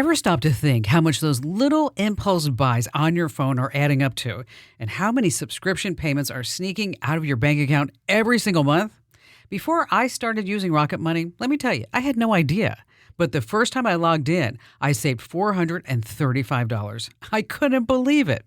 Ever stop to think how much those little impulse buys on your phone are adding up to, and how many subscription payments are sneaking out of your bank account every single month? Before I started using Rocket Money, let me tell you, I had no idea. But the first time I logged in, I saved $435. I couldn't believe it.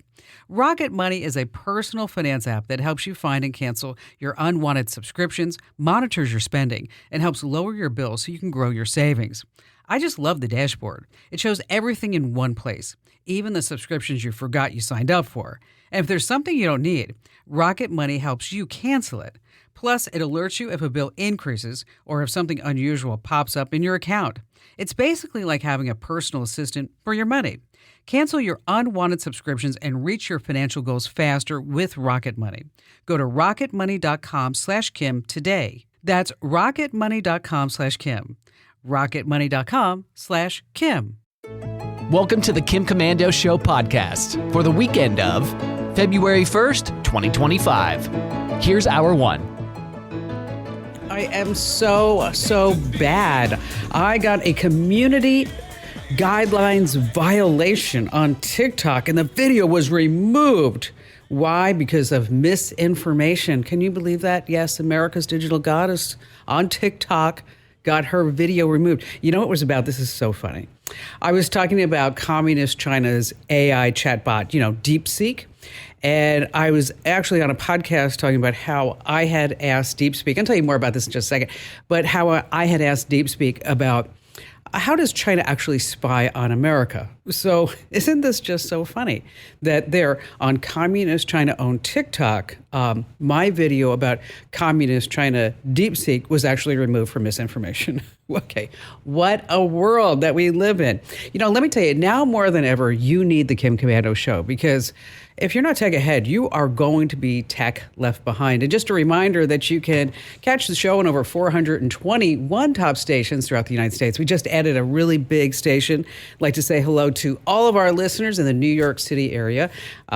Rocket Money is a personal finance app that helps you find and cancel your unwanted subscriptions, monitors your spending, and helps lower your bills so you can grow your savings. I just love the dashboard. It shows everything in one place, even the subscriptions you forgot you signed up for. And if there's something you don't need, Rocket Money helps you cancel it. Plus, it alerts you if a bill increases or if something unusual pops up in your account. It's basically like having a personal assistant for your money. Cancel your unwanted subscriptions and reach your financial goals faster with Rocket Money. Go to rocketmoney.com/Kim today. That's rocketmoney.com/Kim. rocketmoney.com/Kim. Welcome to the Kim Komando Show podcast for the weekend of February 1st, 2025. Here's hour one. I am so bad. I got a community guidelines violation on TikTok and the video was removed. Why? Because of misinformation. Can you believe that? Yes, America's digital goddess on TikTok got her video removed. You know what it was about? This is so funny. I was talking about communist China's AI chatbot, DeepSeek. And I was actually on a podcast talking about how I had asked DeepSeek, I'll tell you more about this in just a second, but how I had asked DeepSeek about how does China actually spy on America? So isn't this just so funny that there on communist China-owned TikTok, my video about communist China DeepSeek was actually removed for misinformation. Okay, what a world that we live in. Let me tell you, now more than ever, you need the Kim Komando Show because if you're not tech ahead, you are going to be tech left behind. And just a reminder that you can catch the show on over 421 top stations throughout the United States. We just added a really big station. I'd like to say hello to all of our listeners in the New York City area,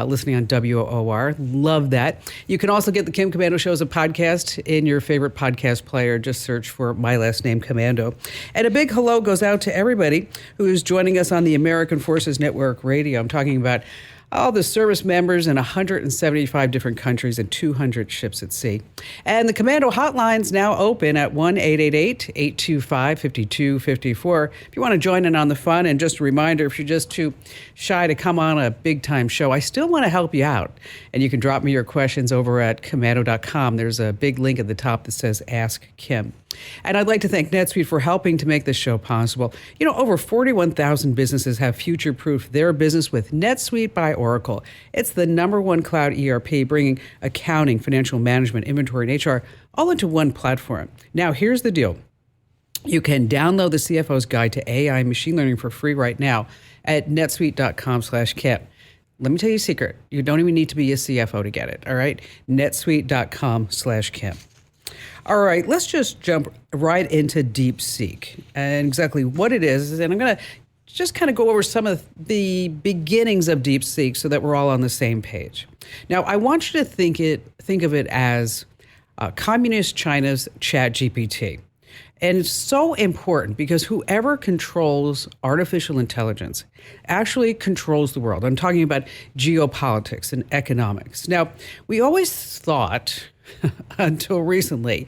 listening on WOR. Love that. You can also get the Kim Komando Show as a podcast in your favorite podcast player. Just search for my last name, Komando. And a big hello goes out to everybody who is joining us on the American Forces Network Radio. I'm talking about all the service members in 175 different countries and 200 ships at sea. And the Commando hotline's now open at 1-888-825-5254. If you want to join in on the fun, and just a reminder, if you're just too shy to come on a big-time show, I still want to help you out. And you can drop me your questions over at commando.com. There's a big link at the top that says Ask Kim. And I'd like to thank NetSuite for helping to make this show possible. Over 41,000 businesses have future-proofed their business with NetSuite by Oracle. It's the #1 cloud ERP, bringing accounting, financial management, inventory, and HR all into one platform. Now, here's the deal. You can download the CFO's Guide to AI and Machine Learning for free right now at netsuite.com/Kim. Let me tell you a secret. You don't even need to be a CFO to get it, all right? netsuite.com/Kim. All right, let's just jump right into DeepSeek and exactly what it is. And I'm going to just kind of go over some of the beginnings of DeepSeek so that we're all on the same page. Now, I want you to think of it as communist China's ChatGPT. And it's so important because whoever controls artificial intelligence actually controls the world. I'm talking about geopolitics and economics. Now, we always thought until recently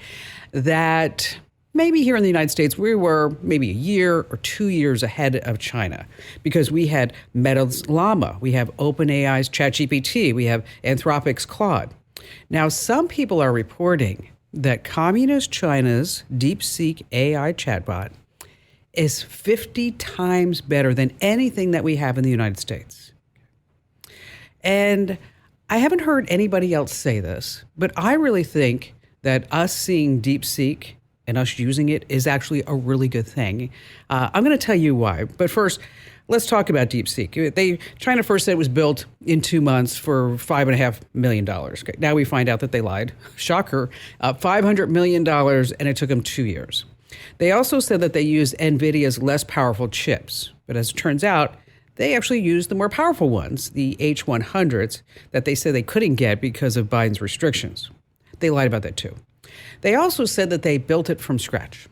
that maybe here in the United States, we were maybe a year or 2 years ahead of China because we had Meta's Llama, we have OpenAI's ChatGPT, we have Anthropic's Claude. Now, some people are reporting that communist China's DeepSeek AI chatbot is 50 times better than anything that we have in the United States. And I haven't heard anybody else say this, but I really think that us seeing DeepSeek and us using it is actually a really good thing. I'm going to tell you why. But first, let's talk about DeepSeek. China first said it was built in 2 months for $5.5 million. Okay, now we find out that they lied. Shocker. $500 million, and it took them 2 years. They also said that they used NVIDIA's less powerful chips. But as it turns out, they actually used the more powerful ones, the H100s, that they said they couldn't get because of Biden's restrictions. They lied about that too. They also said that they built it from scratch.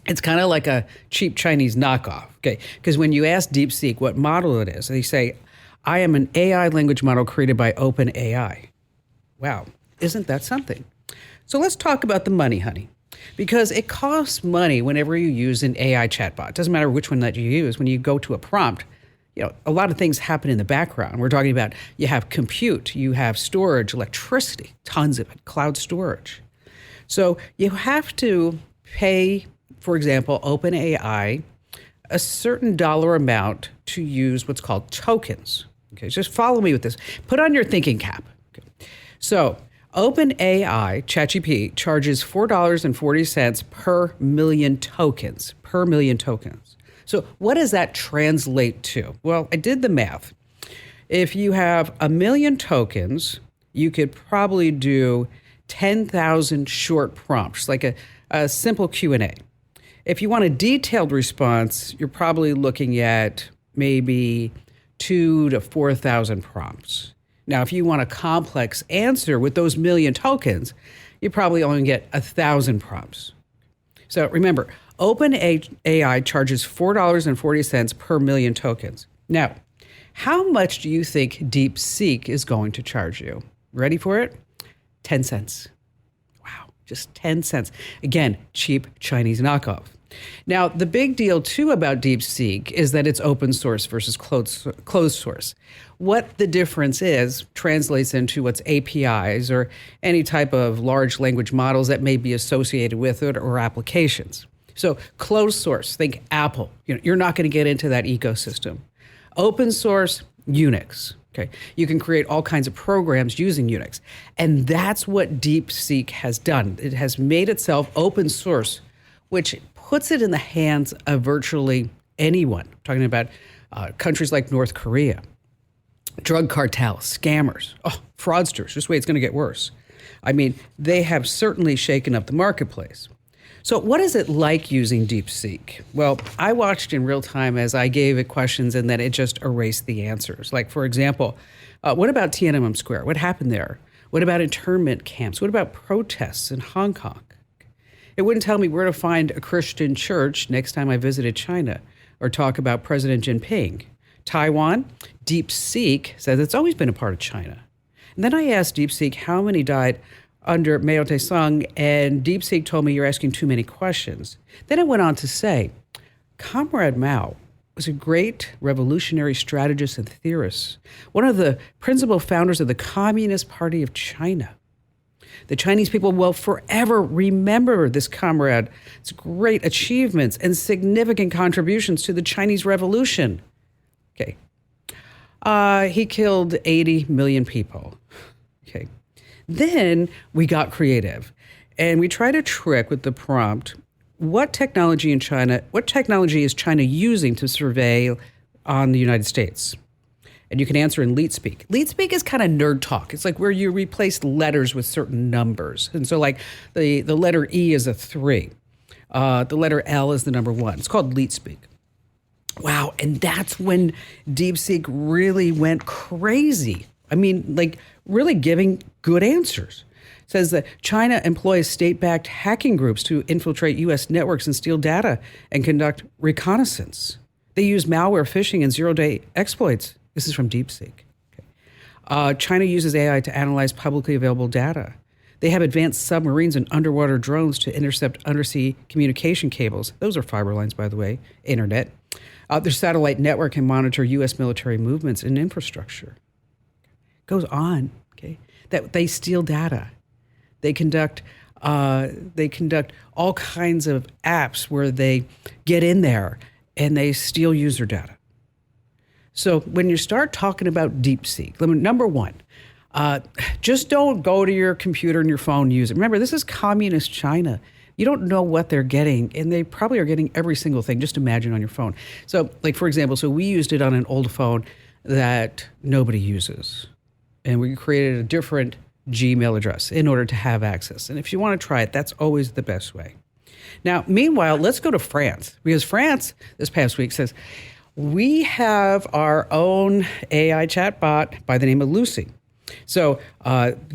It's kind of like a cheap Chinese knockoff, okay? Because when you ask DeepSeek what model it is, they say, I am an AI language model created by OpenAI. Wow, isn't that something? So let's talk about the money, honey. Because it costs money whenever you use an AI chatbot. It doesn't matter which one that you use. When you go to a prompt, a lot of things happen in the background. We're talking about you have compute, you have storage, electricity, tons of it, cloud storage. So you have to pay, for example, OpenAI a certain dollar amount to use what's called tokens. Okay, just follow me with this. Put on your thinking cap. Okay. So OpenAI, ChatGPT, charges $4.40 per million tokens, So what does that translate to? Well, I did the math. If you have 1 million tokens, you could probably do 10,000 short prompts, like a simple Q&A. If you want a detailed response, you're probably looking at maybe 2,000 to 4,000 prompts. Now, if you want a complex answer with those 1 million tokens, you probably only get 1,000 prompts. So remember, OpenAI charges $4.40 per million tokens. Now, how much do you think DeepSeek is going to charge you? Ready for it? 10 cents. Wow, just 10 cents. Again, cheap Chinese knockoff. Now, the big deal, too, about DeepSeek is that it's open source versus closed source. What the difference is translates into what's APIs or any type of large language models that may be associated with it or applications. So closed source, think Apple. You're not going to get into that ecosystem. Open source, Unix. Okay, you can create all kinds of programs using Unix. And that's what DeepSeek has done. It has made itself open source, which puts it in the hands of virtually anyone. I'm talking about countries like North Korea, drug cartels, scammers, fraudsters. Just wait, it's going to get worse. I mean, they have certainly shaken up the marketplace. So what is it like using DeepSeek? Well, I watched in real time as I gave it questions and then it just erased the answers. Like, for example, what about Tiananmen Square? What happened there? What about internment camps? What about protests in Hong Kong? It wouldn't tell me where to find a Christian church next time I visited China or talk about President Jinping. Taiwan, DeepSeek says it's always been a part of China. And then I asked DeepSeek how many died under Mao Zedong, and DeepSeek told me you're asking too many questions. Then it went on to say, Comrade Mao was a great revolutionary strategist and theorist, one of the principal founders of the Communist Party of China. The Chinese people will forever remember this comrade's great achievements and significant contributions to the Chinese Revolution. Okay. He killed 80 million people. Okay. Then we got creative and we tried a trick with the prompt. What technology is China using to survey on the United States? And you can answer in LeetSpeak. LeetSpeak is kind of nerd talk. It's like where you replace letters with certain numbers. And so like the letter E is a 3. The letter L is the number 1. It's called LeetSpeak. Wow. And that's when DeepSeek really went crazy. I mean, like really giving good answers. It says that China employs state-backed hacking groups to infiltrate U.S. networks and steal data and conduct reconnaissance. They use malware, phishing, and zero-day exploits. This is from DeepSeek. Okay. China uses AI to analyze publicly available data. They have advanced submarines and underwater drones to intercept undersea communication cables. Those are fiber lines, by the way, internet. Their satellite network can monitor U.S. military movements and infrastructure. Goes on, okay? That they steal data. They conduct all kinds of apps where they get in there and they steal user data. So when you start talking about DeepSeek, number one, just don't go to your computer and your phone and use it. Remember, this is communist China. You don't know what they're getting, and they probably are getting every single thing. Just imagine on your phone. So, like, for example, we used it on an old phone that nobody uses. And we created a different Gmail address in order to have access. And if you want to try it, that's always the best way. Now, meanwhile, let's go to France, because France this past week says, we have our own AI chatbot by the name of Lucy. So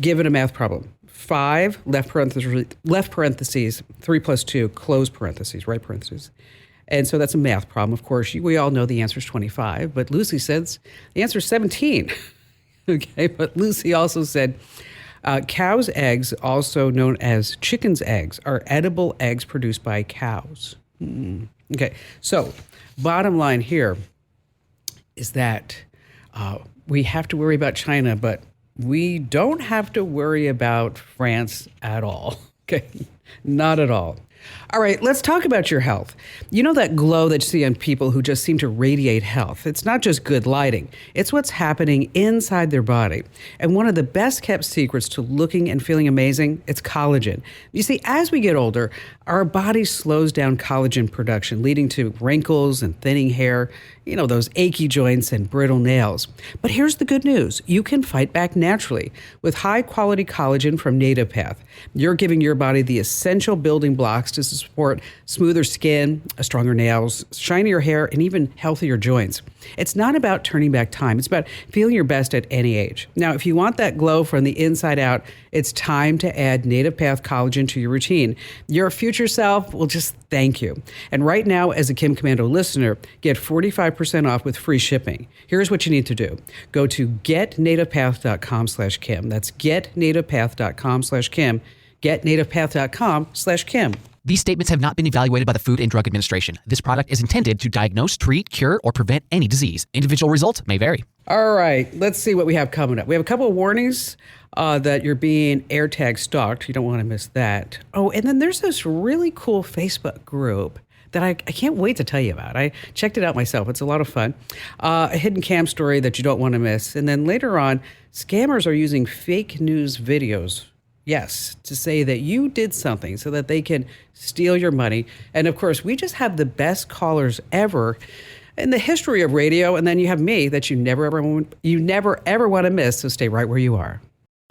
give it a math problem. 5, left parentheses, 3 plus 2, close parentheses, right parentheses. And so that's a math problem. Of course, we all know the answer is 25, but Lucy says the answer is 17. Okay, but Lucy also said cow's eggs, also known as chicken's eggs, are edible eggs produced by cows. Okay, so bottom line here is that we have to worry about China, but we don't have to worry about France at all. Okay, not at all. All right, let's talk about your health. You know that glow that you see on people who just seem to radiate health? It's not just good lighting. It's what's happening inside their body. And one of the best kept secrets to looking and feeling amazing, it's collagen. You see, as we get older, our body slows down collagen production, leading to wrinkles and thinning hair, you know, those achy joints and brittle nails. But here's the good news. You can fight back naturally with high-quality collagen from Native Path. You're giving your body the essential building blocks to support smoother skin, stronger nails, shinier hair, and even healthier joints. It's not about turning back time. It's about feeling your best at any age. Now, if you want that glow from the inside out, it's time to add Native Path collagen to your routine. Your future self will just thank you. And right now, as a Kim Commando listener, get 45% off with free shipping. Here's what you need to do. Go to getnativepath.com/Kim. That's getnativepath.com/Kim. Getnativepath.com/Kim. These statements have not been evaluated by the Food and Drug Administration. This product is intended to diagnose, treat, cure, or prevent any disease. Individual results may vary. All right, let's see what we have coming up. We have a couple of warnings that you're being AirTag stalked. You don't want to miss that. Oh, and then there's this really cool Facebook group that I can't wait to tell you about. I checked it out myself. It's a lot of fun. A hidden cam story that you don't want to miss. And then later on, scammers are using fake news videos. Yes, to say that you did something so that they can steal your money. And of course, we just have the best callers ever in the history of radio. And then you have me that you never ever want to miss. So stay right where you are.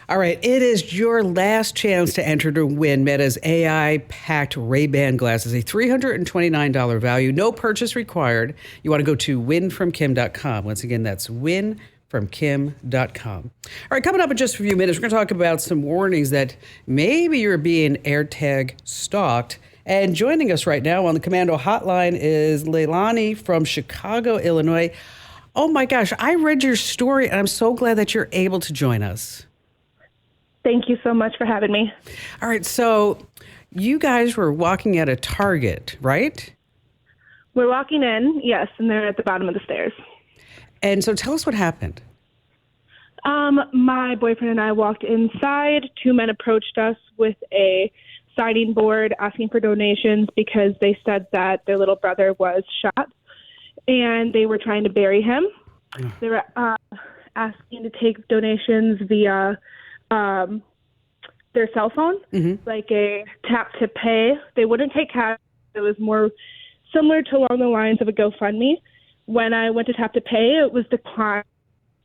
All right, it is your last chance to enter to win Meta's AI-packed Ray-Ban glasses, a $329 value, no purchase required. You want to go to winfromkim.com. Once again, that's winfromkim.com. All right, coming up in just a few minutes, we're going to talk about some warnings that maybe you're being AirTag stalked. And joining us right now on the Commando Hotline is Leilani from Chicago, Illinois. Oh my gosh, I read your story, and I'm so glad that you're able to join us. Thank you so much for having me. All right, so you guys were walking at a Target, right? We're walking in, yes, and they're at the bottom of the stairs. And so tell us what happened. My boyfriend and I walked inside. 2 men approached us with a signing board asking for donations because they said that their little brother was shot, and they were trying to bury him. They were asking to take donations via their cell phone, like a tap to pay. They wouldn't take cash. It was more similar to along the lines of a GoFundMe. When I went to tap to pay, it was declined.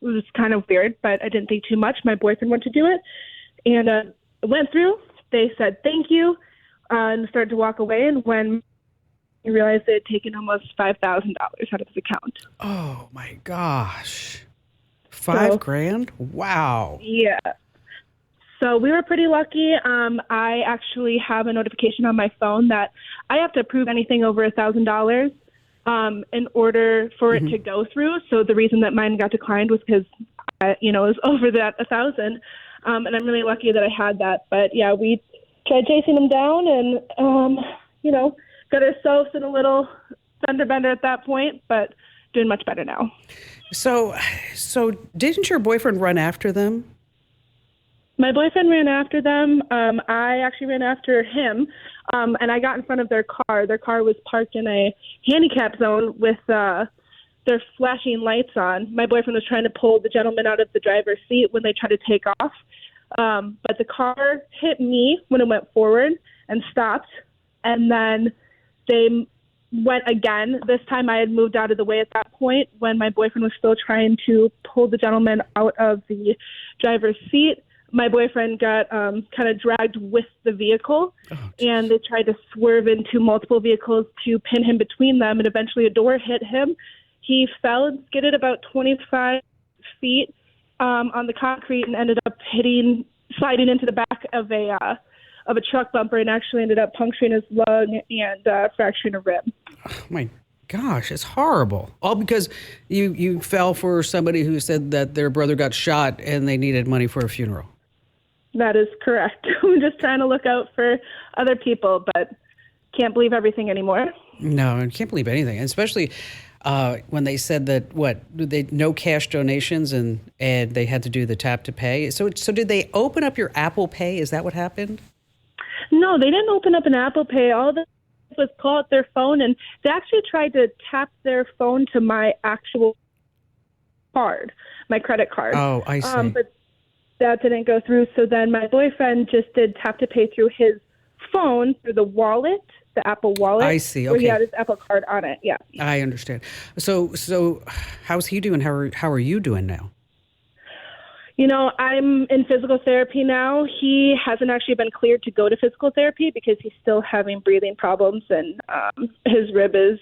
It was kind of weird, but I didn't think too much. My boyfriend went to do it, and it went through. They said thank you and started to walk away. And when he realized they had taken almost $5,000 out of his account. Oh my gosh, $5,000! Wow. Yeah. So we were pretty lucky. I actually have a notification on my phone that I have to approve anything over $1,000 in order for it to go through. So the reason that mine got declined was because, it was over that 1,000. And I'm really lucky that I had that. But yeah, we tried chasing them down and, got ourselves in a little fender bender at that point, but doing much better now. So didn't your boyfriend run after them? My boyfriend ran after them. I actually ran after him, and I got in front of their car. Their car was parked in a handicap zone with their flashing lights on. My boyfriend was trying to pull the gentleman out of the driver's seat when they tried to take off. But the car hit me when it went forward and stopped, and then they went again. This time I had moved out of the way at that point when my boyfriend was still trying to pull the gentleman out of the driver's seat. My boyfriend got kind of dragged with the vehicle, and they tried to swerve into multiple vehicles to pin him between them, and eventually a door hit him. He fell and skidded about 25 feet on the concrete and ended up sliding into the back of a truck bumper and actually ended up puncturing his lung and fracturing a rib. Oh my gosh, it's horrible. All because you fell for somebody who said that their brother got shot and they needed money for a funeral. That is correct. I'm just trying to look out for other people, but can't believe everything anymore. No, I can't believe anything, especially when they said that no cash donations and they had to do the tap to pay. So did they open up your Apple Pay? Is that what happened? No, they didn't open up an Apple Pay. All that was call out their phone, and they actually tried to tap their phone to my actual card, my credit card. Oh, I see. But that didn't go through. So then my boyfriend just did tap to pay through his phone through the wallet, the Apple Wallet. I see. Where he Okay. had his Apple card on it. Yeah. I understand. So how's he doing? How are you doing now? You know, I'm in physical therapy now. He hasn't actually been cleared to go to physical therapy because he's still having breathing problems, and his rib is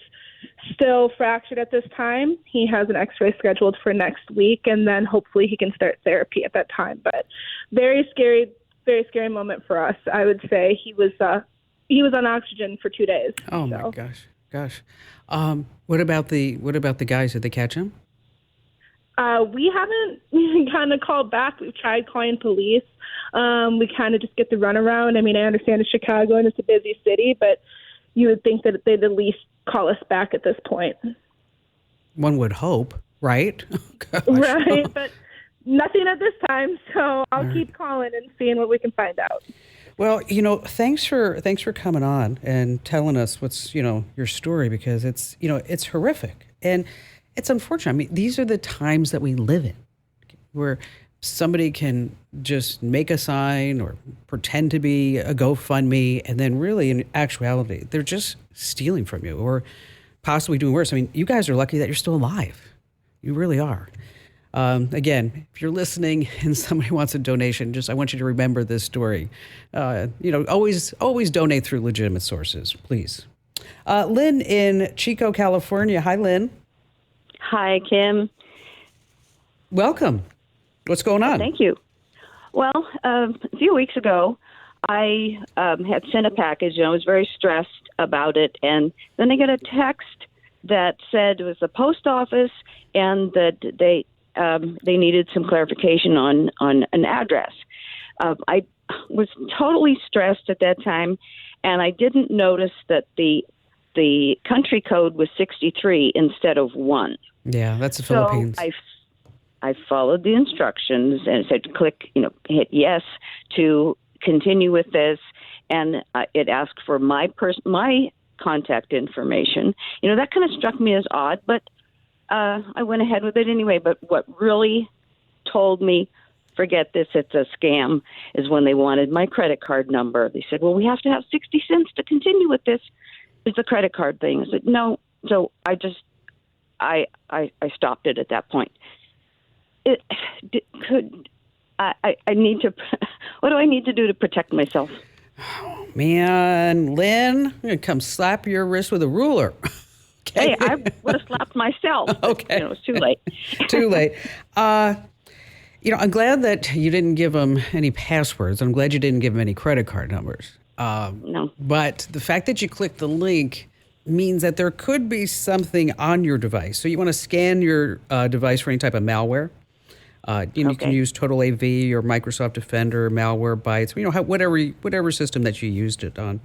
still fractured at this time. He has an x-ray scheduled for next week, and then hopefully he can start therapy at that time. But very scary moment for us, I would say. He was on oxygen for 2 days. Oh my gosh. What about the guys? Did they catch him? We haven't kind of called back. We've tried calling police. We kind of just get the runaround. I mean, I understand it's Chicago and it's a busy city, but you would think that they'd at least call us back at this point. One would hope, right? Gosh. Right, but nothing at this time. So I'll keep calling and seeing what we can find out. Well, thanks for coming on and telling us what's, your story, because it's horrific and it's unfortunate. I mean, these are the times that we live in, where somebody can just make a sign or pretend to be a GoFundMe, and then really in actuality, they're just stealing from you or possibly doing worse. I mean, you guys are lucky that you're still alive. You really are. Again, if you're listening and somebody wants a donation, I want you to remember this story. Always donate through legitimate sources, please. Lynn in Chico, California. Hi, Lynn. Hi, Kim. Welcome. What's going on? Thank you. Well, a few weeks ago, I had sent a package, and I was very stressed about it. And then I got a text that said it was the post office and that they needed some clarification on an address. I was totally stressed at that time, and I didn't notice that the country code was 63 instead of 1. Yeah, that's the Philippines. So I followed the instructions and it said hit yes to continue with this, and it asked for my contact information. That kind of struck me as odd, but I went ahead with it anyway. But what really told me, forget this, it's a scam, is when they wanted my credit card number. They said, well, we have to have 60 cents to continue with this. It's a credit card thing. I said, no. So I stopped it at that point. I need to, what do I need to do to protect myself? Oh, man, Lynn, I'm going to come slap your wrist with a ruler. Okay. Hey, I would have slapped myself. Okay. It was too late. Too late. I'm glad that you didn't give them any passwords. I'm glad you didn't give them any credit card numbers. No. But the fact that you clicked the link means that there could be something on your device. So you want to scan your device for any type of malware. You can use Total AV or Microsoft Defender, Malwarebytes, whatever system that you used it on.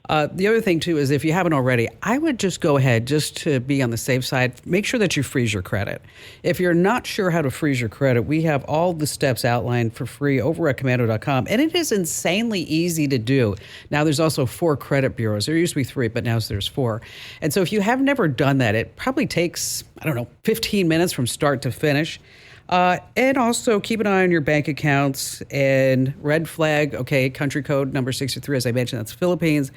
The other thing, too, is if you haven't already, I would just go ahead, just to be on the safe side, make sure that you freeze your credit. If you're not sure how to freeze your credit, we have all the steps outlined for free over at commando.com, and it is insanely easy to do. Now, there's also 4 credit bureaus. There used to be 3, but now there's 4. And so if you have never done that, it probably takes, 15 minutes from start to finish. And also keep an eye on your bank accounts and red flag. Okay, country code number 63, as I mentioned, that's Philippines.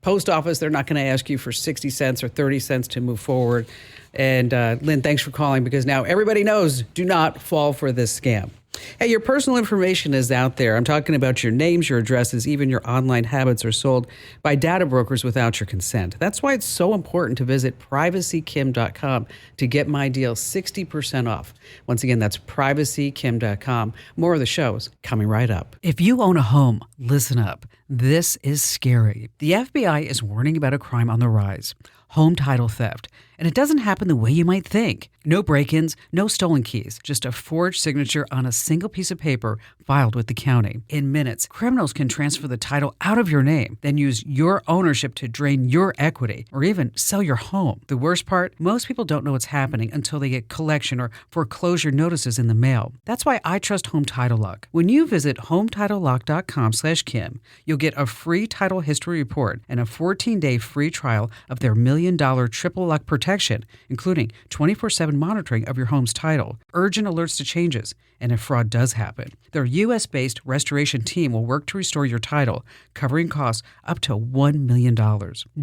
Post office, they're not going to ask you for 60 cents or 30 cents to move forward. And Lynn, thanks for calling, because now everybody knows, do not fall for this scam. Hey, your personal information is out there. I'm talking about your names, your addresses, even your online habits are sold by data brokers without your consent. That's why it's so important to visit privacykim.com to get my deal 60% off. Once again, that's privacykim.com. More of the shows coming right up. If you own a home, listen up. This is scary. The FBI is warning about a crime on the rise: home title theft. And it doesn't happen the way you might think. No break-ins, no stolen keys, just a forged signature on a single piece of paper filed with the county. In minutes, criminals can transfer the title out of your name, then use your ownership to drain your equity or even sell your home. The worst part, most people don't know what's happening until they get collection or foreclosure notices in the mail. That's why I trust Home Title Lock. When you visit HometitleLock.com/Kim, you'll get a free title history report and a 14-day free trial of their $1 million triple lock protection, including 24/7 monitoring of your home's title, urgent alerts to changes, and if fraud does happen. Their U.S.-based restoration team will work to restore your title, covering costs up to $1 million.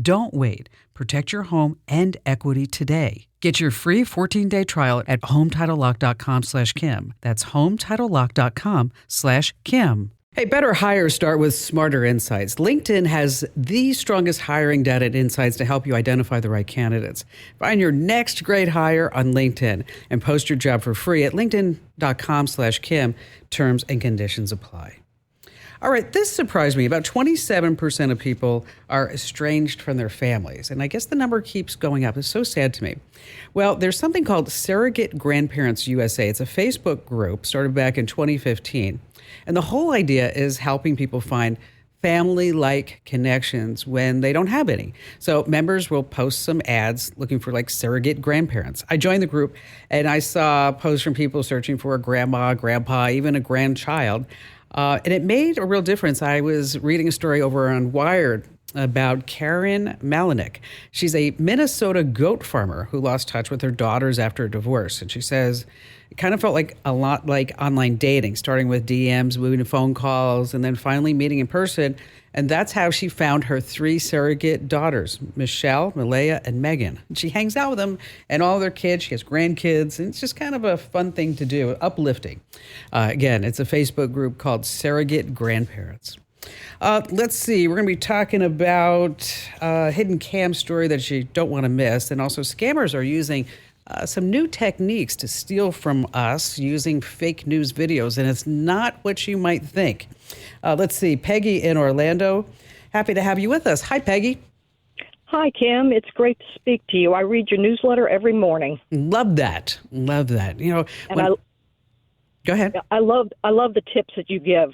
Don't wait. Protect your home and equity today. Get your free 14-day trial at HometitleLock.com/Kim. That's HometitleLock.com/Kim. Hey, better hires start with smarter insights. LinkedIn has the strongest hiring data and insights to help you identify the right candidates. Find your next great hire on LinkedIn and post your job for free at linkedin.com/Kim. Terms and conditions apply. All right, this surprised me. About 27% of people are estranged from their families. And I guess the number keeps going up. It's so sad to me. Well, there's something called Surrogate Grandparents USA. It's a Facebook group started back in 2015. And the whole idea is helping people find family-like connections when they don't have any. So members will post some ads looking for like surrogate grandparents. I joined the group and I saw posts from people searching for a grandma, grandpa, even a grandchild. And it made a real difference. I was reading a story over on Wired about Karen Malinik. She's a Minnesota goat farmer who lost touch with her daughters after a divorce. And she says it kind of felt like a lot like online dating, starting with DMs, moving to phone calls, and then finally meeting in person. And that's how she found her 3 surrogate daughters, Michelle, Malaya, and Megan. She hangs out with them and all their kids. She has grandkids, and it's just kind of a fun thing to do, uplifting. Again, it's a Facebook group called Surrogate Grandparents. Let's see. We're going to be talking about a hidden cam story that you don't want to miss. And also scammers are using some new techniques to steal from us using fake news videos. And it's not what you might think. Let's see. Peggy in Orlando. Happy to have you with us. Hi, Peggy. Hi, Kim. It's great to speak to you. I read your newsletter every morning. Love that. Love that. You know, go ahead. I love the tips that you give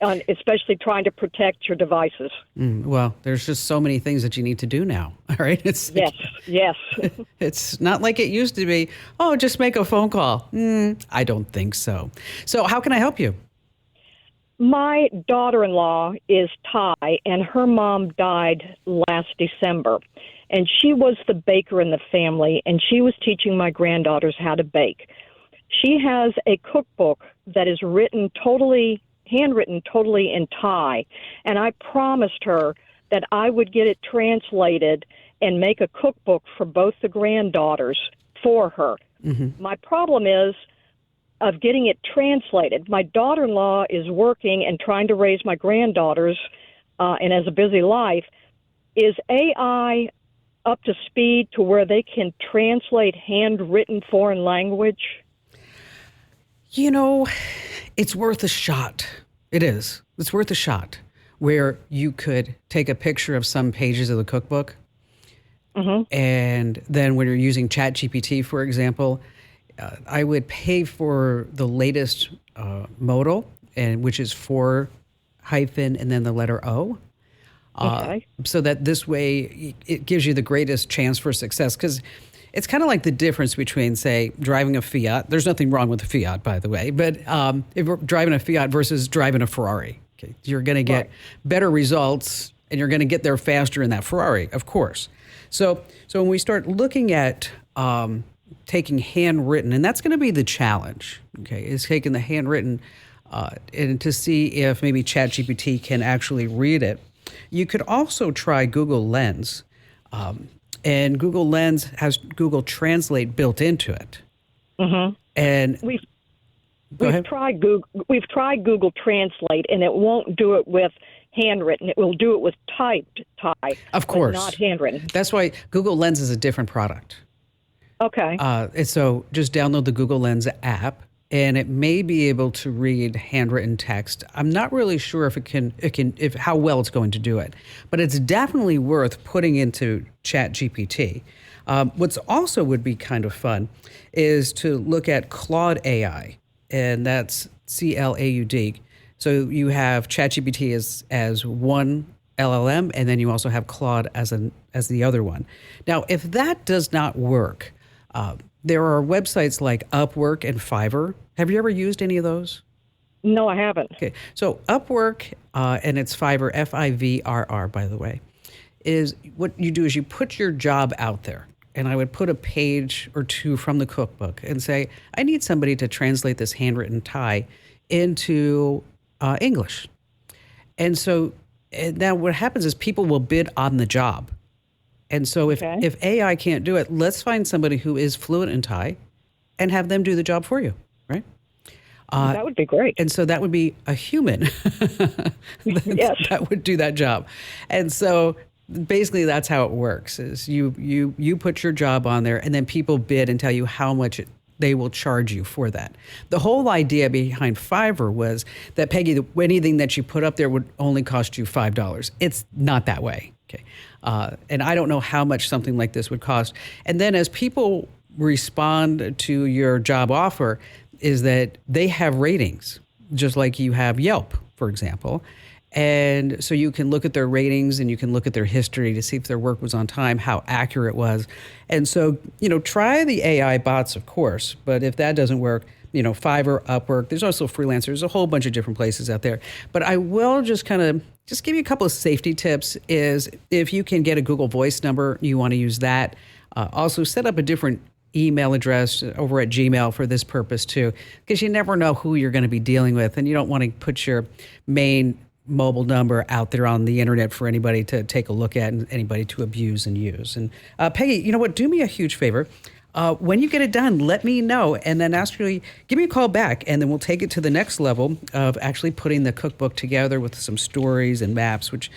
on especially trying to protect your devices. Well, there's just so many things that you need to do now. All right. Yes. It's not like it used to be. Oh, just make a phone call. I don't think so. So how can I help you? My daughter-in-law is Thai, and her mom died last December. And she was the baker in the family, and she was teaching my granddaughters how to bake. She has a cookbook that is handwritten totally in Thai, and I promised her that I would get it translated and make a cookbook for both the granddaughters for her. Mm-hmm. My problem is of getting it translated. My daughter-in-law is working and trying to raise my granddaughters and has a busy life. Is AI up to speed to where they can translate handwritten foreign language? You know, it's worth a shot. It is. It's worth a shot where you could take a picture of some pages of the cookbook. Mm-hmm. And then when you're using ChatGPT, for example, I would pay for the latest modal, which is 4 hyphen and then the letter O. Okay. So that this way it gives you the greatest chance for success. Because it's kind of like the difference between, say, driving a Fiat. There's nothing wrong with a Fiat, by the way. But if you're driving a Fiat versus driving a Ferrari, okay, you're going to get better results and you're going to get there faster in that Ferrari, of course. So when we start looking at taking handwritten, and that's going to be the challenge, okay, is taking the handwritten and to see if maybe ChatGPT can actually read it. You could also try Google Lens. And Google Lens has Google Translate built into it. Mm-hmm. And We've tried Google Translate, and it won't do it with handwritten. It will do it with typed Thai. Of course. But not handwritten. That's why Google Lens is a different product. Okay. And so just download the Google Lens app, and it may be able to read handwritten text. I'm not really sure if how well it's going to do it, but it's definitely worth putting into ChatGPT. What's also would be kind of fun is to look at Claude AI, and that's CLAUD. So you have ChatGPT as one LLM, and then you also have Claude as the other one. Now, if that does not work, there are websites like Upwork and Fiverr. Have you ever used any of those? No, I haven't. Okay, so Upwork, and it's Fiverr, FIVRR, by the way, is what you do is you put your job out there. And I would put a page or two from the cookbook and say, I need somebody to translate this handwritten Thai into English. And so now what happens is people will bid on the job. And so if AI can't do it, let's find somebody who is fluent in Thai and have them do the job for you, right? That would be great. And so that would be a human that would do that job. And so basically that's how it works is you put your job on there, and then people bid and tell you how much they will charge you for that. The whole idea behind Fiverr was that, Peggy, anything that you put up there would only cost you $5. It's not that way. Okay. And I don't know how much something like this would cost. And then as people respond to your job offer, is that they have ratings, just like you have Yelp, for example. And so you can look at their ratings and you can look at their history to see if their work was on time, how accurate it was. And so, try the AI bots, of course, but if that doesn't work, Fiverr, Upwork, there's also freelancers, there's a whole bunch of different places out there. But I will just give you a couple of safety tips is if you can get a Google Voice number, you want to use that. Also set up a different email address over at Gmail for this purpose too, because you never know who you're going to be dealing with, and you don't want to put your main mobile number out there on the internet for anybody to take a look at and anybody to abuse and use. And Peggy, you know what? Do me a huge favor. When you get it done, let me know, and then actually give me a call back, and then we'll take it to the next level of actually putting the cookbook together with some stories and maps, which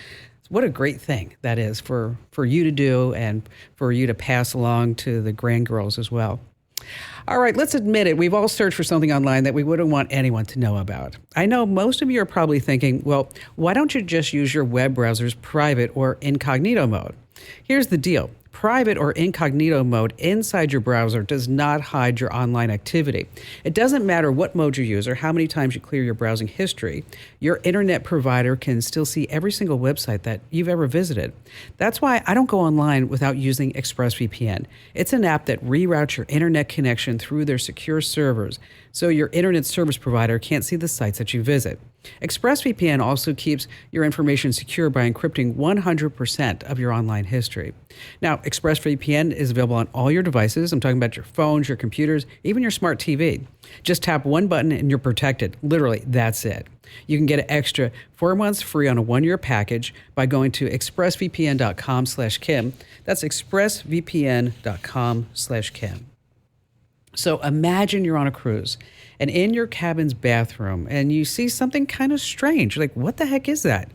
what a great thing that is for you to do and for you to pass along to the grandgirls as well. All right, let's admit it. We've all searched for something online that we wouldn't want anyone to know about. I know most of you are probably thinking, well, why don't you just use your web browser's private or incognito mode? Here's the deal. Private or incognito mode inside your browser does not hide your online activity. It doesn't matter what mode you use or how many times you clear your browsing history. Your internet provider can still see every single website that you've ever visited. That's why I don't go online without using ExpressVPN. It's an app that reroutes your internet connection through their secure servers, so your internet service provider can't see the sites that you visit. ExpressVPN also keeps your information secure by encrypting 100% of your online history. Now, ExpressVPN is available on all your devices. I'm talking about your phones, your computers, even your smart TV. Just tap one button and you're protected. Literally, that's it. You can get an extra 4 months free on a 1-year package by going to expressvpn.com/Kim. That's expressvpn.com/Kim. So imagine you're on a cruise and in your cabin's bathroom and you see something kind of strange. You're like, what the heck is that?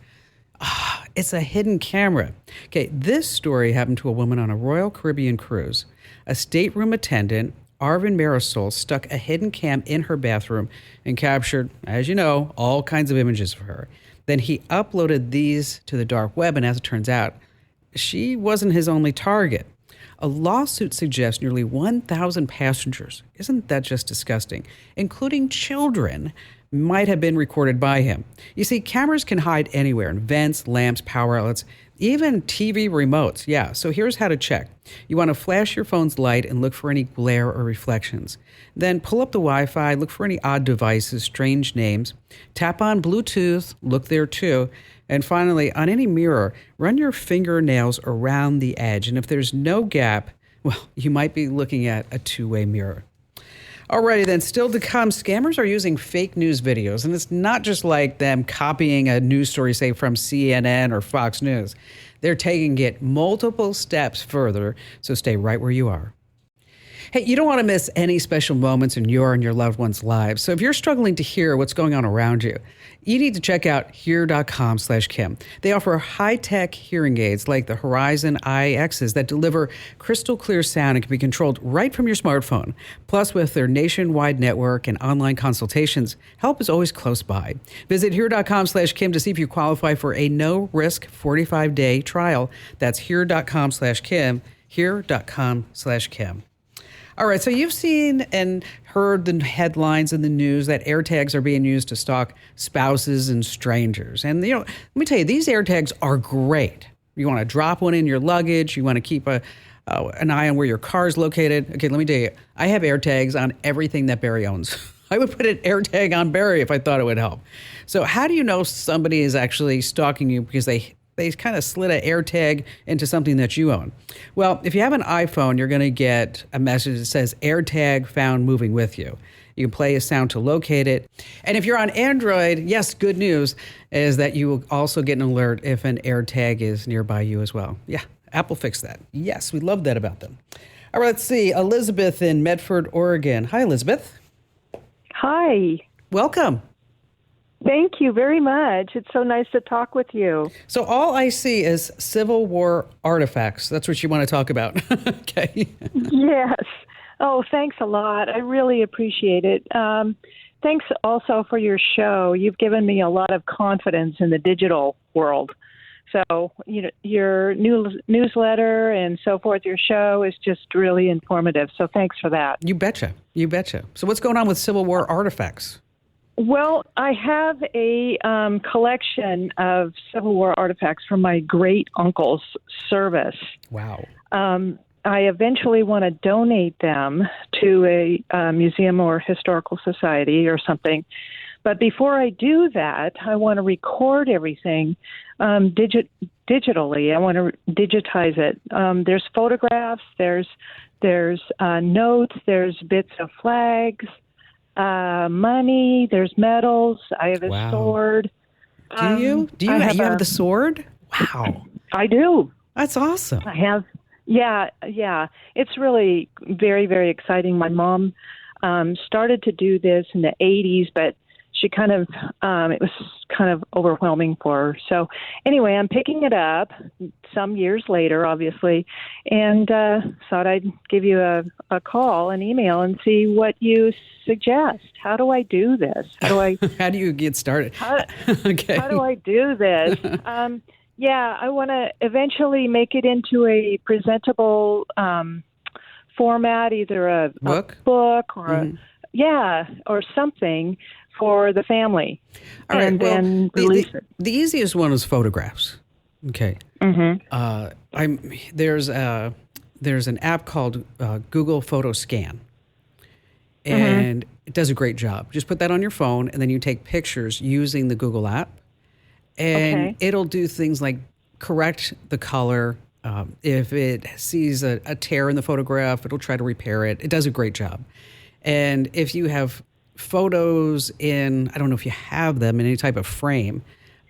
It's a hidden camera. Okay, this story happened to a woman on a Royal Caribbean cruise. A stateroom attendant, Arvin Marisol, stuck a hidden cam in her bathroom and captured, as you know, all kinds of images of her. Then he uploaded these to the dark web, and as it turns out, she wasn't his only target. A lawsuit suggests nearly 1,000 passengers, isn't that just disgusting, including children, might have been recorded by him. You see, cameras can hide anywhere in vents, lamps, power outlets, even TV remotes. Yeah, so here's how to check. You want to flash your phone's light and look for any glare or reflections. Then pull up the Wi-Fi, look for any odd devices, strange names. Tap on Bluetooth, look there too. And finally, on any mirror, run your fingernails around the edge. And if there's no gap, well, you might be looking at a two-way mirror. Alrighty then, still to come, scammers are using fake news videos. And it's not just like them copying a news story, say, from CNN or Fox News. They're taking it multiple steps further, so stay right where you are. Hey, you don't want to miss any special moments in your and your loved ones' lives. So if you're struggling to hear what's going on around you, you need to check out hear.com/Kim. They offer high-tech hearing aids like the Horizon IXs that deliver crystal clear sound and can be controlled right from your smartphone. Plus, with their nationwide network and online consultations, help is always close by. Visit hear.com/Kim to see if you qualify for a no-risk 45-day trial. That's hear.com/Kim, hear.com/Kim. All right, so you've seen and heard the headlines in the news that AirTags are being used to stalk spouses and strangers. And, let me tell you, these AirTags are great. You want to drop one in your luggage. You want to keep an eye on where your car is located. Okay, let me tell you, I have AirTags on everything that Barry owns. I would put an AirTag on Barry if I thought it would help. So how do you know somebody is actually stalking you because they kind of slid an AirTag into something that you own? Well, if you have an iPhone, you're going to get a message that says AirTag found moving with you. You can play a sound to locate it. And if you're on Android, yes, good news is that you will also get an alert if an AirTag is nearby you as well. Yeah, Apple fixed that. Yes, we love that about them. All right, let's see. Elizabeth in Medford, Oregon. Hi, Elizabeth. Hi. Welcome. Thank you very much. It's so nice to talk with you. So all I see is Civil War artifacts. That's what you want to talk about. Okay. Yes. Oh, thanks a lot. I really appreciate it. Thanks also for your show. You've given me a lot of confidence in the digital world. So, your newsletter and so forth, your show is just really informative. So thanks for that. You betcha. You betcha. So what's going on with Civil War artifacts? Well, I have a collection of Civil War artifacts from my great uncle's service. Wow. I eventually want to donate them to a museum or historical society or something. But before I do that, I want to record everything digitally. I want to digitize it. There's photographs, there's notes, there's bits of flags, money, there's medals. I have a sword. Do you? You have the sword? Wow. I do. That's awesome. I have. Yeah. It's really very, very exciting. My mom started to do this in the 80s, but she it was kind of overwhelming for her. So anyway, I'm picking it up some years later, obviously, and thought I'd give you a call, an email, and see what you suggest. How do I do this? How do you get started? Okay. How do I do this? I want to eventually make it into a presentable format, either a book or or something for the family. All right. Then release it. The easiest one is photographs. Okay. Mm-hmm. There's an app called Google Photo Scan, and it does a great job. Just put that on your phone, and then you take pictures using the Google app, and it'll do things like correct the color. If it sees a tear in the photograph, it'll try to repair it. It does a great job. And if you have photos I don't know if you have them in any type of frame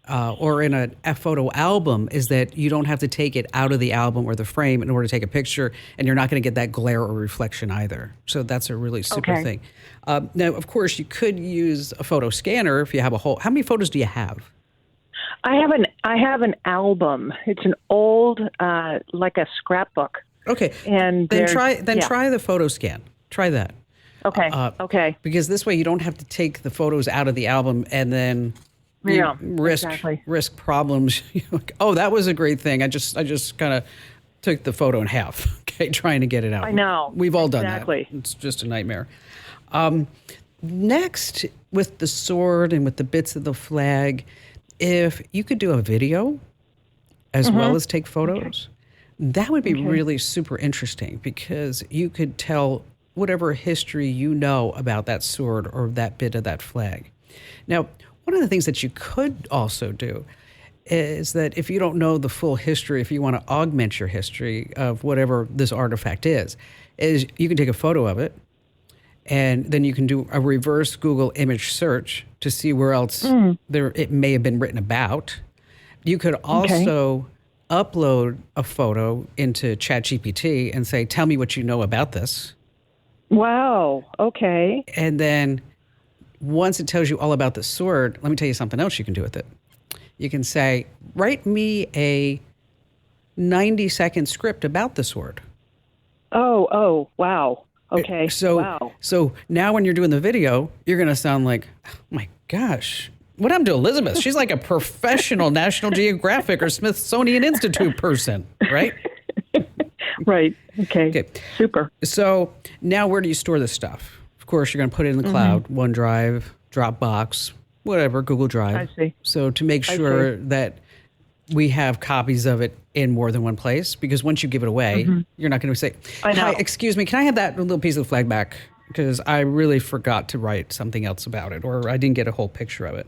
or in a photo album, is that you don't have to take it out of the album or the frame in order to take a picture, and you're not going to get that glare or reflection either. So that's a really super thing. Now, of course, you could use a photo scanner if you have how many photos do you have? I have an album. It's an old, like a scrapbook. Okay. And then try the photo scan. Try that. Okay. Because this way you don't have to take the photos out of the album and then risk problems. Oh, that was a great thing. I just kind of took the photo in half. Okay, trying to get it out. I know. We've all done that. It's just a nightmare. Next, with the sword and with the bits of the flag, if you could do a video as well as take photos, that would be really super interesting, because you could tell whatever history you know about that sword or that bit of that flag. Now, one of the things that you could also do is that if you don't know the full history, if you want to augment your history of whatever this artifact is you can take a photo of it, and then you can do a reverse Google image search to see where else it may have been written about. You could also upload a photo into ChatGPT and say, tell me what you know about this. Wow. Okay. And then once it tells you all about the sword, let me tell you something else you can do with it. You can say, write me a 90-second script about the sword. Oh, wow. Okay. Wow. So now when you're doing the video, you're going to sound like, oh my gosh, what happened to Elizabeth? She's like a professional National Geographic or Smithsonian Institute person, right? Right. Okay. Super. So now where do you store this stuff? Of course, you're going to put it in the cloud, OneDrive, Dropbox, whatever, Google Drive. I see. So to make sure that we have copies of it in more than one place, because once you give it away, you're not going to say, hi, excuse me, can I have that little piece of the flag back? Because I really forgot to write something else about it, or I didn't get a whole picture of it.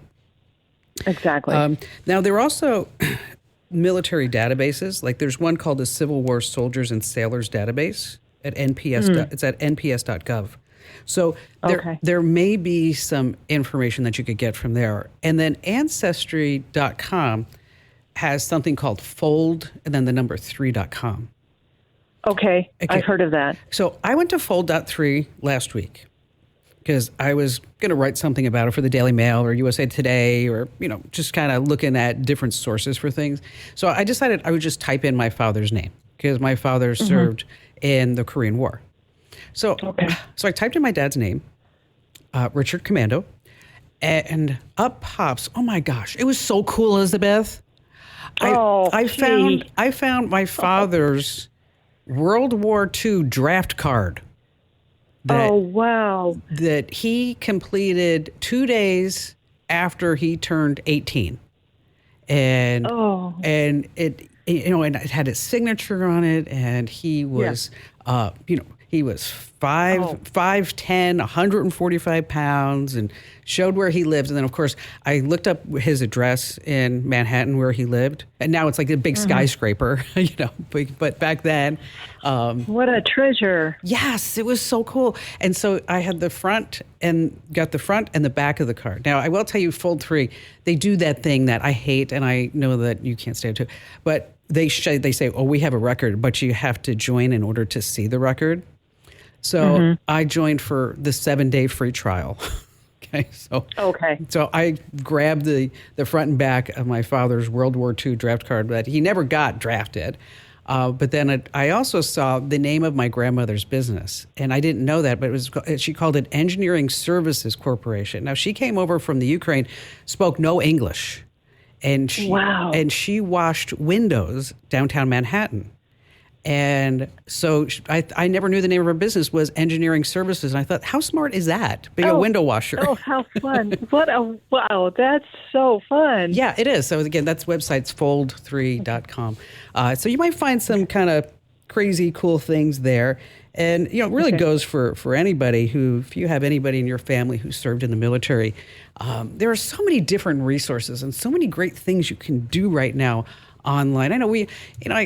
Exactly. Now, there are also military databases. Like there's one called the Civil War Soldiers and Sailors Database at NPS. It's at nps.gov. So there may be some information that you could get from there. And then Ancestry.com has something called fold and then the number 3.com. Okay. I've heard of that. So I went to fold.3 last week because I was going to write something about it for the Daily Mail or USA Today or, just kind of looking at different sources for things. So I decided I would just type in my father's name because my father served in the Korean War. So I typed in my dad's name, Richard Commando, and up pops, oh my gosh, it was so cool, Elizabeth. I found my father's World War II draft card. That he completed 2 days after he turned 18. And it and it had his signature on it, and he was he was 5'10", 145 pounds, and showed where he lived. And then, of course, I looked up his address in Manhattan where he lived. And now it's like a big skyscraper, but back then. What a treasure. Yes, it was so cool. And so I had the front and the back of the card. Now, I will tell you, Fold 3, they do that thing that I hate, and I know that you can't stand to. But they say, oh, we have a record, but you have to join in order to see the record. So I joined for the 7-day free trial. So I grabbed the front and back of my father's World War II draft card that he never got drafted. But then I also saw the name of my grandmother's business, and I didn't know that, but she called it Engineering Services Corporation. Now, she came over from the Ukraine, spoke no English, and she washed windows downtown Manhattan. And so I never knew the name of her business was Engineering Services. And I thought, how smart is that? Being a window washer. Oh, how fun. Wow, that's so fun. Yeah, it is. So again, that's website's fold3.com. So you might find some kind of crazy, cool things there. And, it really goes for anybody if you have anybody in your family who served in the military. There are so many different resources and so many great things you can do right now online. I know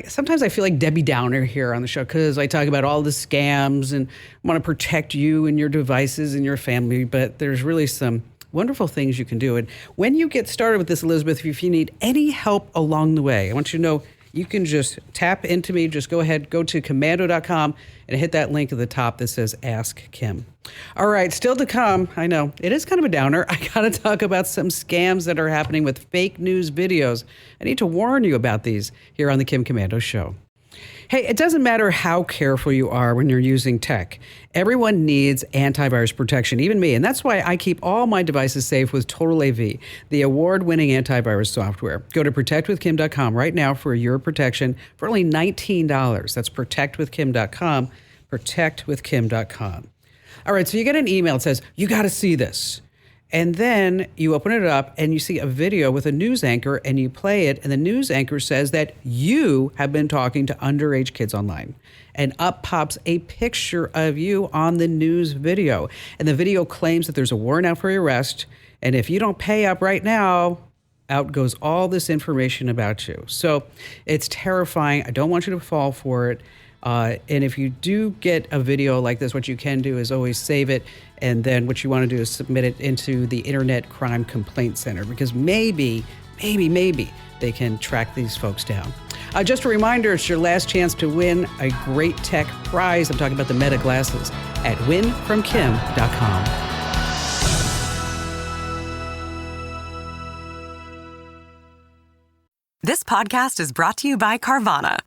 sometimes I feel like Debbie Downer here on the show because I talk about all the scams and want to protect you and your devices and your family, but there's really some wonderful things you can do. And when you get started with this, Elizabeth, if you need any help along the way, I want you to know you can just tap into me. Just go ahead, go to commando.com and hit that link at the top that says Ask Kim. All right, still to come. I know it is kind of a downer. I got to talk about some scams that are happening with fake news videos. I need to warn you about these here on the Kim Komando Show. Hey, it doesn't matter how careful you are when you're using tech. Everyone needs antivirus protection, even me. And that's why I keep all my devices safe with Total AV, the award-winning antivirus software. Go to protectwithkim.com right now for your protection for only $19. That's protectwithkim.com, protectwithkim.com. All right, so you get an email that says, you got to see this. And then you open it up and you see a video with a news anchor and you play it. And the news anchor says that you have been talking to underage kids online. And up pops a picture of you on the news video. And the video claims that there's a warrant out for your arrest. And if you don't pay up right now, out goes all this information about you. So it's terrifying. I don't want you to fall for it. And if you do get a video like this, what you can do is always save it. And then what you want to do is submit it into the Internet Crime Complaint Center, because maybe they can track these folks down. Just a reminder, it's your last chance to win a great tech prize. I'm talking about the Meta glasses at winfromkim.com. This podcast is brought to you by Carvana.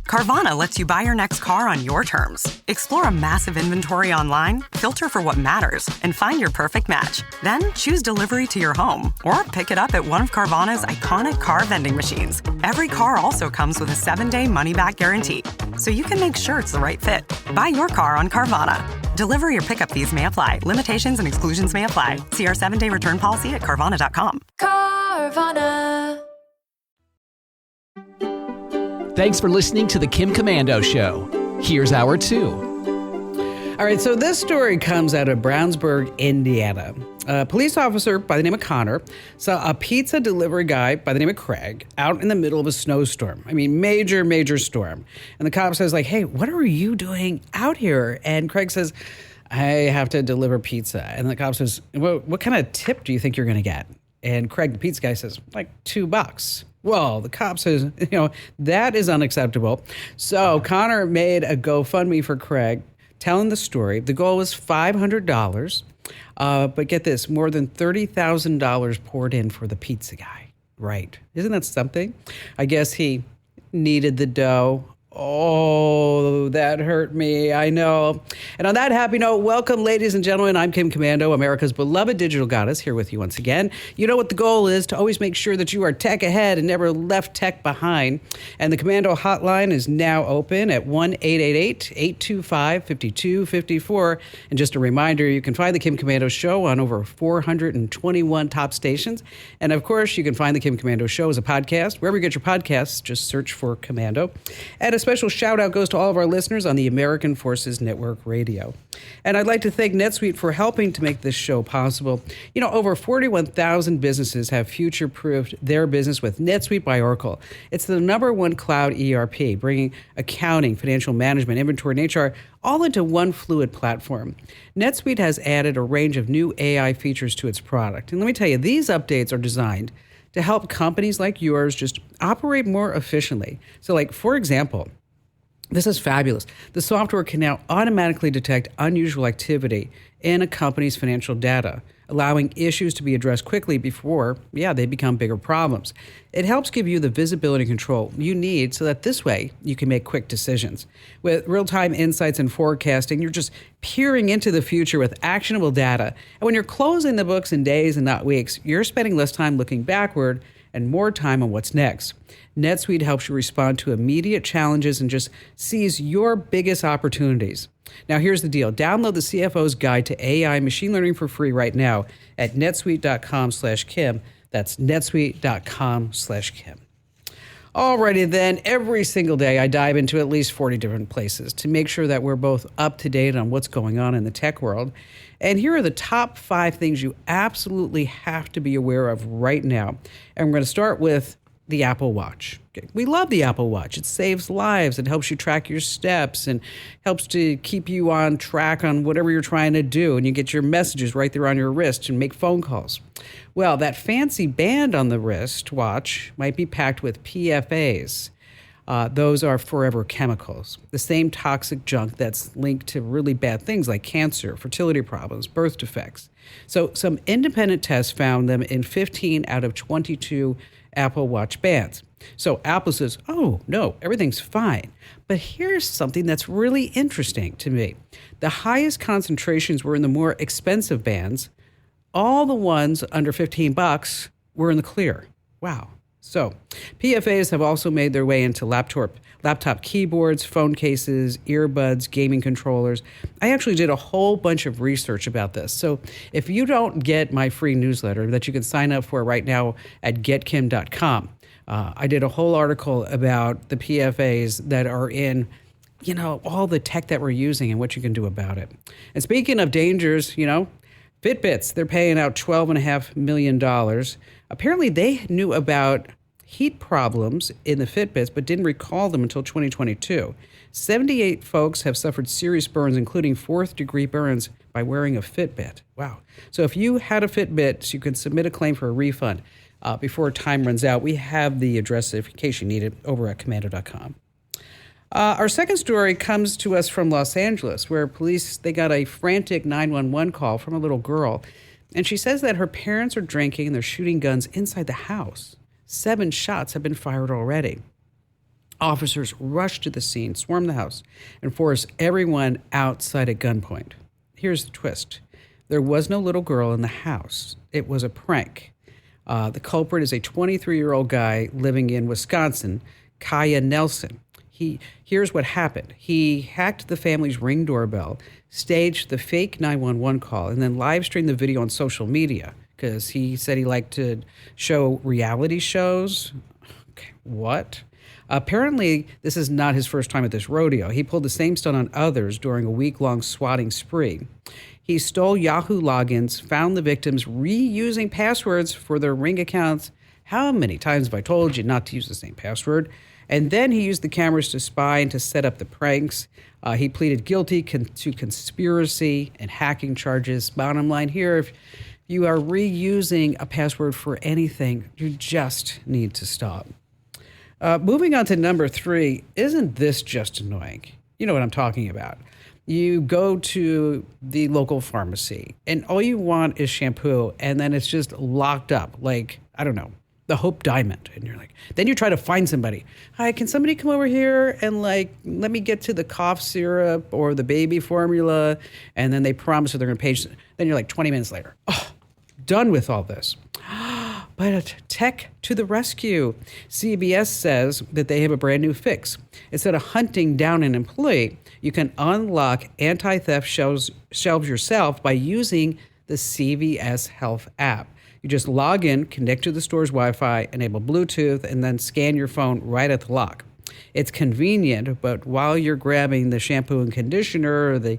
Carvana lets you buy your next car on your terms. Explore a massive inventory online, filter for what matters, and find your perfect match. Then choose delivery to your home or pick it up at one of Carvana's iconic car vending machines. Every car also comes with a 7-day money-back guarantee, so you can make sure it's the right fit. Buy your car on Carvana. Delivery or pickup fees may apply. Limitations and exclusions may apply. See our 7-day return policy at Carvana.com. Carvana. Thanks for listening to The Kim Komando Show. Here's hour 2. All right, so this story comes out of Brownsburg, Indiana. A police officer by the name of Connor saw a pizza delivery guy by the name of Craig out in the middle of a snowstorm. I mean, major storm. And the cop says, like, hey, what are you doing out here? And Craig says, I have to deliver pizza. And the cop says, well, what kind of tip do you think you're going to get? And Craig, the pizza guy, says, like $2. Well, the cop says, that is unacceptable. So Connor made a GoFundMe for Craig, telling the story. The goal was $500. But get this, more than $30,000 poured in for the pizza guy. Right. Isn't that something? I guess he needed the dough. Oh, that hurt me. I know. And on that happy note, welcome, ladies and gentlemen. I'm Kim Komando, America's beloved digital goddess, here with you once again. You know what the goal is, to always make sure that you are tech ahead and never left tech behind. And the Komando hotline is now open at 1-888-825-5254. And just a reminder, you can find the Kim Komando Show on over 421 top stations. And of course, you can find the Kim Komando Show as a podcast. Wherever you get your podcasts, just search for Komando. And a special shout out goes to all of our listeners on the American Forces Network Radio. And I'd like to thank NetSuite for helping to make this show possible. Over 41,000 businesses have future-proofed their business with NetSuite by Oracle. It's the #1 cloud ERP, bringing accounting, financial management, inventory, and HR all into one fluid platform. NetSuite has added a range of new AI features to its product. And let me tell you, these updates are designed to help companies like yours just operate more efficiently. So for example, this is fabulous. The software can now automatically detect unusual activity in a company's financial data, allowing issues to be addressed quickly before, they become bigger problems. It helps give you the visibility and control you need so that this way you can make quick decisions. With real-time insights and forecasting, you're just peering into the future with actionable data. And when you're closing the books in days and not weeks, you're spending less time looking backward and more time on what's next. NetSuite helps you respond to immediate challenges and just seize your biggest opportunities. Now, here's the deal. Download the CFO's Guide to AI Machine Learning for free right now at netsuite.com/Kim. That's netsuite.com/Kim. Alrighty then, every single day I dive into at least 40 different places to make sure that we're both up to date on what's going on in the tech world. And here are the top 5 things you absolutely have to be aware of right now. And we're going to start with the Apple Watch. Okay. We love the Apple Watch. It saves lives. It helps you track your steps and helps to keep you on track on whatever you're trying to do. And you get your messages right there on your wrist and make phone calls. Well, that fancy band on the wrist watch might be packed with PFAs. Those are forever chemicals, the same toxic junk that's linked to really bad things like cancer, fertility problems, birth defects. So some independent tests found them in 15 out of 22 Apple Watch bands. So Apple says, oh, no, everything's fine. But here's something that's really interesting to me. The highest concentrations were in the more expensive bands. All the ones under $15 were in the clear. Wow. So PFAs have also made their way into laptop keyboards, phone cases, earbuds, gaming controllers. I actually did a whole bunch of research about this. So if you don't get my free newsletter that you can sign up for right now at getkim.com, I did a whole article about the PFAs that are in, all the tech that we're using and what you can do about it. And speaking of dangers, Fitbits, they're paying out $12.5 million. Apparently they knew about heat problems in the Fitbits, but didn't recall them until 2022. 78 folks have suffered serious burns, including fourth-degree burns, by wearing a Fitbit. Wow. So if you had a Fitbit, you can submit a claim for a refund before time runs out. We have the address in case you need it over at commando.com. Our second story comes to us from Los Angeles, where police, they got a frantic 911 call from a little girl. And she says that her parents are drinking and they're shooting guns inside the house. 7 shots have been fired already. Officers rush to the scene, swarm the house, and force everyone outside at gunpoint. Here's the twist. There was no little girl in the house. It was a prank. The culprit is a 23-year-old guy living in Wisconsin, Kaya Nelson. Here's what happened. He hacked the family's Ring doorbell, staged the fake 911 call, and then live streamed the video on social media because he said he liked to show reality shows. Okay, what? Apparently, this is not his first time at this rodeo. He pulled the same stunt on others during a week-long swatting spree. He stole Yahoo logins, found the victims reusing passwords for their Ring accounts. How many times have I told you not to use the same password? And then he used the cameras to spy and to set up the pranks. He pleaded guilty to conspiracy and hacking charges. Bottom line here, if you are reusing a password for anything, you just need to stop. Moving on to number 3, isn't this just annoying? You know what I'm talking about. You go to the local pharmacy and all you want is shampoo, and then it's just locked up, like, I don't know, the Hope Diamond. And you're like, then you try to find somebody. Hi, can somebody come over here and like, let me get to the cough syrup or the baby formula? And then they promise that they're going to pay. Then you're like 20 minutes later, oh, done with all this. But tech to the rescue. CBS says that they have a brand new fix. Instead of hunting down an employee, you can unlock anti-theft shelves yourself by using the CVS Health app. You just log in, connect to the store's Wi-Fi, enable Bluetooth, and then scan your phone right at the lock. It's convenient, but while you're grabbing the shampoo and conditioner or the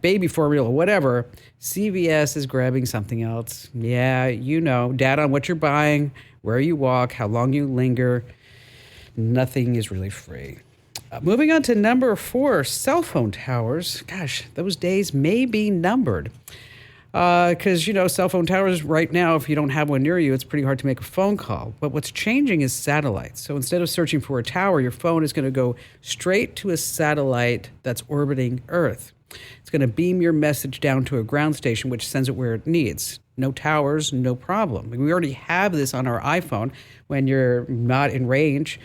baby formula or whatever, CVS is grabbing something else. Yeah, you know, data on what you're buying, where you walk, how long you linger. Nothing is really free. Moving on to number 4, cell phone towers. Gosh, those days may be numbered. Because, you know, cell phone towers right now, if you don't have one near you, it's pretty hard to make a phone call. But what's changing is satellites. So instead of searching for a tower, your phone is going to go straight to a satellite that's orbiting Earth. It's going to beam your message down to a ground station, which sends it where it needs. No towers, no problem. We already have this on our iPhone. When you're not in range,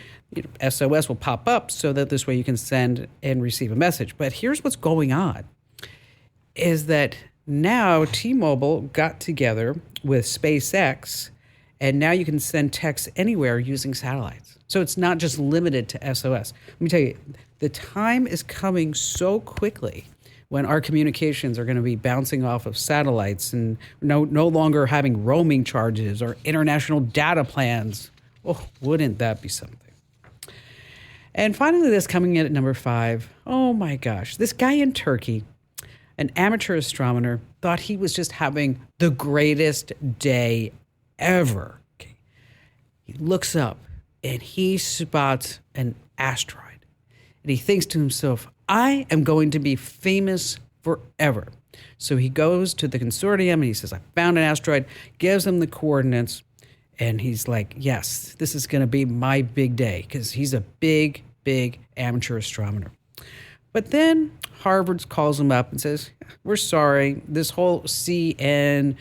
SOS will pop up so that this way you can send and receive a message. But here's what's going on, is that now T-Mobile got together with SpaceX, and now you can send texts anywhere using satellites. So it's not just limited to SOS. Let me tell you, the time is coming so quickly when our communications are going to be bouncing off of satellites and no longer having roaming charges or international data plans. Oh, wouldn't that be something? And finally, this coming in at number 5. Oh my gosh, this guy in Turkey, an amateur astronomer, thought he was just having the greatest day ever. Okay. He looks up and he spots an asteroid. And he thinks to himself, I am going to be famous forever. So he goes to the consortium and he says, I found an asteroid, gives them the coordinates. And he's like, yes, this is going to be my big day, because he's a big, big amateur astronomer. But then Harvard calls him up and says, we're sorry, this whole CN14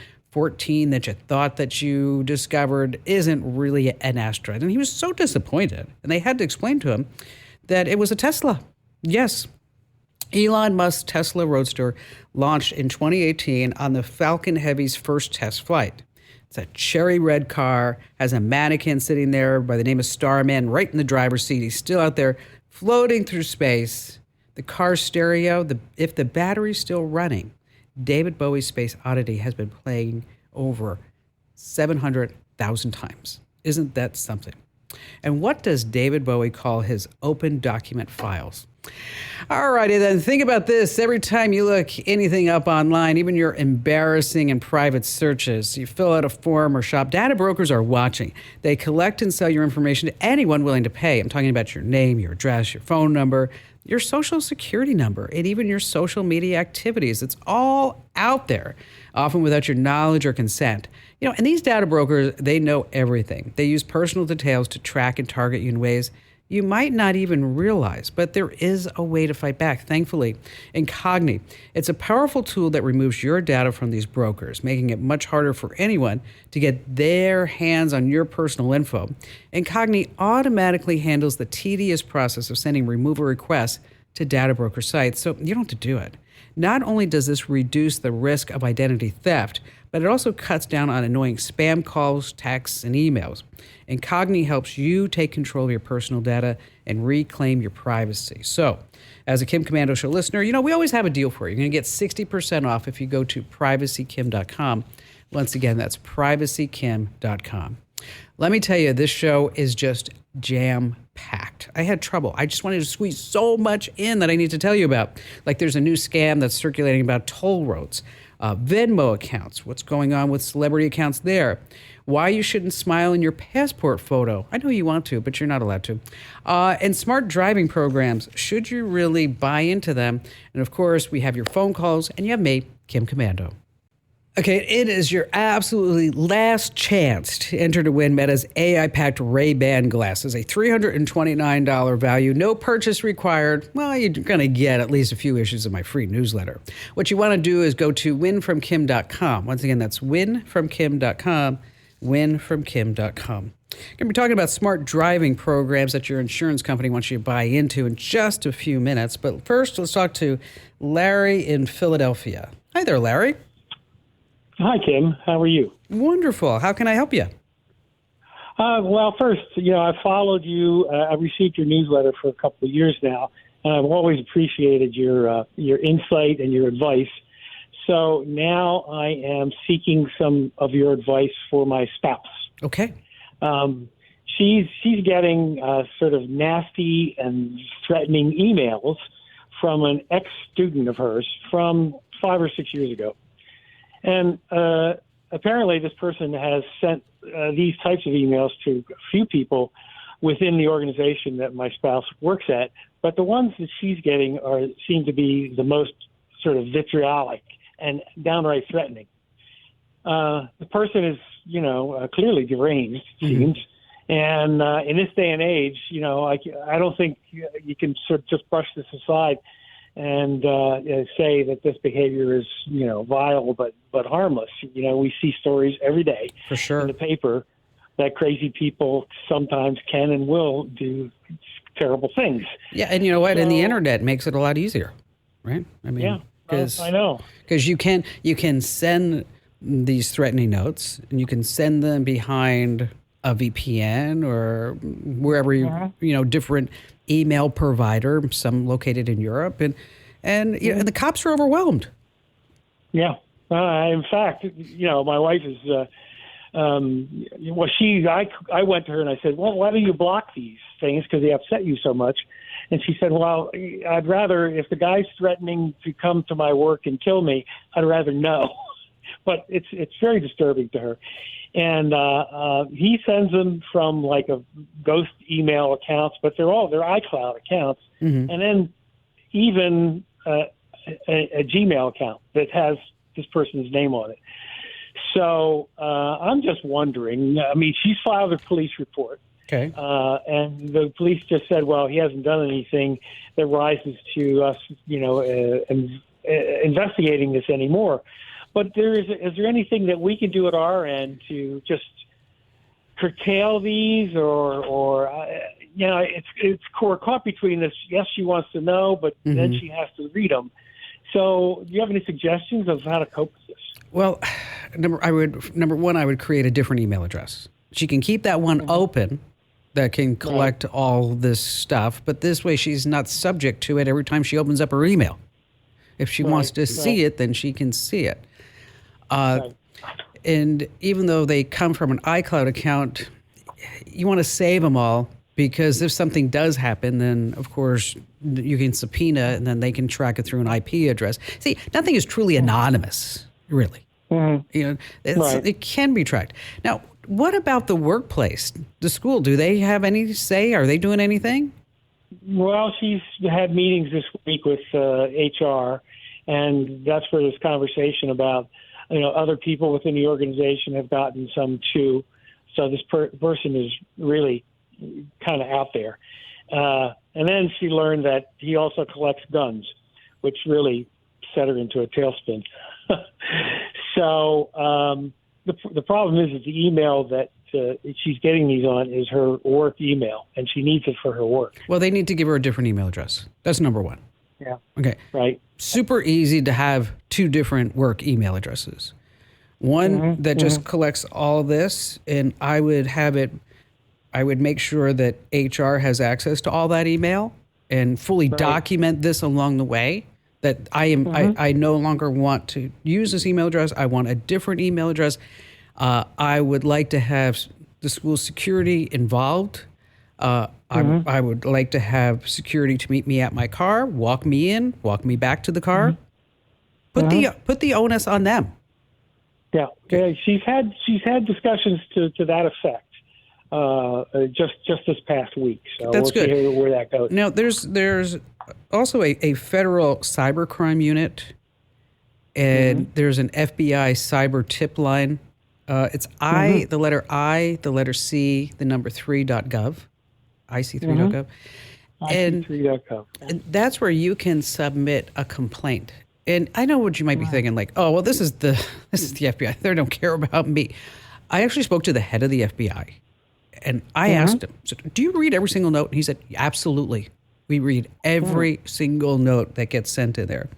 that you thought that you discovered isn't really an asteroid. And he was so disappointed. And they had to explain to him that it was a Tesla. Yes. Elon Musk's Tesla Roadster launched in 2018 on the Falcon Heavy's first test flight. It's a cherry red car, has a mannequin sitting there by the name of Starman right in the driver's seat. He's still out there floating through space. The car's stereo, if the battery's still running, David Bowie's Space Oddity has been playing over 700,000 times. Isn't that something? And what does David Bowie call his open document files? All righty then. Think about this. Every time you look anything up online, even your embarrassing and private searches, you fill out a form or shop, data brokers are watching. They collect and sell your information to anyone willing to pay. I'm talking about your name, your address, your phone number, your social security number, and even your social media activities. It's all out there, often without your knowledge or consent. And these data brokers, they know everything. They use personal details to track and target you in ways you might not even realize, but there is a way to fight back. Thankfully, Incogni, it's a powerful tool that removes your data from these brokers, making it much harder for anyone to get their hands on your personal info. Incogni automatically handles the tedious process of sending removal requests to data broker sites, so you don't have to do it. Not only does this reduce the risk of identity theft, but it also cuts down on annoying spam calls, texts, and emails. Incogni helps you take control of your personal data and reclaim your privacy. So, as a Kim Commando Show listener, we always have a deal for you. You're going to get 60% off if you go to privacykim.com. Once again, that's privacykim.com. Let me tell you, this show is just jam-packed. I had trouble. I just wanted to squeeze so much in that I need to tell you about. Like there's a new scam that's circulating about toll roads, Venmo accounts, what's going on with celebrity accounts there, why you shouldn't smile in your passport photo. I know you want to, but you're not allowed to. And smart driving programs. Should you really buy into them? And of course, we have your phone calls, and you have me, Kim Commando. Okay, it is your absolutely last chance to enter to win Meta's AI-packed Ray-Ban glasses, a $329 value, no purchase required. Well, you're going to get at least a few issues of my free newsletter. What you want to do is go to winfromkim.com. Once again, that's winfromkim.com, winfromkim.com. We're going to be talking about smart driving programs that your insurance company wants you to buy into in just a few minutes. But first, let's talk to Larry in Philadelphia. Hi there, Larry. Hi, Kim. How are you? Wonderful. How can I help you? Well, first, I followed you. I received your newsletter for a couple of years now, and I've always appreciated your insight and your advice. So now I am seeking some of your advice for my spouse. Okay. She's getting sort of nasty and threatening emails from an ex-student of hers from 5 or 6 years ago. And apparently this person has sent these types of emails to a few people within the organization that my spouse works at. But the ones that she's getting seem to be the most sort of vitriolic and downright threatening. The person is, clearly deranged, it seems. And in this day and age, I don't think you can sort of just brush this aside and say that this behavior is, vile but harmless. We see stories every day for sure in the paper that crazy people sometimes can and will do terrible things. Yeah, and you know what? And the internet makes it a lot easier, right? I mean, I know. Because you can send these threatening notes, and you can send them behind a VPN or wherever different email provider, some located in Europe, and the cops are overwhelmed. Yeah. In fact, my wife is. I went to her and I said, "Well, why do you block these things? Because they upset you so much." And she said, "Well, I'd rather, if the guy's threatening to come to my work and kill me, I'd rather know." But it's very disturbing to her. And he sends them from like a ghost email accounts, but they're iCloud accounts, and then even a Gmail account that has this person's name on it. So I'm just wondering. I mean, she's filed a police report. Okay. And the police just said, well, he hasn't done anything that rises to us, investigating this anymore. But is there anything that we can do at our end to just curtail these, or it's caught between this? Yes, she wants to know, but then she has to read them. So, do you have any suggestions of how to cope with this? Well, number one, I would create a different email address. She can keep that one open that can collect all this stuff, but this way she's not subject to it every time she opens up her email. If she wants to see it, then she can see it. And even though they come from an iCloud account, you want to save them all Because if something does happen, then of course you can subpoena and then they can track it through an IP address. See, nothing is truly anonymous, really. You know, it can be tracked. Now, what about the workplace, the school? Do they have any say? Are they doing anything? Well, she's had meetings this week with HR, and that's where this conversation about, other people within the organization have gotten some too. So this person is really kind of out there. And then she learned that he also collects guns, which really set her into a tailspin. So the problem is that the email that she's getting these on is her work email, and she needs it for her work. Well, they need to give her a different email address. That's number one. Yeah. Okay. Right. Super easy to have two different work email addresses. One that just collects all this, and I would make sure that HR has access to all that email and fully document this along the way. That I no longer want to use this email address. I want a different email address. I would like to have the school security involved. I would like to have security to meet me at my car, walk me in, walk me back to the car. Put the onus on them. Yeah, she's had discussions to that effect just this past week. So That's we'll good. See where that goes. Now, there's also a federal cybercrime unit, and there's an FBI cyber tip line. It's the letter I, the letter C, the number 3.gov, IC3.gov. IC3.gov. And that's where you can submit a complaint. And I know what you might be thinking, like, oh, well, this is the FBI. They don't care about me. I actually spoke to the head of the FBI, and I asked him, so, do you read every single note? And he said, absolutely. We read every single note that gets sent in there.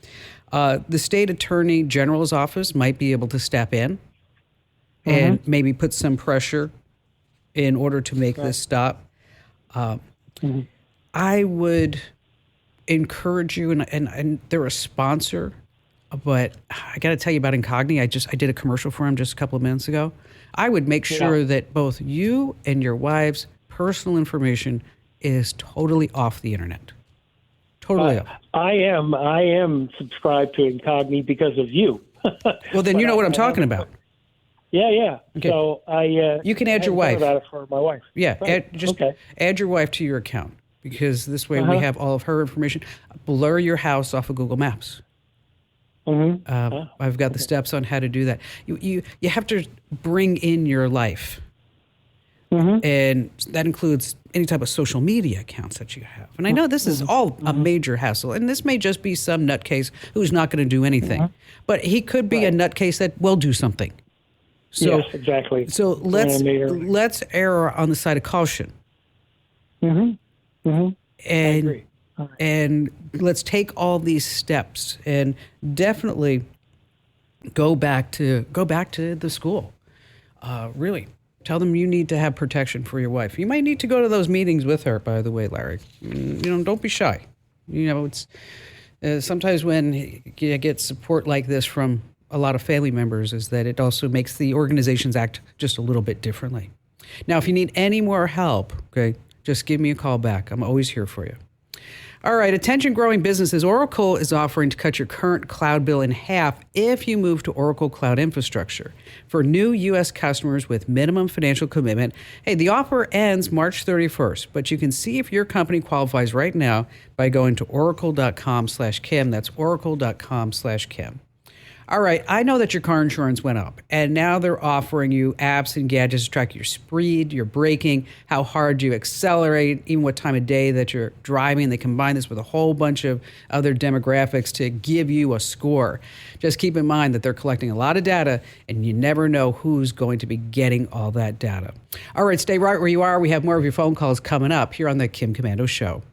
The state attorney general's office might be able to step in and maybe put some pressure in order to make this stop. I would encourage you, and they're a sponsor, but I got to tell you about Incogni. I did a commercial for them just a couple of minutes ago. I would make sure that both you and your wife's personal information is totally off the internet. Totally off. I am subscribed to Incogni because of you. Well, then you know what I'm talking about. Yeah. Okay. So you can add your wife. About it for my wife. Yeah, Right. add your wife to your account, because this way we have all of her information. Blur your house off of Google Maps. I've got the steps on how to do that. You have to bring in your life. And that includes any type of social media accounts that you have. And I know this is all a major hassle, and this may just be some nutcase who's not going to do anything. But he could be a nutcase that will do something. So, yes, exactly. So let's err on the side of caution. I agree. And let's take all these steps and definitely go back to the school. Really, tell them you need to have protection for your wife. You might need to go to those meetings with her, by the way, Larry. Don't be shy. It's sometimes when you get support like this from a lot of family members, is that it also makes the organizations act just a little bit differently. Now, if you need any more help, okay, just give me a call back. I'm always here for you. All right, attention growing businesses. Oracle is offering to cut your current cloud bill in half if you move to Oracle Cloud Infrastructure. For new U.S. customers with minimum financial commitment, hey, the offer ends March 31st, but you can see if your company qualifies right now by going to oracle.com/Kim. That's oracle.com/Kim. All right, I know that your car insurance went up, and now they're offering you apps and gadgets to track your speed, your braking, how hard you accelerate, even what time of day that you're driving. They combine this with a whole bunch of other demographics to give you a score. Just keep in mind that they're collecting a lot of data, and you never know who's going to be getting all that data. All right, stay right where you are. We have more of your phone calls coming up here on the Kim Komando Show.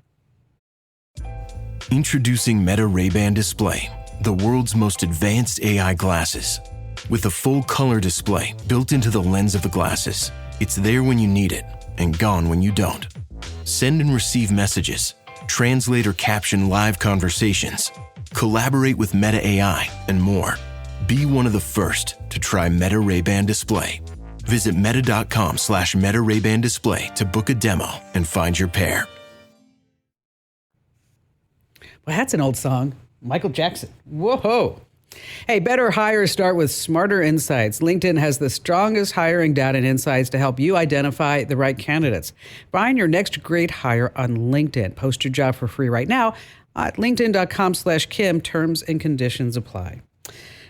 Introducing Meta Ray-Ban Display, the world's most advanced AI glasses. With a full color display built into the lens of the glasses, it's there when you need it and gone when you don't. Send and receive messages, translate or caption live conversations, collaborate with Meta AI, and more. Be one of the first to try Meta Ray-Ban Display. Visit meta.com/Meta Ray-Ban Display to book a demo and find your pair. Well, that's an old song. Michael Jackson. Whoa. Hey, better hires start with smarter insights. LinkedIn has the strongest hiring data and insights to help you identify the right candidates. Find your next great hire on LinkedIn. Post your job for free right now at linkedin.com/Kim. Terms and conditions apply.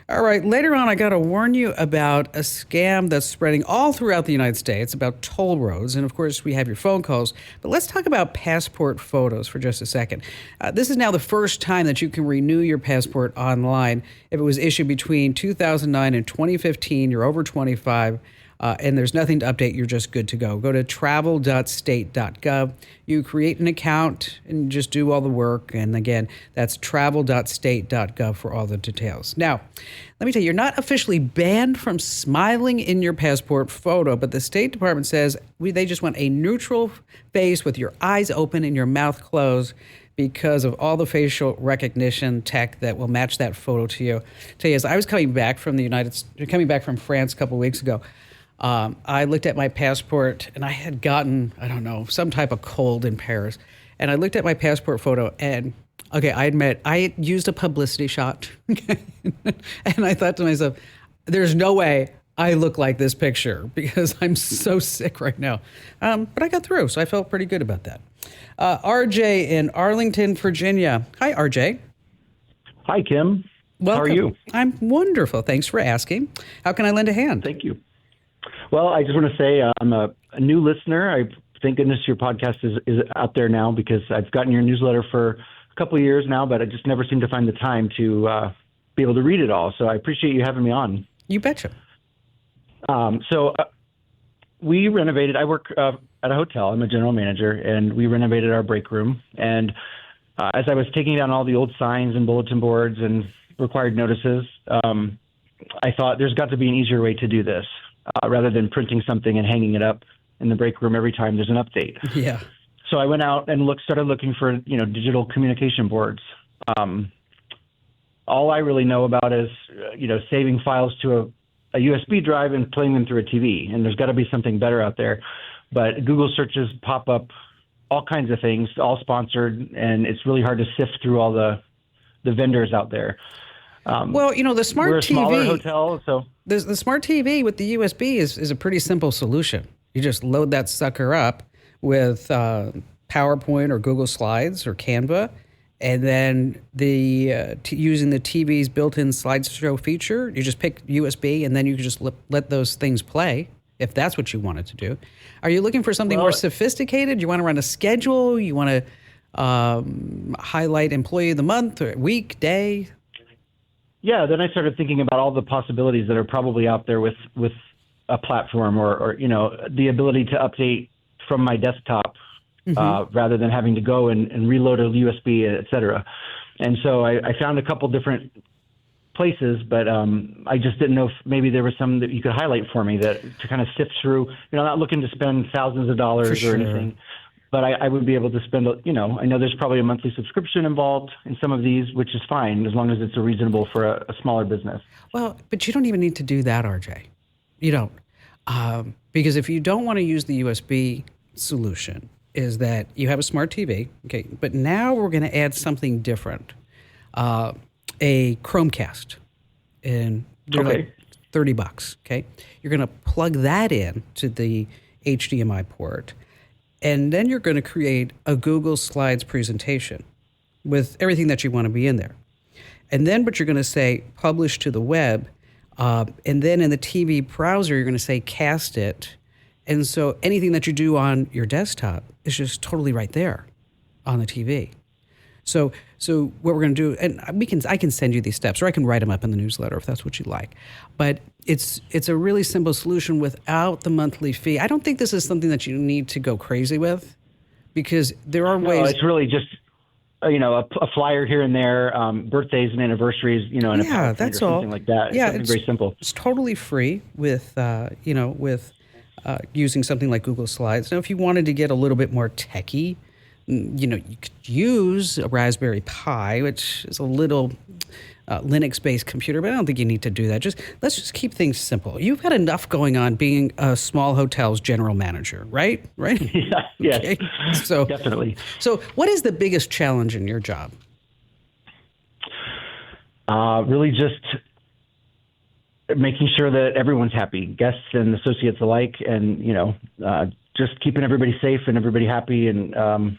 All right, later on, I got to warn you about a scam that's spreading all throughout the United States about toll roads. And of course, we have your phone calls. But let's talk about passport photos for just a second. This is now the first time that you can renew your passport online. If it was issued between 2009 and 2015, you're over 25. And there's nothing to update. You're just good to go. Go to travel.state.gov. You create an account and just do all the work. And again, that's travel.state.gov for all the details. Now, let me tell you, you're not officially banned from smiling in your passport photo, but the State Department says they just want a neutral face with your eyes open and your mouth closed because of all the facial recognition tech that will match that photo to you. Tell you, as I was coming back from France a couple of weeks ago, I looked at my passport and I had gotten, I don't know, some type of cold in Paris. And I looked at my passport photo and, okay, I admit, I used a publicity shot. And I thought to myself, there's no way I look like this picture because I'm so sick right now. But I got through, so I felt pretty good about that. RJ in Arlington, Virginia. Hi, RJ. Hi, Kim. Welcome. How are you? I'm wonderful. Thanks for asking. How can I lend a hand? Thank you. Well, I just want to say I'm a new listener. Thank goodness your podcast is out there now because I've gotten your newsletter for a couple of years now, but I just never seem to find the time to be able to read it all. So I appreciate you having me on. You betcha. We renovated. I work at a hotel. I'm a general manager, and we renovated our break room. And as I was taking down all the old signs and bulletin boards and required notices, I thought there's got to be an easier way to do this. Rather than printing something and hanging it up in the break room every time there's an update. Yeah. So I went out and started looking for, digital communication boards. All I really know about is, saving files to a USB drive and playing them through a TV. And there's got to be something better out there. But Google searches pop up all kinds of things, all sponsored, and it's really hard to sift through all the vendors out there. The smart we're a TV. Smaller hotel, so the smart TV with the USB is a pretty simple solution. You just load that sucker up with PowerPoint or Google Slides or Canva, and then using the TV's built-in slideshow feature, you just pick USB, and then you can just let those things play if that's what you wanted to do. Are you looking for something more sophisticated? You want to run a schedule? You want to highlight employee of the month or week, day? Yeah, then I started thinking about all the possibilities that are probably out there with a platform or the ability to update from my desktop rather than having to go and reload a USB, et cetera. And so I found a couple different places, but I just didn't know if maybe there was some that you could highlight for me to kind of sift through. Not looking to spend thousands of dollars or anything. But I would be able to spend, I know there's probably a monthly subscription involved in some of these, which is fine as long as it's reasonable for a smaller business. Well, but you don't even need to do that, RJ. You don't. Because if you don't want to use the USB solution, is that you have a smart TV, okay, but now we're going to add something different. A Chromecast. And they're like $30, okay? You're going to plug that in to the HDMI port. And then you're going to create a Google Slides presentation with everything that you want to be in there. And then what you're going to say, publish to the web. And then in the TV browser, you're going to say, cast it. And so anything that you do on your desktop is just totally right there on the TV. So what we're going to do, and I can send you these steps, or I can write them up in the newsletter if that's what you like. But it's a really simple solution without the monthly fee. I don't think this is something that you need to go crazy with, because there are ways. No, it's really just a flyer here and there, birthdays and anniversaries, and a PowerPoint that's or all. Something like that. Yeah, it's very simple. It's totally free with using something like Google Slides. Now, if you wanted to get a little bit more techie, you could use a Raspberry Pi, which is a little Linux-based computer, but I don't think you need to do that. Let's just keep things simple. You've had enough going on being a small hotel's general manager, right? Right? Yeah, yes. Okay. So definitely. So what is the biggest challenge in your job? Really just making sure that everyone's happy, guests and associates alike, and, just keeping everybody safe and everybody happy, and,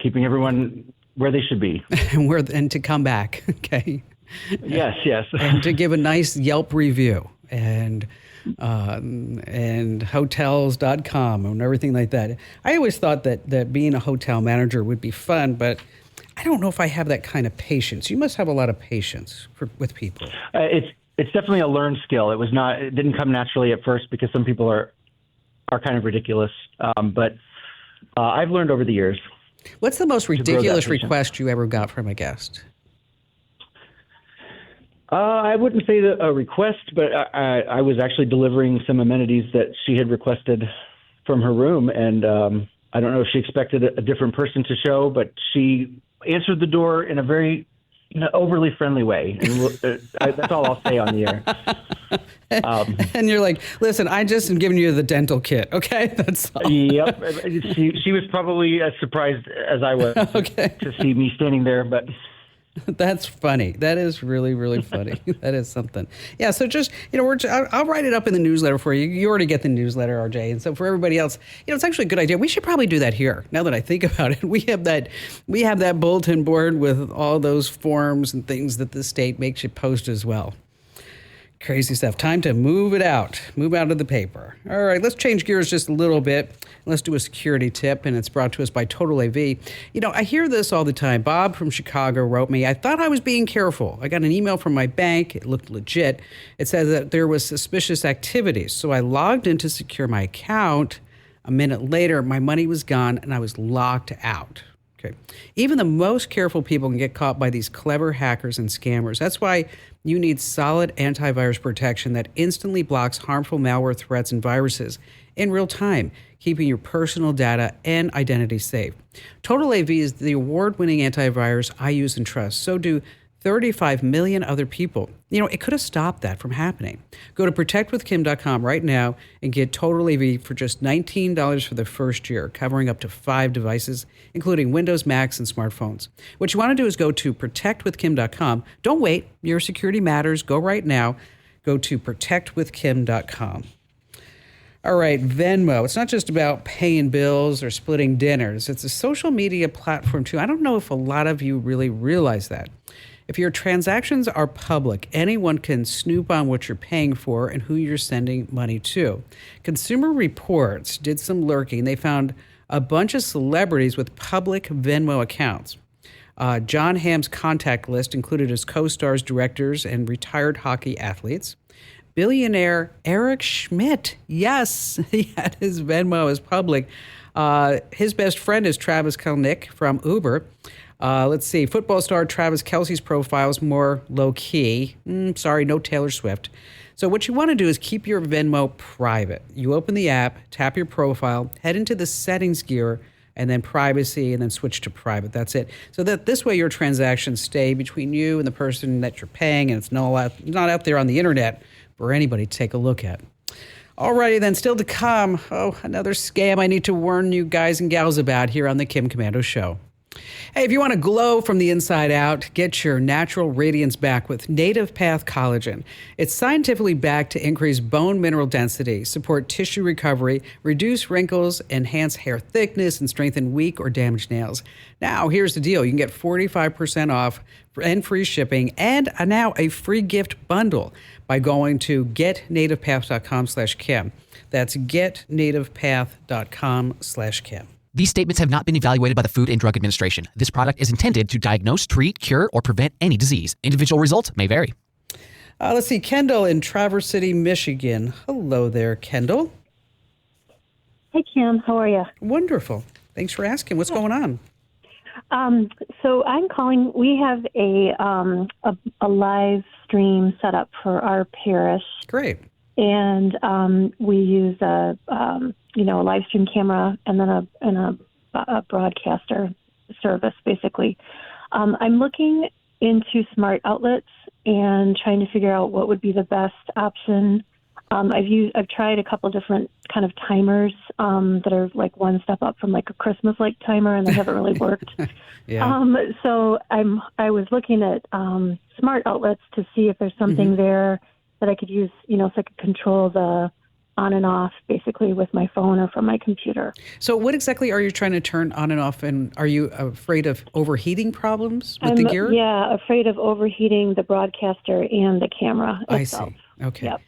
keeping everyone where they should be. and to come back, okay? Yes. And to give a nice Yelp review and hotels.com and everything like that. I always thought that being a hotel manager would be fun, but I don't know if I have that kind of patience. You must have a lot of patience with people. It's definitely a learned skill. It didn't come naturally at first because some people are kind of ridiculous. But I've learned over the years. What's the most ridiculous request you ever got from a guest? I wouldn't say a request, but I was actually delivering some amenities that she had requested from her room, and I don't know if she expected a different person to show, but she answered the door in a very overly friendly way. And that's all I'll say on the air. And you're like, listen, I just am giving you the dental kit, okay? That's all. Yep. She was probably as surprised as I was to see me standing there, but... That's funny. That is really, really funny. That is something. Yeah, so just, I'll write it up in the newsletter for you. You already get the newsletter, RJ. And so for everybody else, it's actually a good idea. We should probably do that here. Now that I think about it, we have that bulletin board with all those forms and things that the state makes you post as well. Crazy stuff. Time to move out of the paper. All right, let's change gears just a little bit. Let's do a security tip, and it's brought to us by Total AV. I hear this all the time. Bob from Chicago wrote me, I thought I was being careful. I got an email from my bank. It looked legit. It said that there was suspicious activity, so I logged in to secure my account. A minute later, my money was gone, and I was locked out. Okay. Even the most careful people can get caught by these clever hackers and scammers. That's why you need solid antivirus protection that instantly blocks harmful malware threats and viruses in real time, keeping your personal data and identity safe. Total AV is the award-winning antivirus I use and trust. So do 35 million other people. It could have stopped that from happening. Go to protectwithkim.com right now and get Total AV for just $19 for the first year, covering up to 5 devices, including Windows, Macs, and smartphones. What you want to do is go to protectwithkim.com. Don't wait. Your security matters. Go right now. Go to protectwithkim.com. All right, Venmo. It's not just about paying bills or splitting dinners. It's a social media platform, too. I don't know if a lot of you really realize that. If your transactions are public, anyone can snoop on what you're paying for and who you're sending money to. Consumer Reports did some lurking. They found a bunch of celebrities with public Venmo accounts. John Hamm's contact list included his co-stars, directors, and retired hockey athletes. Billionaire Eric Schmidt, yes, he had his Venmo as public. His best friend is Travis Kalanick from Uber. Let's see, football star Travis Kelce's profile is more low-key. Sorry, no Taylor Swift. So what you want to do is keep your Venmo private. You open the app, tap your profile, head into the settings gear, and then privacy, and then switch to private. That's it. So that this way your transactions stay between you and the person that you're paying, and it's not out there on the internet for anybody to take a look at. Alrighty then, still to come. Another scam I need to warn you guys and gals about here on the Kim Komando Show. Hey, if you want to glow from the inside out, get your natural radiance back with Native Path Collagen. It's scientifically backed to increase bone mineral density, support tissue recovery, reduce wrinkles, enhance hair thickness, and strengthen weak or damaged nails. Now, here's the deal. You can get 45% off and free shipping and now a free gift bundle by going to getnativepath.com/Kim. That's getnativepath.com/Kim. These statements have not been evaluated by the Food and Drug Administration. This product is intended to diagnose, treat, cure, or prevent any disease. Individual results may vary. Let's see, Kendall in Traverse City, Michigan. Hello there, Kendall. Hey, Kim. How are you? Wonderful. Thanks for asking. What's going on? So I'm calling. We have a live stream set up for our parish. Great. And we use a live stream camera and then a broadcaster service, basically. I'm looking into smart outlets and trying to figure out what would be the best option. I've tried a couple different kind of timers that are like one step up from like a Christmas-like timer, and they haven't really worked. So I was looking at smart outlets to see if there's something there that I could use, so I could control the on and off basically with my phone or from my computer. So what exactly are you trying to turn on and off, and are you afraid of overheating problems with the gear? Yeah, afraid of overheating the broadcaster and the camera itself. I see. Okay. Yep.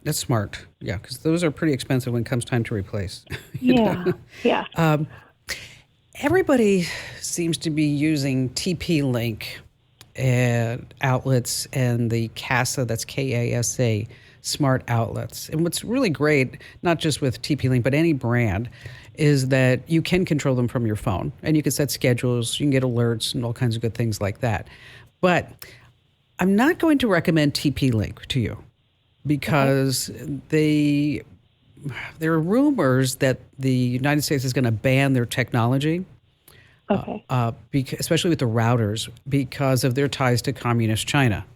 That's smart. Yeah, because those are pretty expensive when it comes time to replace. Yeah. Everybody seems to be using TP-Link and outlets and the CASA, that's KASA, smart outlets. And what's really great, not just with TP-Link, but any brand, is that you can control them from your phone. And you can set schedules, you can get alerts and all kinds of good things like that. But I'm not going to recommend TP-Link to you because there are rumors that the United States is going to ban their technology, especially with the routers, because of their ties to communist China.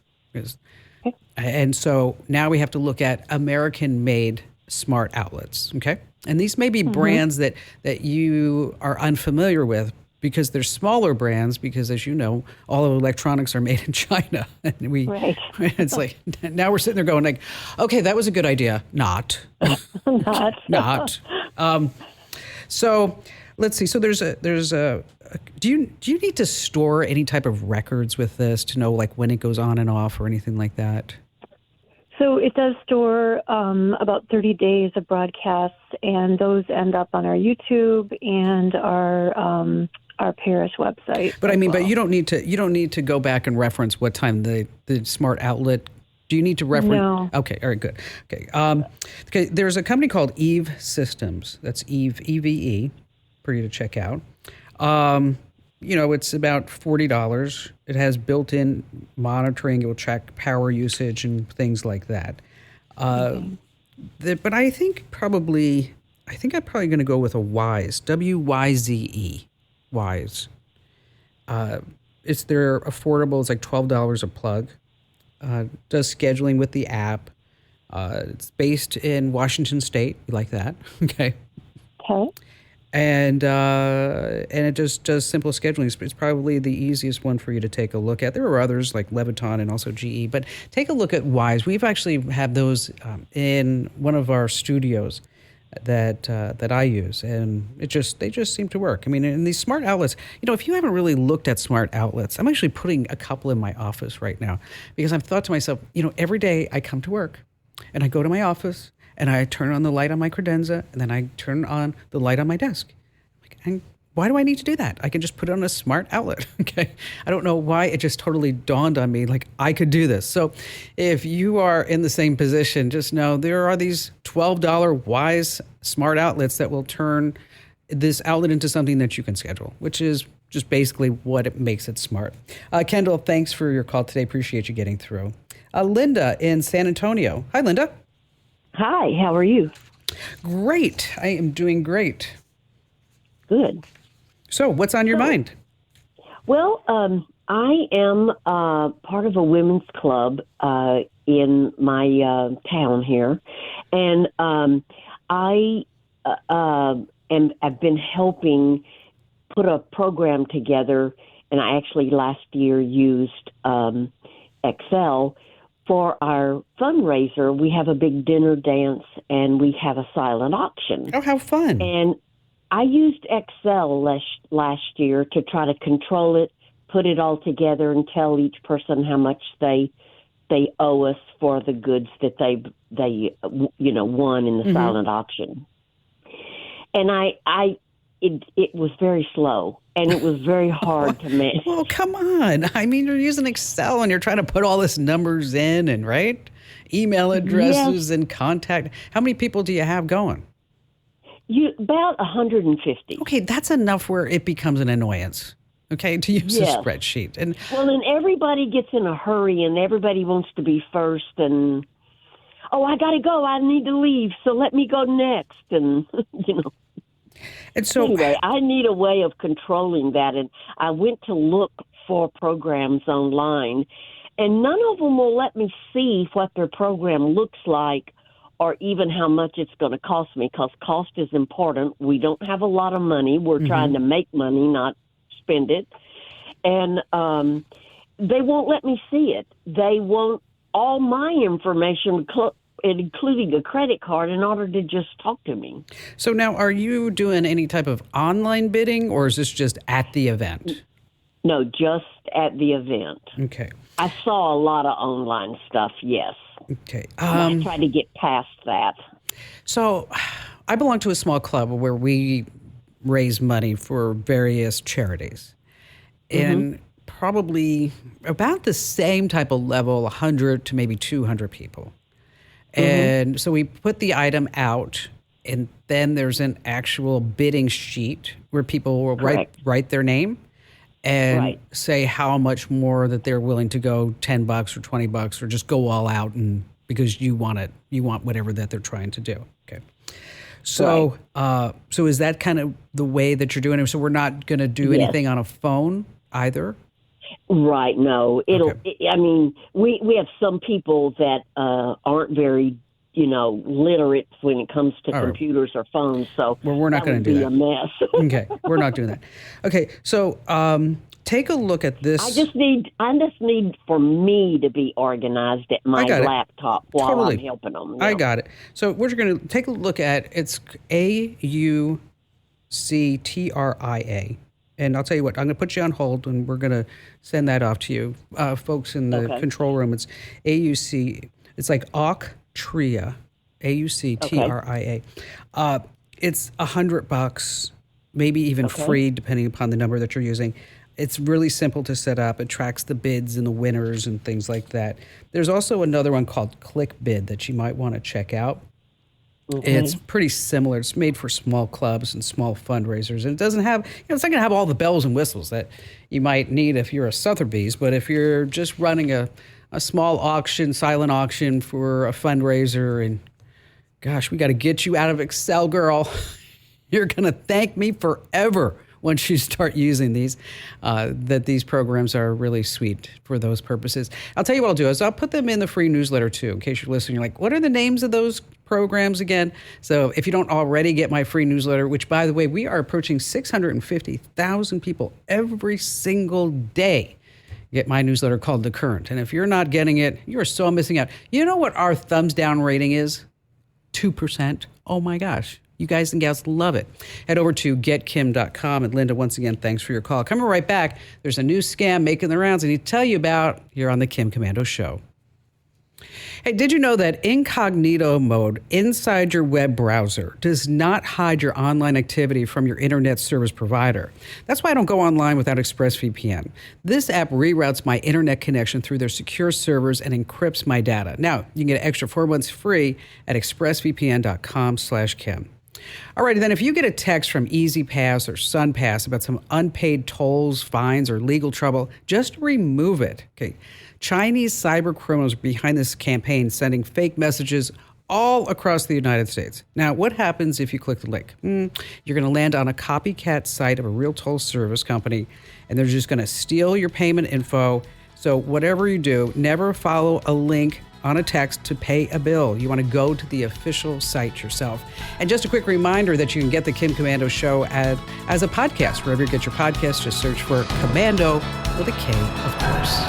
And so now we have to look at American-made smart outlets, okay? And these may be brands that you are unfamiliar with, because they're smaller brands, because as you know, all of electronics are made in China. And it's like, now we're sitting there going like, okay, that was a good idea. Not. So let's see. So there's a do you need to store any type of records with this to know like when it goes on and off or anything like that? So it does store about 30 days of broadcasts, and those end up on our YouTube and our parish website. But I mean, but you don't need to go back and reference what time the smart outlet. Do you need to reference? No. Okay. All right. Good. Okay. Okay. There's a company called Eve Systems. That's Eve, EVE, for you to check out. It's about $40. It has built-in monitoring. It will track power usage and things like that. But I think I'm probably going to go with a Wyze, WYZE, Wyze. They're affordable. It's like $12 a plug. Does scheduling with the app. It's based in Washington State. You like that? Okay. Okay. And it just does simple scheduling. It's probably the easiest one for you to take a look at. There are others like Leviton and also GE, but take a look at Wyze. We've actually had those in one of our studios that I use, and they just seem to work. I mean, in these smart outlets, if you haven't really looked at smart outlets, I'm actually putting a couple in my office right now, because I've thought to myself, every day I come to work and I go to my office and I turn on the light on my credenza, and then I turn on the light on my desk. And why do I need to do that? I can just put it on a smart outlet, okay? I don't know why it just totally dawned on me, like I could do this. So if you are in the same position, just know there are these $12 Wyze smart outlets that will turn this outlet into something that you can schedule, which is just basically what it makes it smart. Kendall, thanks for your call today. Appreciate you getting through. Linda in San Antonio. Hi, Linda. Hi, how are you? Great. I am doing great. Good. So what's on your mind? Well, I am part of a women's club in my town here, and I've been helping put a program together, and I actually last year used Excel for our fundraiser. We have a big dinner dance, and we have a silent auction. Oh, how fun. And I used Excel last year to try to control it, put it all together, and tell each person how much they owe us for the goods that they won in the silent auction. And it was very slow, and it was very hard to manage. Well, come on. I mean, you're using Excel and you're trying to put all this numbers in and, right? Email addresses and contact. How many people do you have going? About 150. Okay, that's enough where it becomes an annoyance, okay, to use a spreadsheet. And everybody gets in a hurry, and everybody wants to be first, and, I got to go. I need to leave, so let me go next, and, And so, anyway, I need a way of controlling that, and I went to look for programs online, and none of them will let me see what their program looks like or even how much it's going to cost me, because cost is important. We don't have a lot of money. We're trying to make money, not spend it. And they won't let me see it. They want all my information, including a credit card, in order to just talk to me. So now, are you doing any type of online bidding, or is this just at the event? No, just at the event. Okay. I saw a lot of online stuff, yes. Okay. I try to get past that. So I belong to a small club where we raise money for various charities. And probably about the same type of level, 100 to maybe 200 people. And so we put the item out, and then there's an actual bidding sheet where people will write their name and say how much more that they're willing to go, $10 or $20, or just go all out, and because you want it, you want whatever that they're trying to do. Okay. So, so is that kind of the way that you're doing it? So we're not going to do anything on a phone either? Right. No, I mean, we have some people that aren't very, literate when it comes to computers or phones. So we're not going to do that. A mess. Okay, we're not doing that. Okay, so take a look at this. I just need for me to be organized at my laptop while I'm helping them. I got it. So we're going to take a look at it's AUCTRIA. And I'll tell you what, I'm going to put you on hold, and we're going to send that off to you. Folks in the control room, it's AUC. It's like Auctria, AUCTRIA. It's $100, maybe even free, depending upon the number that you're using. It's really simple to set up. It tracks the bids and the winners and things like that. There's also another one called ClickBid that you might want to check out. It's pretty similar. It's made for small clubs and small fundraisers. And it doesn't have, it's not going to have all the bells and whistles that you might need if you're a Sotheby's. But if you're just running a small auction, silent auction for a fundraiser, and gosh, we got to get you out of Excel, girl. You're going to thank me forever once you start using these, that these programs are really sweet for those purposes. I'll tell you what I'll do is I'll put them in the free newsletter too, in case you're listening. You're like, what are the names of those programs again? So if you don't already get my free newsletter, which by the way, we are approaching 650,000 people every single day get my newsletter called The Current. And if you're not getting it, you're so missing out. You know what our thumbs down rating is? 2%. Oh my gosh. You guys and gals love it. Head over to getkim.com. And Linda, once again, thanks for your call. Coming right back, there's a new scam making the rounds I need to tell you about here on the Kim Komando Show. Hey, did you know that incognito mode inside your web browser does not hide your online activity from your internet service provider? That's why I don't go online without ExpressVPN. This app reroutes my internet connection through their secure servers and encrypts my data. Now, you can get an extra 4 months free at expressvpn.com/Kim. Alrighty, then if you get a text from EasyPass or SunPass about some unpaid tolls, fines, or legal trouble, just remove it. Okay. Chinese cyber criminals are behind this campaign, sending fake messages all across the United States. Now, what happens if you click the link? You're going to land on a copycat site of a real toll service company, and they're just going to steal your payment info. So whatever you do, never follow a link on a text to pay a bill. You want to go to the official site yourself. And just a quick reminder that you can get the Kim Komando Show as a podcast. Wherever you get your podcast, just search for Komando with a K, of course.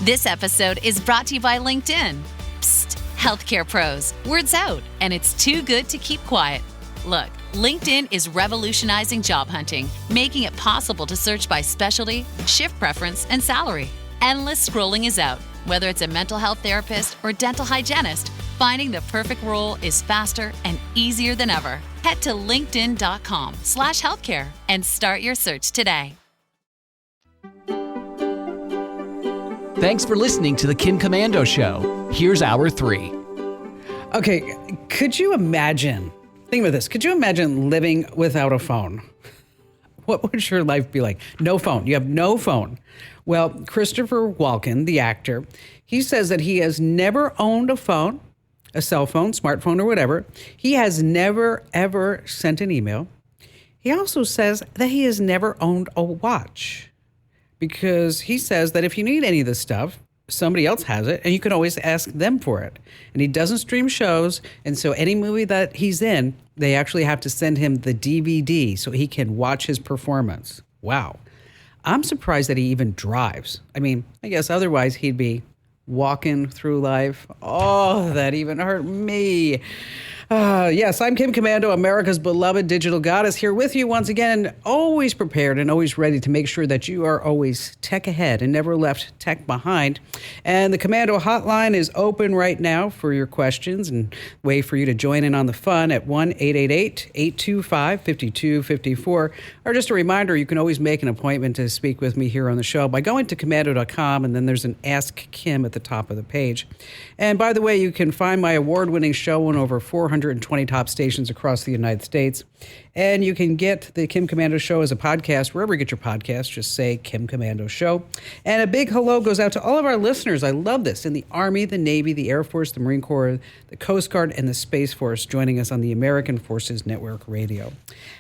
This episode is brought to you by LinkedIn. Psst, healthcare pros, word's out, and it's too good to keep quiet. Look, LinkedIn is revolutionizing job hunting, making it possible to search by specialty, shift preference, and salary. Endless scrolling is out. Whether it's a mental health therapist or dental hygienist, finding the perfect role is faster and easier than ever. Head to linkedin.com/healthcare and start your search today. Thanks for listening to the Kim Komando Show. Here's hour 3. Okay, could you imagine, think about this, could you imagine living without a phone? What would your life be like? No phone. You have no phone. Well, Christopher Walken, the actor, he says that he has never owned a phone. a cell phone, smartphone, or whatever. He has never, ever sent an email. He also says that he has never owned a watch because he says that if you need any of this stuff, somebody else has it and you can always ask them for it. And he doesn't stream shows. And so any movie that he's in, they actually have to send him the DVD so he can watch his performance. Wow. I'm surprised that he even drives. I mean, I guess otherwise he'd be walking through life. Oh, that even hurt me. Yes, I'm Kim Commando, America's beloved digital goddess, here with you once again, always prepared and always ready to make sure that you are always tech ahead and never left tech behind. And the Commando hotline is open right now for your questions and way for you to join in on the fun at 1-888-825-5254. Or just a reminder, you can always make an appointment to speak with me here on the show by going to commando.com, and then there's an Ask Kim at the top of the page. And by the way, you can find my award-winning show on over 420 top stations across the United States. And you can get the Kim Commando Show as a podcast wherever you get your podcasts. Just say Kim Commando Show. And a big hello goes out to all of our listeners. I love this. In the Army, the Navy, the Air Force, the Marine Corps, the Coast Guard, and the Space Force joining us on the American Forces Network Radio.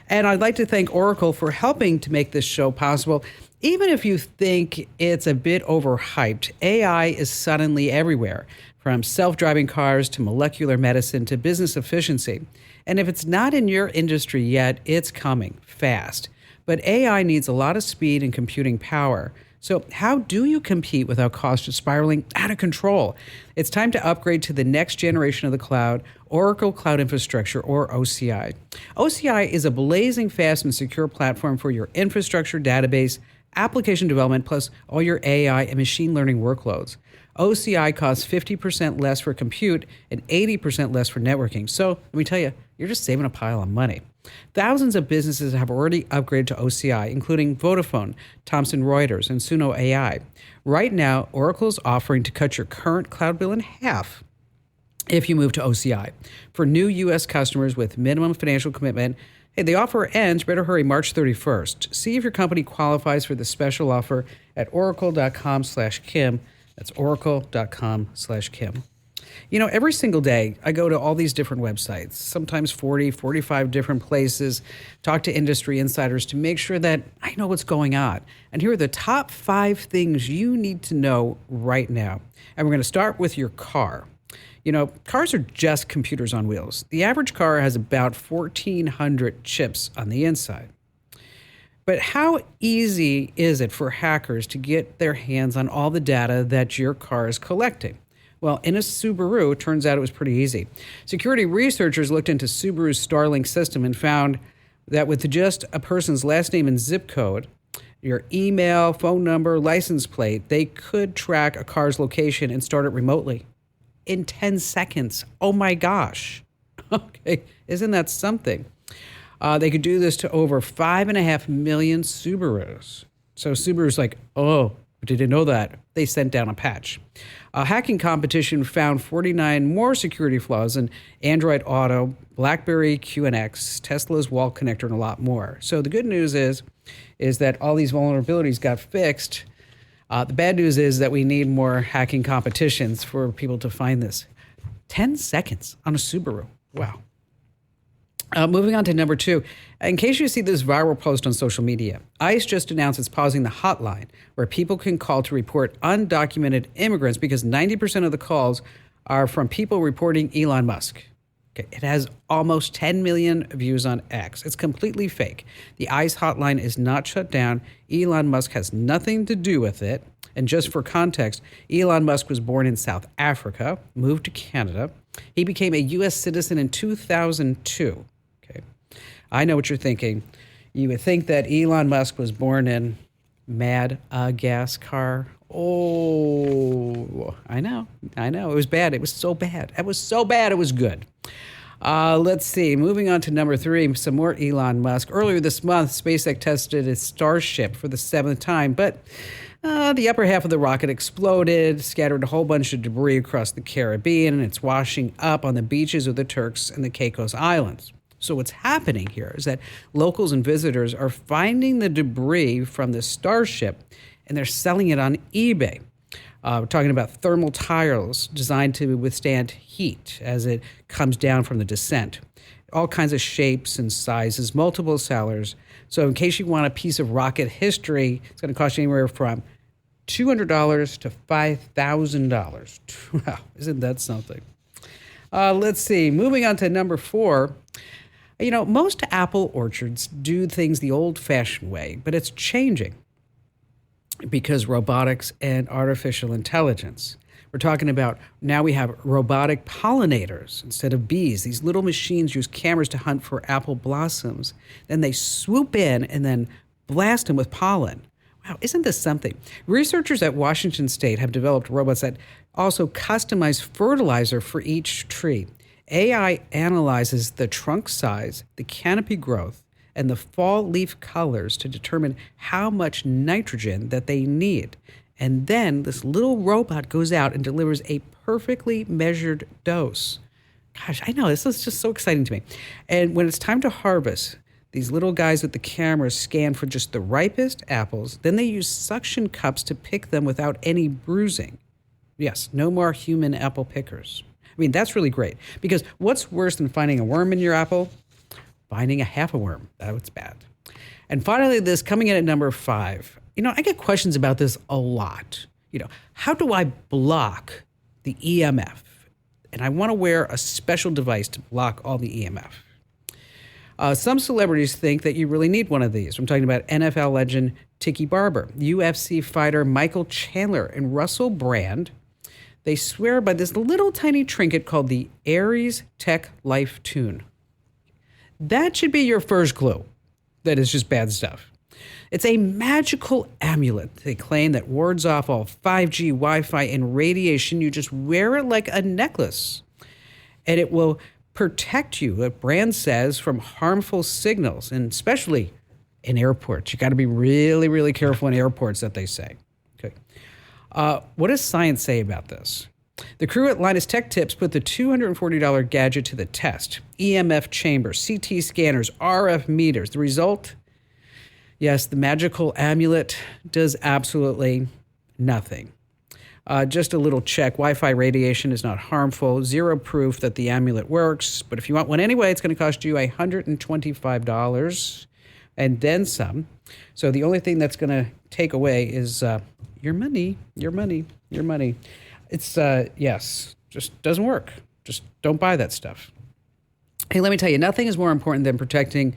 And I'd like to thank Oracle for helping to make this show possible. Even if you think it's a bit overhyped, AI is suddenly everywhere, from self-driving cars to molecular medicine to business efficiency. And if it's not in your industry yet, it's coming fast. But AI needs a lot of speed and computing power. So how do you compete without costs spiraling out of control? It's time to upgrade to the next generation of the cloud, Oracle Cloud Infrastructure, or OCI. OCI is a blazing fast and secure platform for your infrastructure, database, application development, plus all your AI and machine learning workloads. OCI costs 50% less for compute and 80% less for networking. So let me tell you, you're just saving a pile of money. Thousands of businesses have already upgraded to OCI, including Vodafone, Thomson Reuters, and Suno AI. Right now, Oracle's offering to cut your current cloud bill in half if you move to OCI. For new U.S. customers with minimum financial commitment, hey, the offer ends, better hurry, March 31st. See if your company qualifies for the special offer at oracle.com/Kim. That's oracle.com/Kim. You know, every single day I go to all these different websites, sometimes 40, 45 different places, talk to industry insiders to make sure that I know what's going on. And here are the top 5 things you need to know right now. And we're going to start with your car. You know, cars are just computers on wheels. The average car has about 1,400 chips on the inside. But how easy is it for hackers to get their hands on all the data that your car is collecting? Well, in a Subaru, it turns out it was pretty easy. Security researchers looked into Subaru's Starlink system and found that with just a person's last name and zip code, your email, phone number, license plate, they could track a car's location and start it remotely in 10 seconds. Oh my gosh. Okay, isn't that something? They could do this to over 5.5 million Subarus. So Subaru's like, oh, didn't know that. They sent down a patch. A hacking competition found 49 more security flaws in Android Auto, BlackBerry QNX, Tesla's Wall Connector, and a lot more. So the good news is that all these vulnerabilities got fixed. The bad news is that we need more hacking competitions for people to find this. 10 seconds on a Subaru. Wow. Moving on to number 2. In case you see this viral post on social media, ICE just announced it's pausing the hotline where people can call to report undocumented immigrants because 90% of the calls are from people reporting Elon Musk. Okay, it has almost 10 million views on X. It's completely fake. The ICE hotline is not shut down. Elon Musk has nothing to do with it. And just for context, Elon Musk was born in South Africa, moved to Canada. He became a U.S. citizen in 2002. I know what you're thinking. You would think that Elon Musk was born in Madagascar. Oh, I know. It was bad. It was so bad. It was so bad. It was good. Let's see. Moving on to number 3, some more Elon Musk. Earlier this month, SpaceX tested its Starship for the 7th time, but the upper half of the rocket exploded, scattered a whole bunch of debris across the Caribbean, and it's washing up on the beaches of the Turks and the Caicos Islands. So what's happening here is that locals and visitors are finding the debris from the Starship and they're selling it on eBay. We're talking about thermal tiles designed to withstand heat as it comes down from the descent. All kinds of shapes and sizes, multiple sellers. So in case you want a piece of rocket history, it's going to cost you anywhere from $200 to $5,000. Wow, isn't that something? Let's see. Moving on to number 4. You know, most apple orchards do things the old-fashioned way, but it's changing because robotics and artificial intelligence. We're talking about now we have robotic pollinators instead of bees. These little machines use cameras to hunt for apple blossoms. Then they swoop in and then blast them with pollen. Wow, isn't this something? Researchers at Washington State have developed robots that also customize fertilizer for each tree. AI analyzes the trunk size, the canopy growth, and the fall leaf colors to determine how much nitrogen that they need. And then this little robot goes out and delivers a perfectly measured dose. Gosh, I know, this is just so exciting to me. And when it's time to harvest, these little guys with the cameras scan for just the ripest apples. Then they use suction cups to pick them without any bruising. Yes, no more human apple pickers. I mean, that's really great. Because what's worse than finding a worm in your apple? Finding a half a worm. That's bad. And finally, this coming in at number 5. You know, I get questions about this a lot. You know, how do I block the EMF? And I want to wear a special device to block all the EMF. Some celebrities think that you really need one of these. I'm talking about NFL legend Tiki Barber, UFC fighter Michael Chandler, and Russell Brand. They swear by this little tiny trinket called the Aries Tech Life Tune. That should be your first clue that it's just bad stuff. It's a magical amulet, they claim, that wards off all 5G, Wi-Fi, and radiation. You just wear it like a necklace, and it will protect you, the brand says, from harmful signals, and especially in airports. You got to be really, really careful in airports, that they say. Okay. What does science say about this? The crew at Linus Tech Tips put the $240 gadget to the test. EMF chambers, CT scanners, RF meters. The result? Yes, the magical amulet does absolutely nothing. Just a little check. Wi-Fi radiation is not harmful. Zero proof that the amulet works. But if you want one anyway, it's going to cost you $125 and then some. So the only thing that's going to take away is your money. It's, yes, just doesn't work. Just don't buy that stuff. Hey, let me tell you, nothing is more important than protecting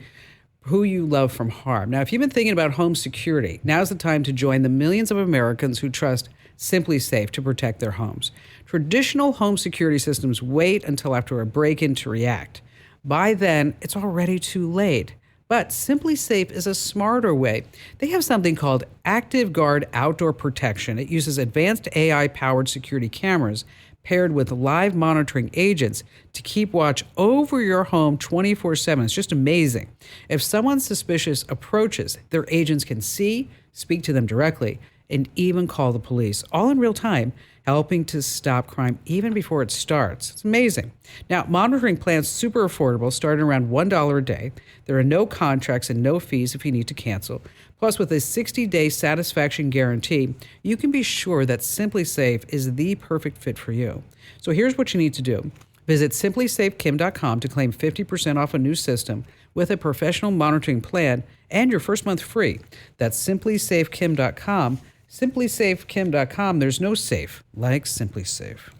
who you love from harm. Now, if you've been thinking about home security, now's the time to join the millions of Americans who trust Simply Safe to protect their homes. Traditional home security systems wait until after a break-in to react. By then, it's already too late. But Simply Safe is a smarter way. They have something called Active Guard Outdoor Protection. It uses advanced AI-powered security cameras paired with live monitoring agents to keep watch over your home 24/7. It's just amazing. If someone suspicious approaches, their agents can see, speak to them directly, and even call the police, all in real time, helping to stop crime even before it starts. It's amazing. Now, monitoring plans super affordable, starting around $1 a day. There are no contracts and no fees if you need to cancel. Plus, with a 60-day satisfaction guarantee, you can be sure that Simply Safe is the perfect fit for you. So here's what you need to do. Visit simplysafekim.com to claim 50% off a new system with a professional monitoring plan and your first month free. That's simplysafekim.com. simplysafekim.com. There's no safe like Simply Safe.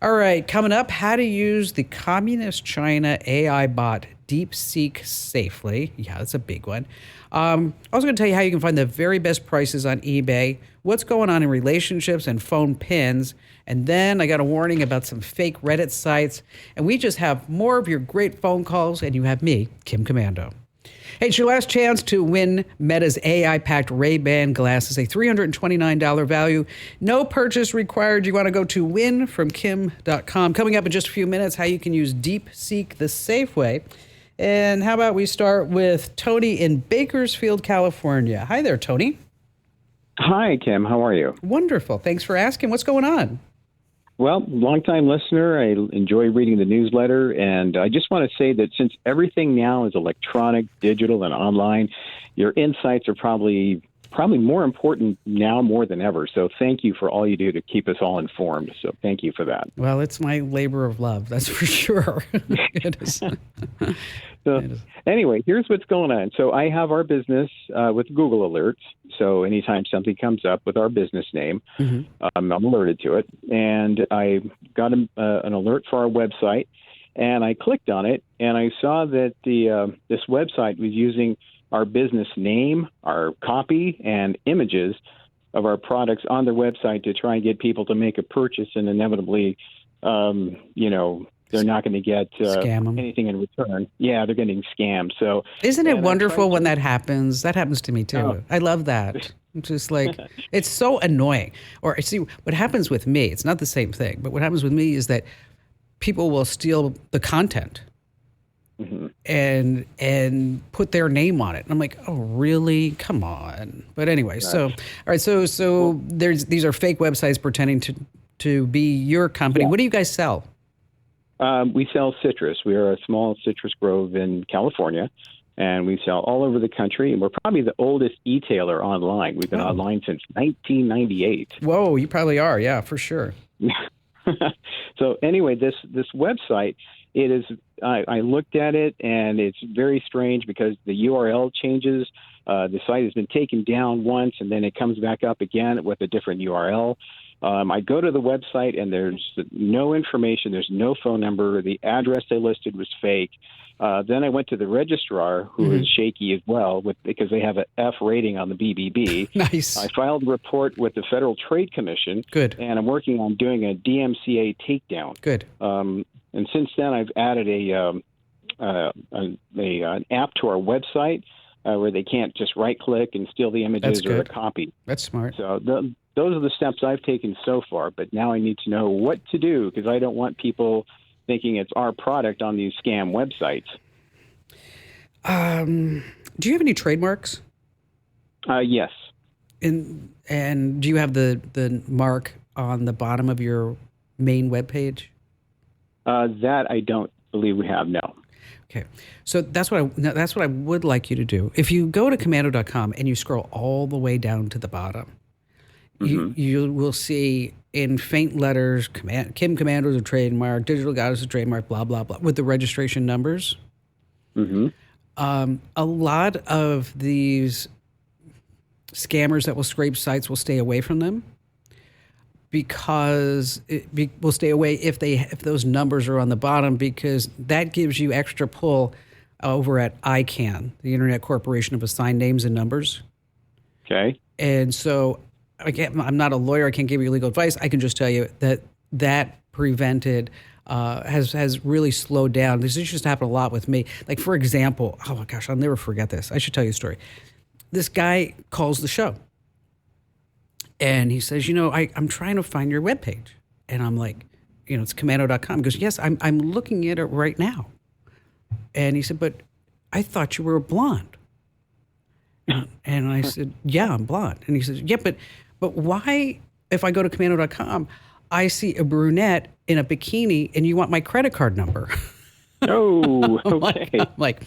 All right, coming up, how to use the communist China AI bot DeepSeek safely. Yeah, that's a big one. Also going to tell you how you can find the very best prices on eBay, what's going on in relationships and phone pins, and then I got a warning about some fake Reddit sites, and we just have more of your great phone calls, and you have me, Kim Commando. Hey, it's your last chance to win Meta's AI-packed Ray-Ban glasses, a $329 value. No purchase required. You want to go to winfromkim.com. Coming up in just a few minutes, how you can use DeepSeek the safe way. And how about we start with Tony in Bakersfield, California. Hi there, Tony. Hi, Kim. How are you? Wonderful. Thanks for asking. What's going on? Well, longtime listener. I enjoy reading the newsletter, and I just want to say that since everything now is electronic, digital, and online, your insights are probably probably more important now more than ever. So thank you for all you do to keep us all informed. So thank you for that. Well, it's my labor of love, that's for sure. It is. So anyway, here's what's going on. So I have our business with Google Alerts. So anytime something comes up with our business name, I'm alerted to it. And I got an alert for our website, and I clicked on it, and I saw that this website was using our business name, our copy, and images of our products on their website to try and get people to make a purchase, and inevitably, they're not going to get anything in return. Yeah, they're getting scammed. So isn't it wonderful when that happens? That happens to me too. Oh. I love that. Just like, it's so annoying. Or see, what happens with me, it's not the same thing, but what happens with me is that people will steal the content and put their name on it. And I'm like, oh, really? Come on. But anyway, so, all right. So these are fake websites pretending to be your company. Yeah. What do you guys sell? We sell citrus. We are a small citrus grove in California, and we sell all over the country. And we're probably the oldest e-tailer online. We've been online since 1998. Whoa, you probably are. Yeah, for sure. So anyway, this website, it is. I looked at it, and it's very strange because the URL changes. The site has been taken down once, and then it comes back up again with a different URL. I go to the website, and there's no information. There's no phone number. The address they listed was fake. Then I went to the registrar, who is shaky as well, because they have an F rating on the BBB. Nice. I filed a report with the Federal Trade Commission. Good. And I'm working on doing a DMCA takedown. Good. And since then, I've added an app to our website where they can't just right-click and steal the images or a copy. That's smart. So those are the steps I've taken so far, but now I need to know what to do because I don't want people thinking it's our product on these scam websites. Do you have any trademarks? Yes. And do you have the mark on the bottom of your main webpage? That I don't believe we have, no. Okay, so that's what I would like you to do. If you go to commando.com and you scroll all the way down to the bottom, you will see in faint letters, Kim Commando's a trademark, Digital Goddess is a trademark, blah, blah, blah, with the registration numbers. A lot of these scammers that will scrape sites will stay away from them because will stay away if those numbers are on the bottom, because that gives you extra pull over at ICANN, the Internet Corporation of Assigned Names and Numbers. Okay. And so, again, I'm not a lawyer. I can't give you legal advice. I can just tell you that prevented has really slowed down. This used to happen a lot with me. Like, for example, oh my gosh, I'll never forget this. I should tell you a story. This guy calls the show. And he says, I'm trying to find your webpage. And I'm like, it's commando.com. He goes, yes, I'm looking at it right now. And he said, but I thought you were a blonde. And I said, yeah, I'm blonde. And he says, yeah, but why, if I go to commando.com, I see a brunette in a bikini and you want my credit card number? Oh, okay. I'm like,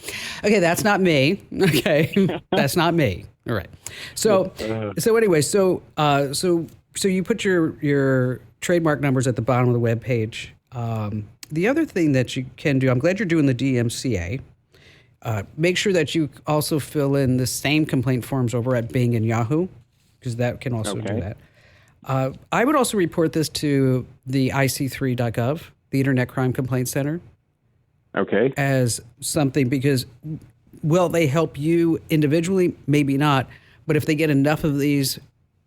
okay, that's not me. Okay, that's not me. All right. So anyway, so you put your trademark numbers at the bottom of the webpage. The other thing that you can do, I'm glad you're doing the DMCA. Make sure that you also fill in the same complaint forms over at Bing and Yahoo, because that can also do that. I would also report this to the IC3.gov, the Internet Crime Complaint Center. Okay. As something, because will they help you individually? Maybe not. But if they get enough of these,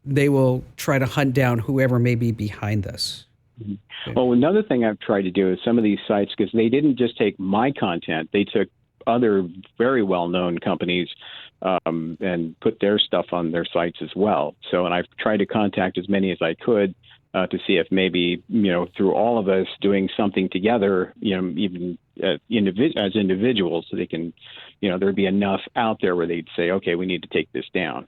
they will try to hunt down whoever may be behind this. Okay. Well, another thing I've tried to do is some of these sites, because they didn't just take my content, they took other very well-known companies and put their stuff on their sites as well. So, and I've tried to contact as many as I could to see if maybe, through all of us doing something together, even as individuals, so they can, there'd be enough out there where they'd say, okay, we need to take this down.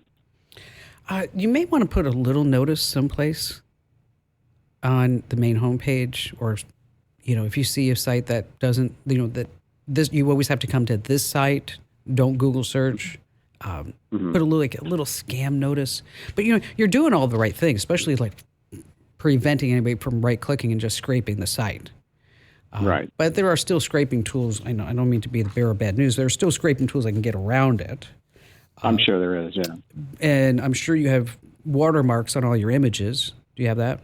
You may want to put a little notice someplace on the main homepage, or, if you see a site that doesn't, that this, you always have to come to this site, don't Google search. Put a little scam notice. But you're doing all the right things, especially like preventing anybody from right clicking and just scraping the site. Right. But there are still scraping tools. I don't mean to be the bearer of bad news. There are still scraping tools that can get around it. I'm sure there is, yeah. And I'm sure you have watermarks on all your images. Do you have that?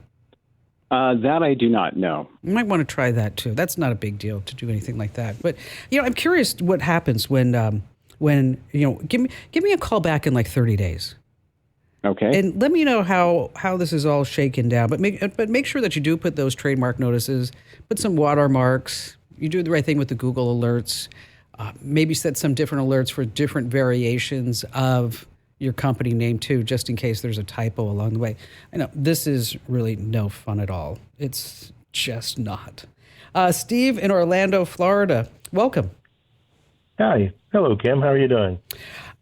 That I do not know. You might want to try that too. That's not a big deal to do anything like that. But I'm curious what happens when give me a call back in like 30 days. Okay. And let me know how this is all shaken down. But make sure that you do put those trademark notices, put some watermarks. You do the right thing with the Google alerts. Maybe set some different alerts for different variations of your company name too, just in case there's a typo along the way. I know this is really no fun at all. It's just not. Steve in Orlando, Florida, welcome. Hi. Hello, Kim. How are you doing?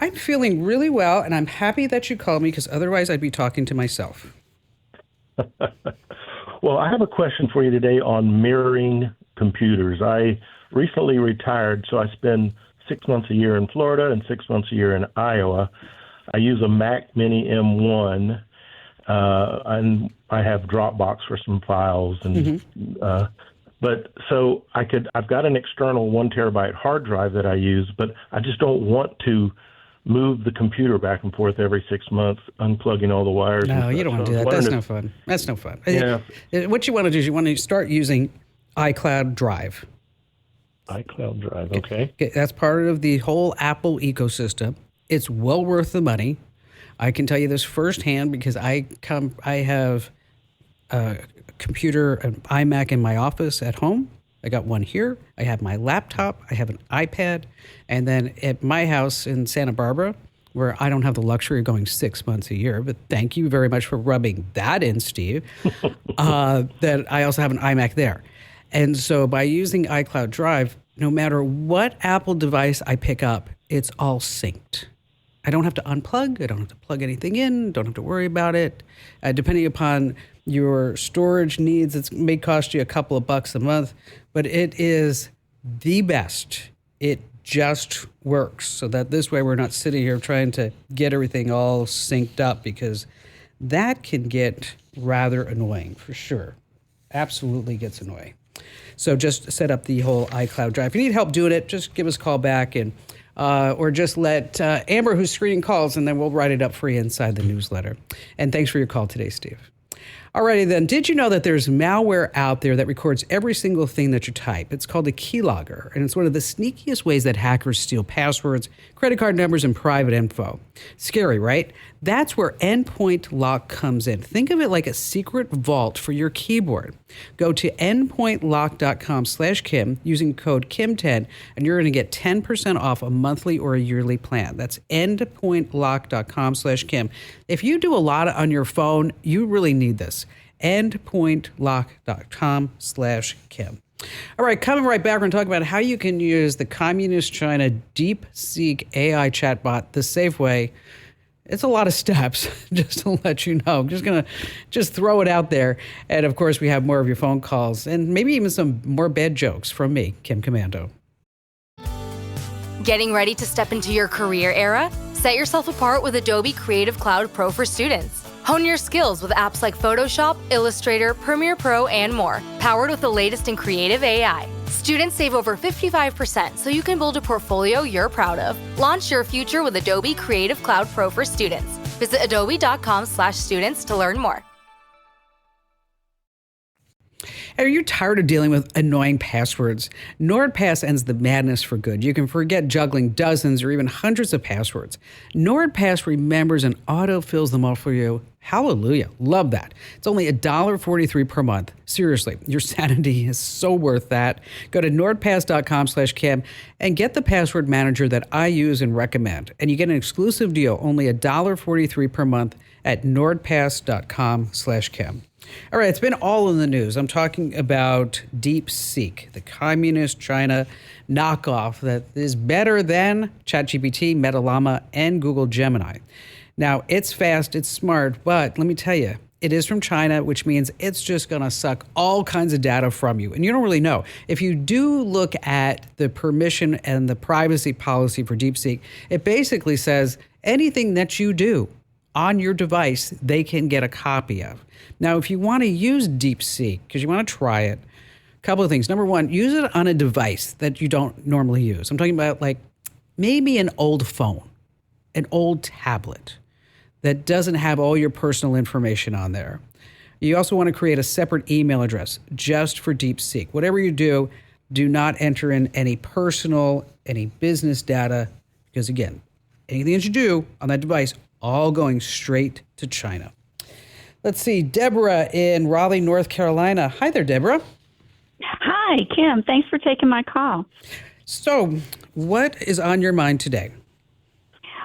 I'm feeling really well, and I'm happy that you called me because otherwise I'd be talking to myself. Well, I have a question for you today on mirroring computers. I recently retired, so I spend 6 months a year in Florida and 6 months a year in Iowa. I use a Mac Mini M1, and I have Dropbox for some files, and but so I've got an external 1 terabyte hard drive that I use, but I just don't want to move the computer back and forth every 6 months, unplugging all the wires. No, you don't want to do that. That's no fun. That's no fun. Yeah. What you want to do is you want to start using iCloud Drive. iCloud Drive, okay. That's part of the whole Apple ecosystem. It's well worth the money. I can tell you this firsthand because I have a computer, an iMac in my office at home. I got one here. I have my laptop. I have an iPad. And then at my house in Santa Barbara, where I don't have the luxury of going 6 months a year, but thank you very much for rubbing that in, Steve, that I also have an iMac there. And so by using iCloud Drive, no matter what Apple device I pick up, it's all synced. I don't have to unplug. I don't have to plug anything in. Don't have to worry about it. Depending upon your storage needs, it may cost you a couple of bucks a month, but it is the best. It just works so that this way we're not sitting here trying to get everything all synced up because that can get rather annoying for sure. Absolutely gets annoying. So just set up the whole iCloud Drive. If you need help doing it, just give us a call back and or just let Amber, who's screening calls, and then we'll write it up for you inside the newsletter. And thanks for your call today, Steve. Alrighty then, did you know that there's malware out there that records every single thing that you type? It's called a keylogger, and it's one of the sneakiest ways that hackers steal passwords, credit card numbers, and private info. Scary, right? That's where Endpoint Lock comes in. Think of it like a secret vault for your keyboard. Go to endpointlock.com/Kim using code Kim10, and you're going to get 10% off a monthly or a yearly plan. That's endpointlock.com/Kim. If you do a lot on your phone, you really need this. endpointlock.com/Kim. All right, coming right back, we're going to talk about how you can use the Communist China DeepSeek AI chatbot the safe way. It's a lot of steps, just to let you know. I'm just going to throw it out there. And, of course, we have more of your phone calls and maybe even some more bad jokes from me, Kim Commando. Getting ready to step into your career era? Set yourself apart with Adobe Creative Cloud Pro for students. Hone your skills with apps like Photoshop, Illustrator, Premiere Pro, and more, powered with the latest in creative AI. Students save over 55% so you can build a portfolio you're proud of. Launch your future with Adobe Creative Cloud Pro for students. Visit adobe.com/students to learn more. Are you tired of dealing with annoying passwords? NordPass ends the madness for good. You can forget juggling dozens or even hundreds of passwords. NordPass remembers and auto-fills them all for you. Hallelujah. Love that. It's only $1.43 per month. Seriously, your sanity is so worth that. Go to nordpass.com/Kim and get the password manager that I use and recommend. And you get an exclusive deal, only $1.43 per month at nordpass.com/Kim. All right, it's been all in the news. I'm talking about DeepSeek, the Communist China knockoff that is better than ChatGPT, Meta Llama, and Google Gemini. Now, it's fast, it's smart, but let me tell you, it is from China, which means it's just going to suck all kinds of data from you. And you don't really know. If you do look at the permission and the privacy policy for DeepSeek, it basically says anything that you do on your device, they can get a copy of. Now, if you want to use DeepSeek, because you want to try it, a couple of things. Number one, use it on a device that you don't normally use. I'm talking about like maybe an old phone, an old tablet that doesn't have all your personal information on there. You also want to create a separate email address just for DeepSeek. Whatever you do, do not enter in any personal, any business data, because again, anything that you do on that device, all going straight to China. Let's see, Deborah in Raleigh, North Carolina. Hi there, Deborah. Hi, Kim. Thanks for taking my call. So, what is on your mind today?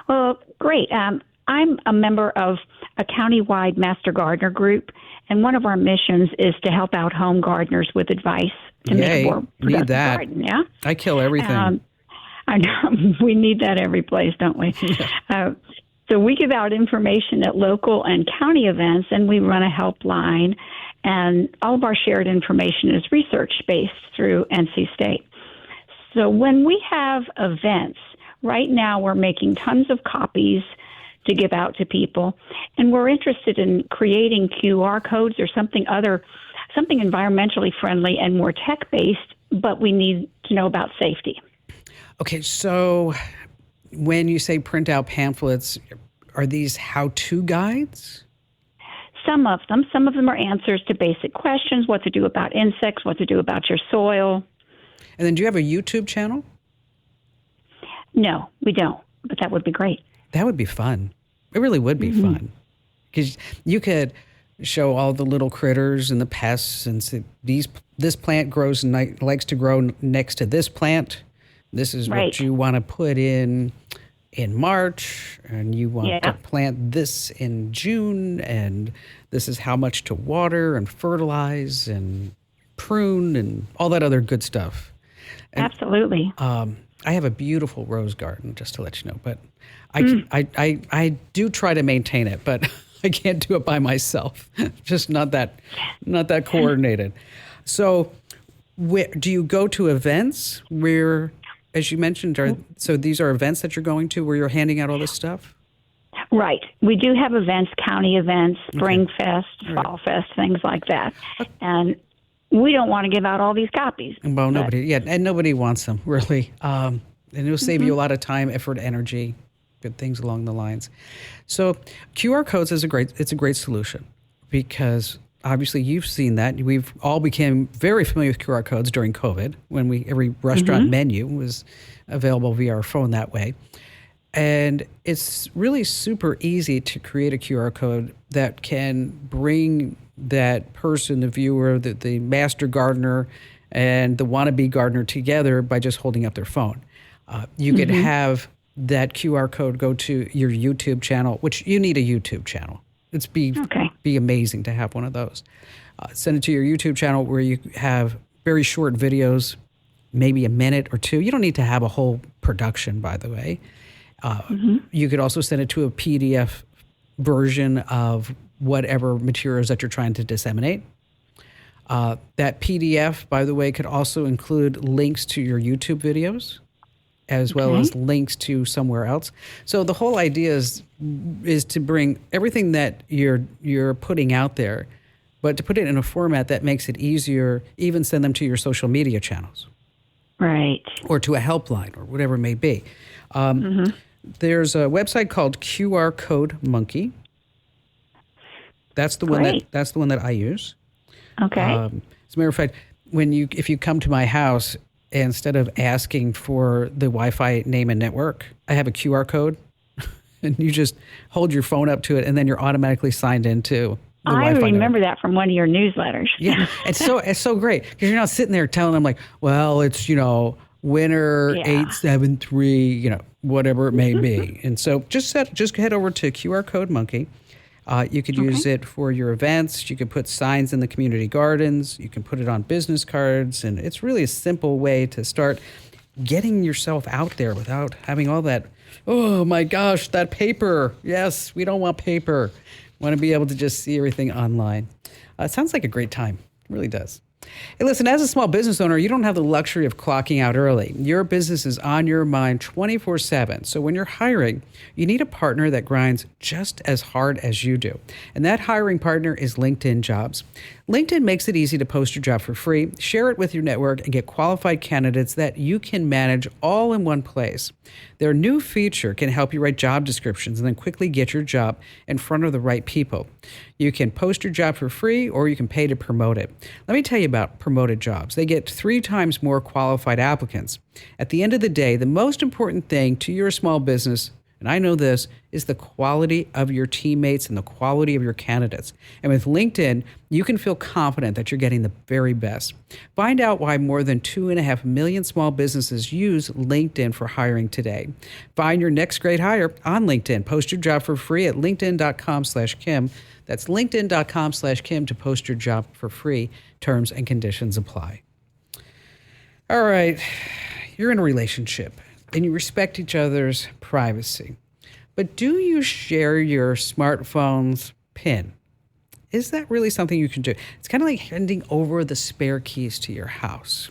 Well, great. I'm a member of a county-wide master gardener group, and one of our missions is to help out home gardeners with advice to make a more productive need that. garden. Yeah, I kill everything. I know we need that every place, don't we? So we give out information at local and county events, and we run a helpline. And all of our shared information is research-based through NC State. So when we have events, right now we're making tons of copies to give out to people, and we're interested in creating QR codes or something environmentally friendly and more tech-based, but we need to know about safety. Okay, so when you say print out pamphlets, are these how-to guides? Some of them are answers to basic questions, what to do about insects, what to do about your soil. And then do you have a YouTube channel? No, we don't, but that would be great. That would be fun. It really would be fun. Because you could show all the little critters and the pests and say, this plant likes to grow next to this plant. This is what you want to put in March, and you want to plant this in June, and this is how much to water and fertilize and prune and all that other good stuff. And, absolutely. I have a beautiful rose garden, just to let you know, but I do try to maintain it, but I can't do it by myself. Just not that coordinated. So, do you go to events where, as you mentioned, so these are events that you're going to where you're handing out all this stuff? Right. We do have events, county events, Spring Fest, Fall Fest, things like that. And we don't want to give out all these copies. Well, nobody wants them, really. And it'll save you a lot of time, effort, energy, good things along the lines. So QR codes is a great solution, because obviously you've seen that. We've all became very familiar with QR codes during COVID, when every restaurant menu was available via our phone that way. And it's really super easy to create a QR code that can bring that person, the viewer, the master gardener, and the wannabe gardener together by just holding up their phone. You could have that QR code go to your YouTube channel, which you need a YouTube channel. It'd be amazing to have one of those. Send it to your YouTube channel where you have very short videos, maybe a minute or two. You don't need to have a whole production, by the way. You could also send it to a PDF version of whatever materials that you're trying to disseminate. That PDF, by the way, could also include links to your YouTube videos, as well as links to somewhere else. So the whole idea is to bring everything that you're putting out there, but to put it in a format that makes it easier, even send them to your social media channels. Right. Or to a helpline or whatever it may be. There's a website called QR Code Monkey. That's the one that I use. Okay. As a matter of fact, if you come to my house, instead of asking for the Wi-Fi name and network, I have a QR code, and you just hold your phone up to it, and then you're automatically signed into the Wi-Fi network. I remember that from one of your newsletters. Yeah, it's so great, because you're not sitting there telling them like, well, it's winner 873, whatever it may be. And so just head over to QR Code Monkey. You could use it for your events. You could put signs in the community gardens. You can put it on business cards. And it's really a simple way to start getting yourself out there without having all that, oh my gosh, that paper. Yes, we don't want paper. Want to be able to just see everything online. It sounds like a great time. It really does. Hey, listen, as a small business owner, you don't have the luxury of clocking out early. Your business is on your mind 24/7. So when you're hiring, you need a partner that grinds just as hard as you do. And that hiring partner is LinkedIn Jobs. LinkedIn makes it easy to post your job for free, share it with your network, and get qualified candidates that you can manage all in one place. Their new feature can help you write job descriptions and then quickly get your job in front of the right people. You can post your job for free or you can pay to promote it. Let me tell you about promoted jobs. They get 3 times more qualified applicants. At the end of the day, the most important thing to your small business, and I know this, is the quality of your teammates and the quality of your candidates. And with LinkedIn, you can feel confident that you're getting the very best. Find out why more than 2.5 million small businesses use LinkedIn for hiring today. Find your next great hire on LinkedIn. Post your job for free at linkedin.com/Kim. That's linkedin.com/Kim to post your job for free. Terms and conditions apply. All right, you're in a relationship and you respect each other's privacy. But do you share your smartphone's PIN? Is that really something you can do? It's kind of like handing over the spare keys to your house.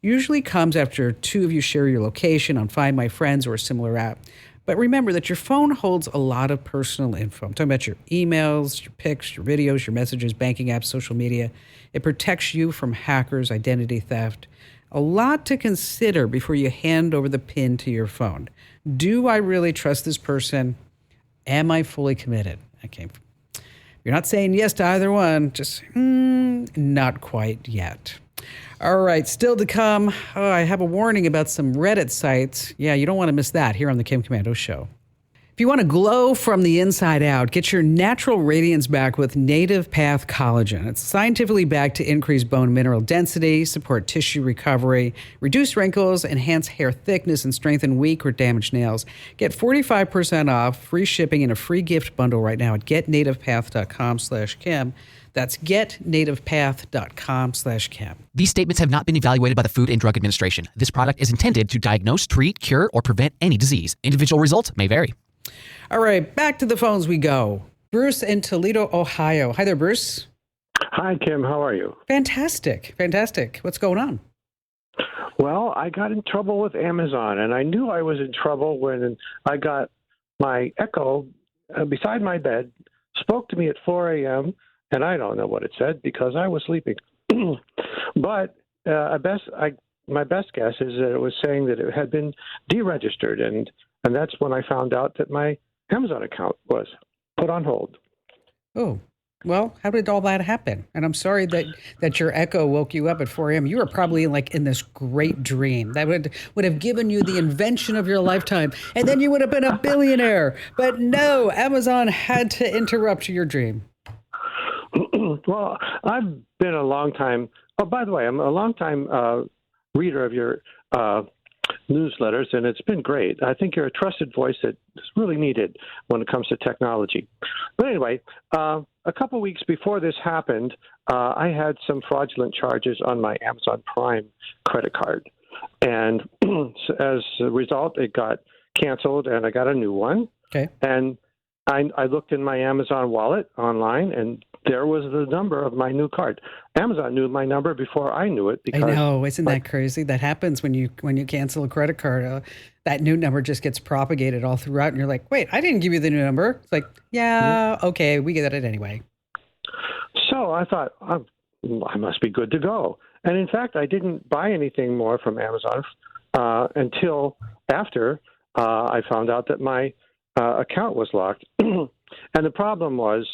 Usually comes after 2 of you share your location on Find My Friends or a similar app. But remember that your phone holds a lot of personal info. I'm talking about your emails, your pics, your videos, your messages, banking apps, social media. It protects you from hackers, identity theft. A lot to consider before you hand over the PIN to your phone. Do I really trust this person? Am I fully committed? Okay. You're not saying yes to either one, just not quite yet. All right, still to come, I have a warning about some Reddit sites. Yeah, you don't want to miss that here on the Kim Komando Show. If you want to glow from the inside out, get your natural radiance back with Native Path Collagen. It's scientifically backed to increase bone mineral density, support tissue recovery, reduce wrinkles, enhance hair thickness, and strengthen weak or damaged nails. Get 45% off, free shipping, and a free gift bundle right now at getnativepath.com/Kim. That's getnativepath.com/Kim. These statements have not been evaluated by the Food and Drug Administration. This product is intended to diagnose, treat, cure, or prevent any disease. Individual results may vary. All right, back to the phones we go. Bruce in Toledo, Ohio. Hi there, Bruce. Hi, Kim. How are you? Fantastic. Fantastic. What's going on? Well, I got in trouble with Amazon, and I knew I was in trouble when I got my Echo beside my bed, spoke to me at 4 a.m., and I don't know what it said because I was sleeping. But my best guess is that it was saying that it had been deregistered, and that's when I found out that my Amazon account was put on hold. Oh, well, how did all that happen? And I'm sorry that your Echo woke you up at 4 a.m. You were probably in this great dream that would have given you the invention of your lifetime, and then you would have been a billionaire. But no, Amazon had to interrupt your dream. Well, I've been a long time. Oh, by the way, I'm a long time reader of your newsletters, and it's been great. I think you're a trusted voice that is really needed when it comes to technology. But anyway, a couple weeks before this happened, I had some fraudulent charges on my Amazon Prime credit card. And as a result, it got canceled, and I got a new one. Okay. And I looked in my Amazon wallet online, and there was the number of my new card. Amazon knew my number before I knew it. I know, isn't that crazy? That happens when you cancel a credit card. That new number just gets propagated all throughout, and you're like, "Wait, I didn't give you the new number." It's like, "Yeah, okay, we get it anyway." So I thought I must be good to go, and in fact, I didn't buy anything more from Amazon until after I found out that my account was locked. And the problem was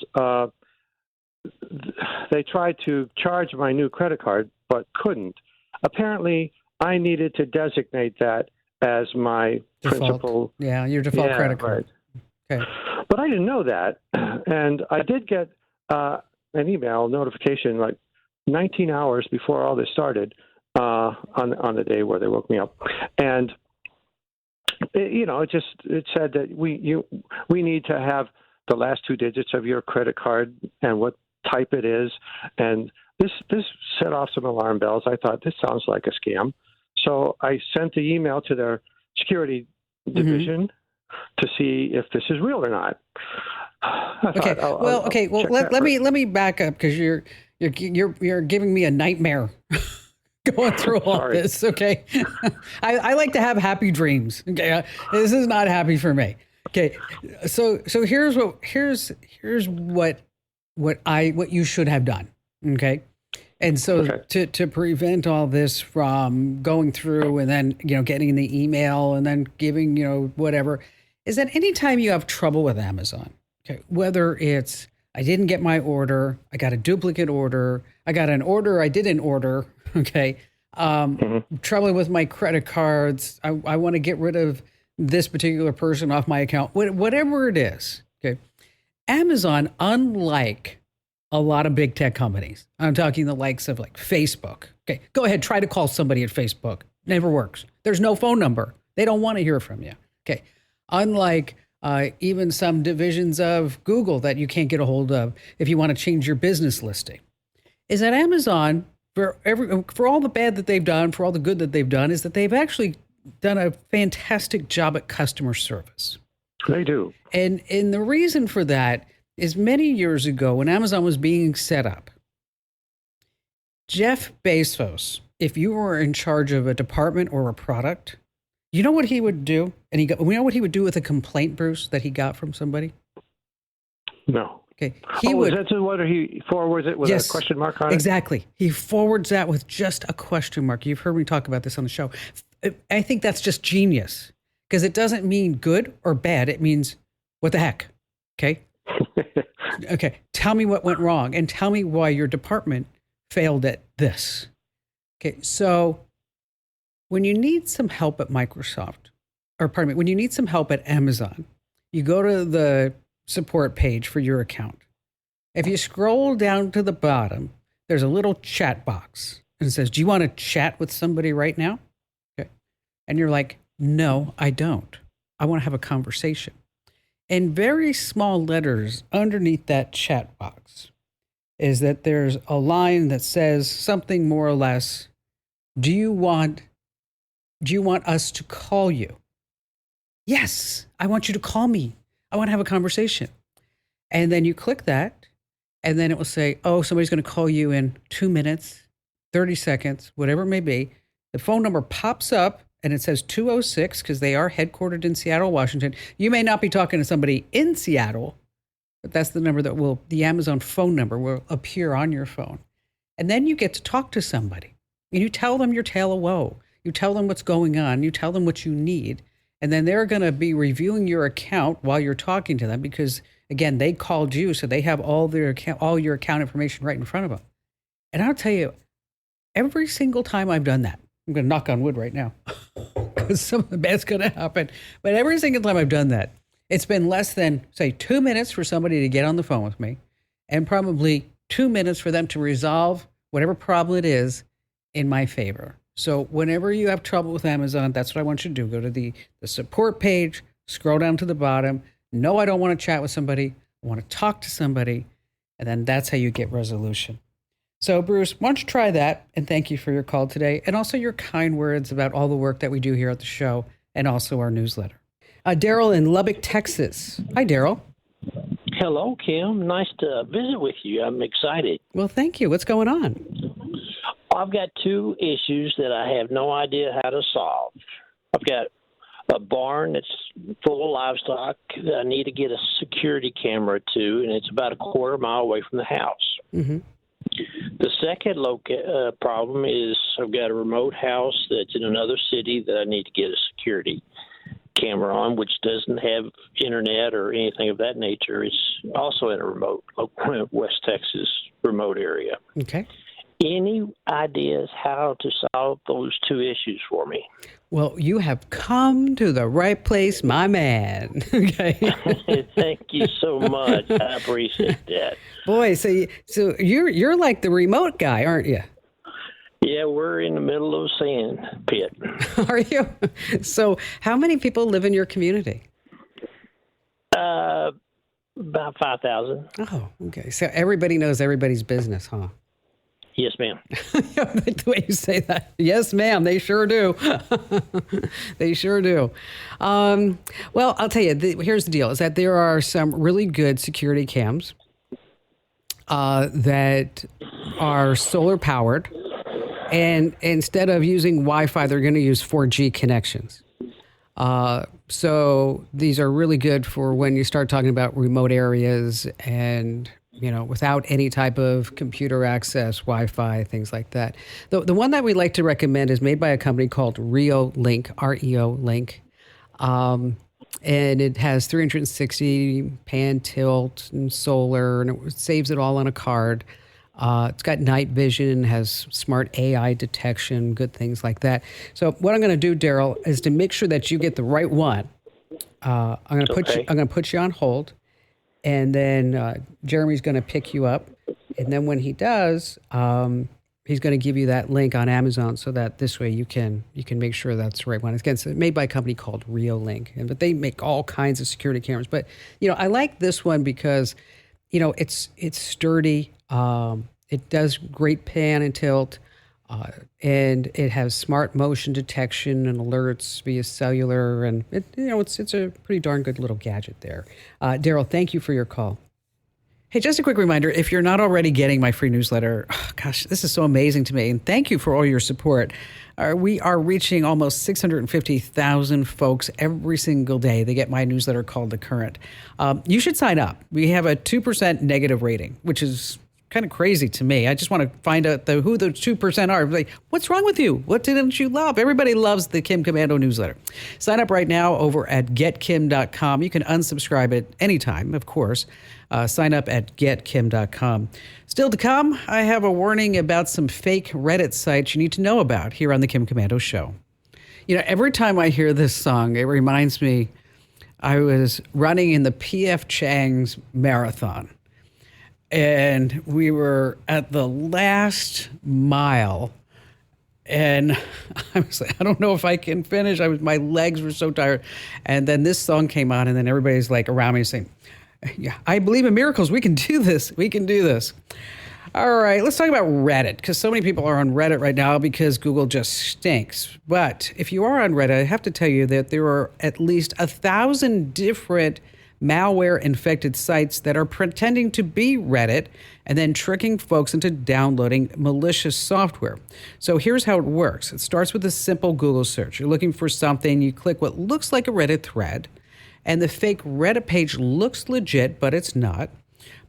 they tried to charge my new credit card, but couldn't. Apparently, I needed to designate that as my principal. Yeah, your default credit card. Right. Okay. But I didn't know that. And I did get an email notification like 19 hours before all this started on the day where they woke me up. And it said that we need to have the last 2 digits of your credit card and what type it is, and this set off some alarm bells. I thought this sounds like a scam, so I sent the email to their security division to see if this is real or not. Okay. Well, let me back up because you're giving me a nightmare going through all this. Okay. I like to have happy dreams. Okay. This is not happy for me. Okay. So here's what you should have done. Okay. And so to prevent all this from going through and then, getting the email and then giving, whatever, is that anytime you have trouble with Amazon, okay, whether it's I didn't get my order, I got a duplicate order, I got an order I didn't order, okay, trouble with my credit cards, I want to get rid of this particular person off my account, whatever it is, okay, Amazon, unlike a lot of big tech companies, I'm talking the likes of like Facebook, okay, go ahead, try to call somebody at Facebook, never works. There's no phone number. They don't want to hear from you, okay. Unlike even some divisions of Google that you can't get a hold of if you want to change your business listing, is that Amazon, for all the bad that they've done, for all the good that they've done, is that they've actually done a fantastic job at customer service. They do. And the reason for that is many years ago when Amazon was being set up, Jeff Bezos, if you were in charge of a department or a product, you know what he would do? And we know what he would do with a complaint, Bruce, that he got from somebody? No. Okay. Is that what he forwards it with a question mark on it? Exactly. He forwards that with just a question mark. You've heard me talk about this on the show. I think that's just genius because it doesn't mean good or bad. It means what the heck? Okay. Okay. Tell me what went wrong and tell me why your department failed at this. Okay. So when you need some help at when you need some help at Amazon, you go to the support page for your account. If you scroll down to the bottom, there's a little chat box and it says, do you want to chat with somebody right now? Okay. And you're like, no, I don't. I want to have a conversation. In very small letters underneath that chat box is that there's a line that says something more or less, do you want us to call you? Yes, I want you to call me. I want to have a conversation. And then you click that, and then it will say, oh, somebody's going to call you in 2 minutes, 30 seconds, whatever it may be. The phone number pops up, and it says 206 because they are headquartered in Seattle, Washington. You may not be talking to somebody in Seattle, but that's the number the Amazon phone number will appear on your phone. And then you get to talk to somebody. And you tell them your tale of woe. You tell them what's going on. You tell them what you need. And then they're going to be reviewing your account while you're talking to them because, again, they called you, so they have all your account information right in front of them. And I'll tell you, every single time I've done that, I'm going to knock on wood right now because some of the bad's going to happen. But every single time I've done that, it's been less than, say, 2 minutes for somebody to get on the phone with me and probably 2 minutes for them to resolve whatever problem it is in my favor. So whenever you have trouble with Amazon, that's what I want you to do. Go to the support page, scroll down to the bottom. No, I don't want to chat with somebody. I want to talk to somebody. And then that's how you get resolution. So Bruce, why don't you try that? And thank you for your call today. And also your kind words about all the work that we do here at the show and also our newsletter. Daryl in Lubbock, Texas. Hi, Daryl. Hello, Kim. Nice to visit with you. I'm excited. Well, thank you. What's going on? I've got two issues that I have no idea how to solve. I've got a barn that's full of livestock that I need to get a security camera to, and it's about a quarter mile away from the house. Mm-hmm. The second problem is I've got a remote house that's in another city that I need to get a security camera on, which doesn't have internet or anything of that nature. It's also in a remote West Texas remote area. Okay. Any ideas how to solve those two issues for me? Well, you have come to the right place, my man. Okay. Thank you so much. I appreciate that. Boy, so you're like the remote guy, aren't you? Yeah, we're in the middle of a sand pit. Are you? So how many people live in your community? About 5,000. Oh, okay. So everybody knows everybody's business, huh? Yes, ma'am. I like the way you say that. Yes, ma'am. They sure do. They sure do. Well, I'll tell you, here's the deal, is that there are some really good security cams that are solar powered. And instead of using Wi-Fi, they're going to use 4G connections. So these are really good for when you start talking about remote areas and, without any type of computer access, Wi-Fi, things like that. The one that we like to recommend is made by a company called ReoLink, R-E-O Link. And it has 360 pan, tilt, and solar, and it saves it all on a card. It's got night vision, has smart AI detection, good things like that. So what I'm going to do, Daryl, is to make sure that you get the right one. I'm going to put you on hold, and then Jeremy's going to pick you up, and then when he does, he's going to give you that link on Amazon so that this way you can make sure that's the right one. It's made by a company called ReoLink, but they make all kinds of security cameras. But I like this one because it's sturdy. It does great pan and tilt, and it has smart motion detection and alerts via cellular, and it's a pretty darn good little gadget there. Daryl, thank you for your call. Hey, just a quick reminder, if you're not already getting my free newsletter, gosh, this is so amazing to me, and thank you for all your support. We are reaching almost 650,000 folks every single day. They get my newsletter called The Current. You should sign up. We have a 2% negative rating, which is kind of crazy to me. I just want to find out who the 2% are. Like, what's wrong with you? What didn't you love? Everybody loves the Kim Komando newsletter. Sign up right now over at getkim.com. You can unsubscribe at any time, of course. Sign up at getkim.com. Still to come, I have a warning about some fake Reddit sites you need to know about here on the Kim Komando Show. Every time I hear this song, it reminds me I was running in the P.F. Chang's marathon. And we were at the last mile, and I was like, I don't know if I can finish. My legs were so tired. And then this song came on, and then everybody's like around me saying, yeah, I believe in miracles. We can do this. We can do this. All right, let's talk about Reddit, because so many people are on Reddit right now because Google just stinks. But if you are on Reddit, I have to tell you that there are at least 1,000 different malware-infected sites that are pretending to be Reddit and then tricking folks into downloading malicious software. So here's how it works. It starts with a simple Google search. You're looking for something, you click what looks like a Reddit thread, and the fake Reddit page looks legit, but it's not.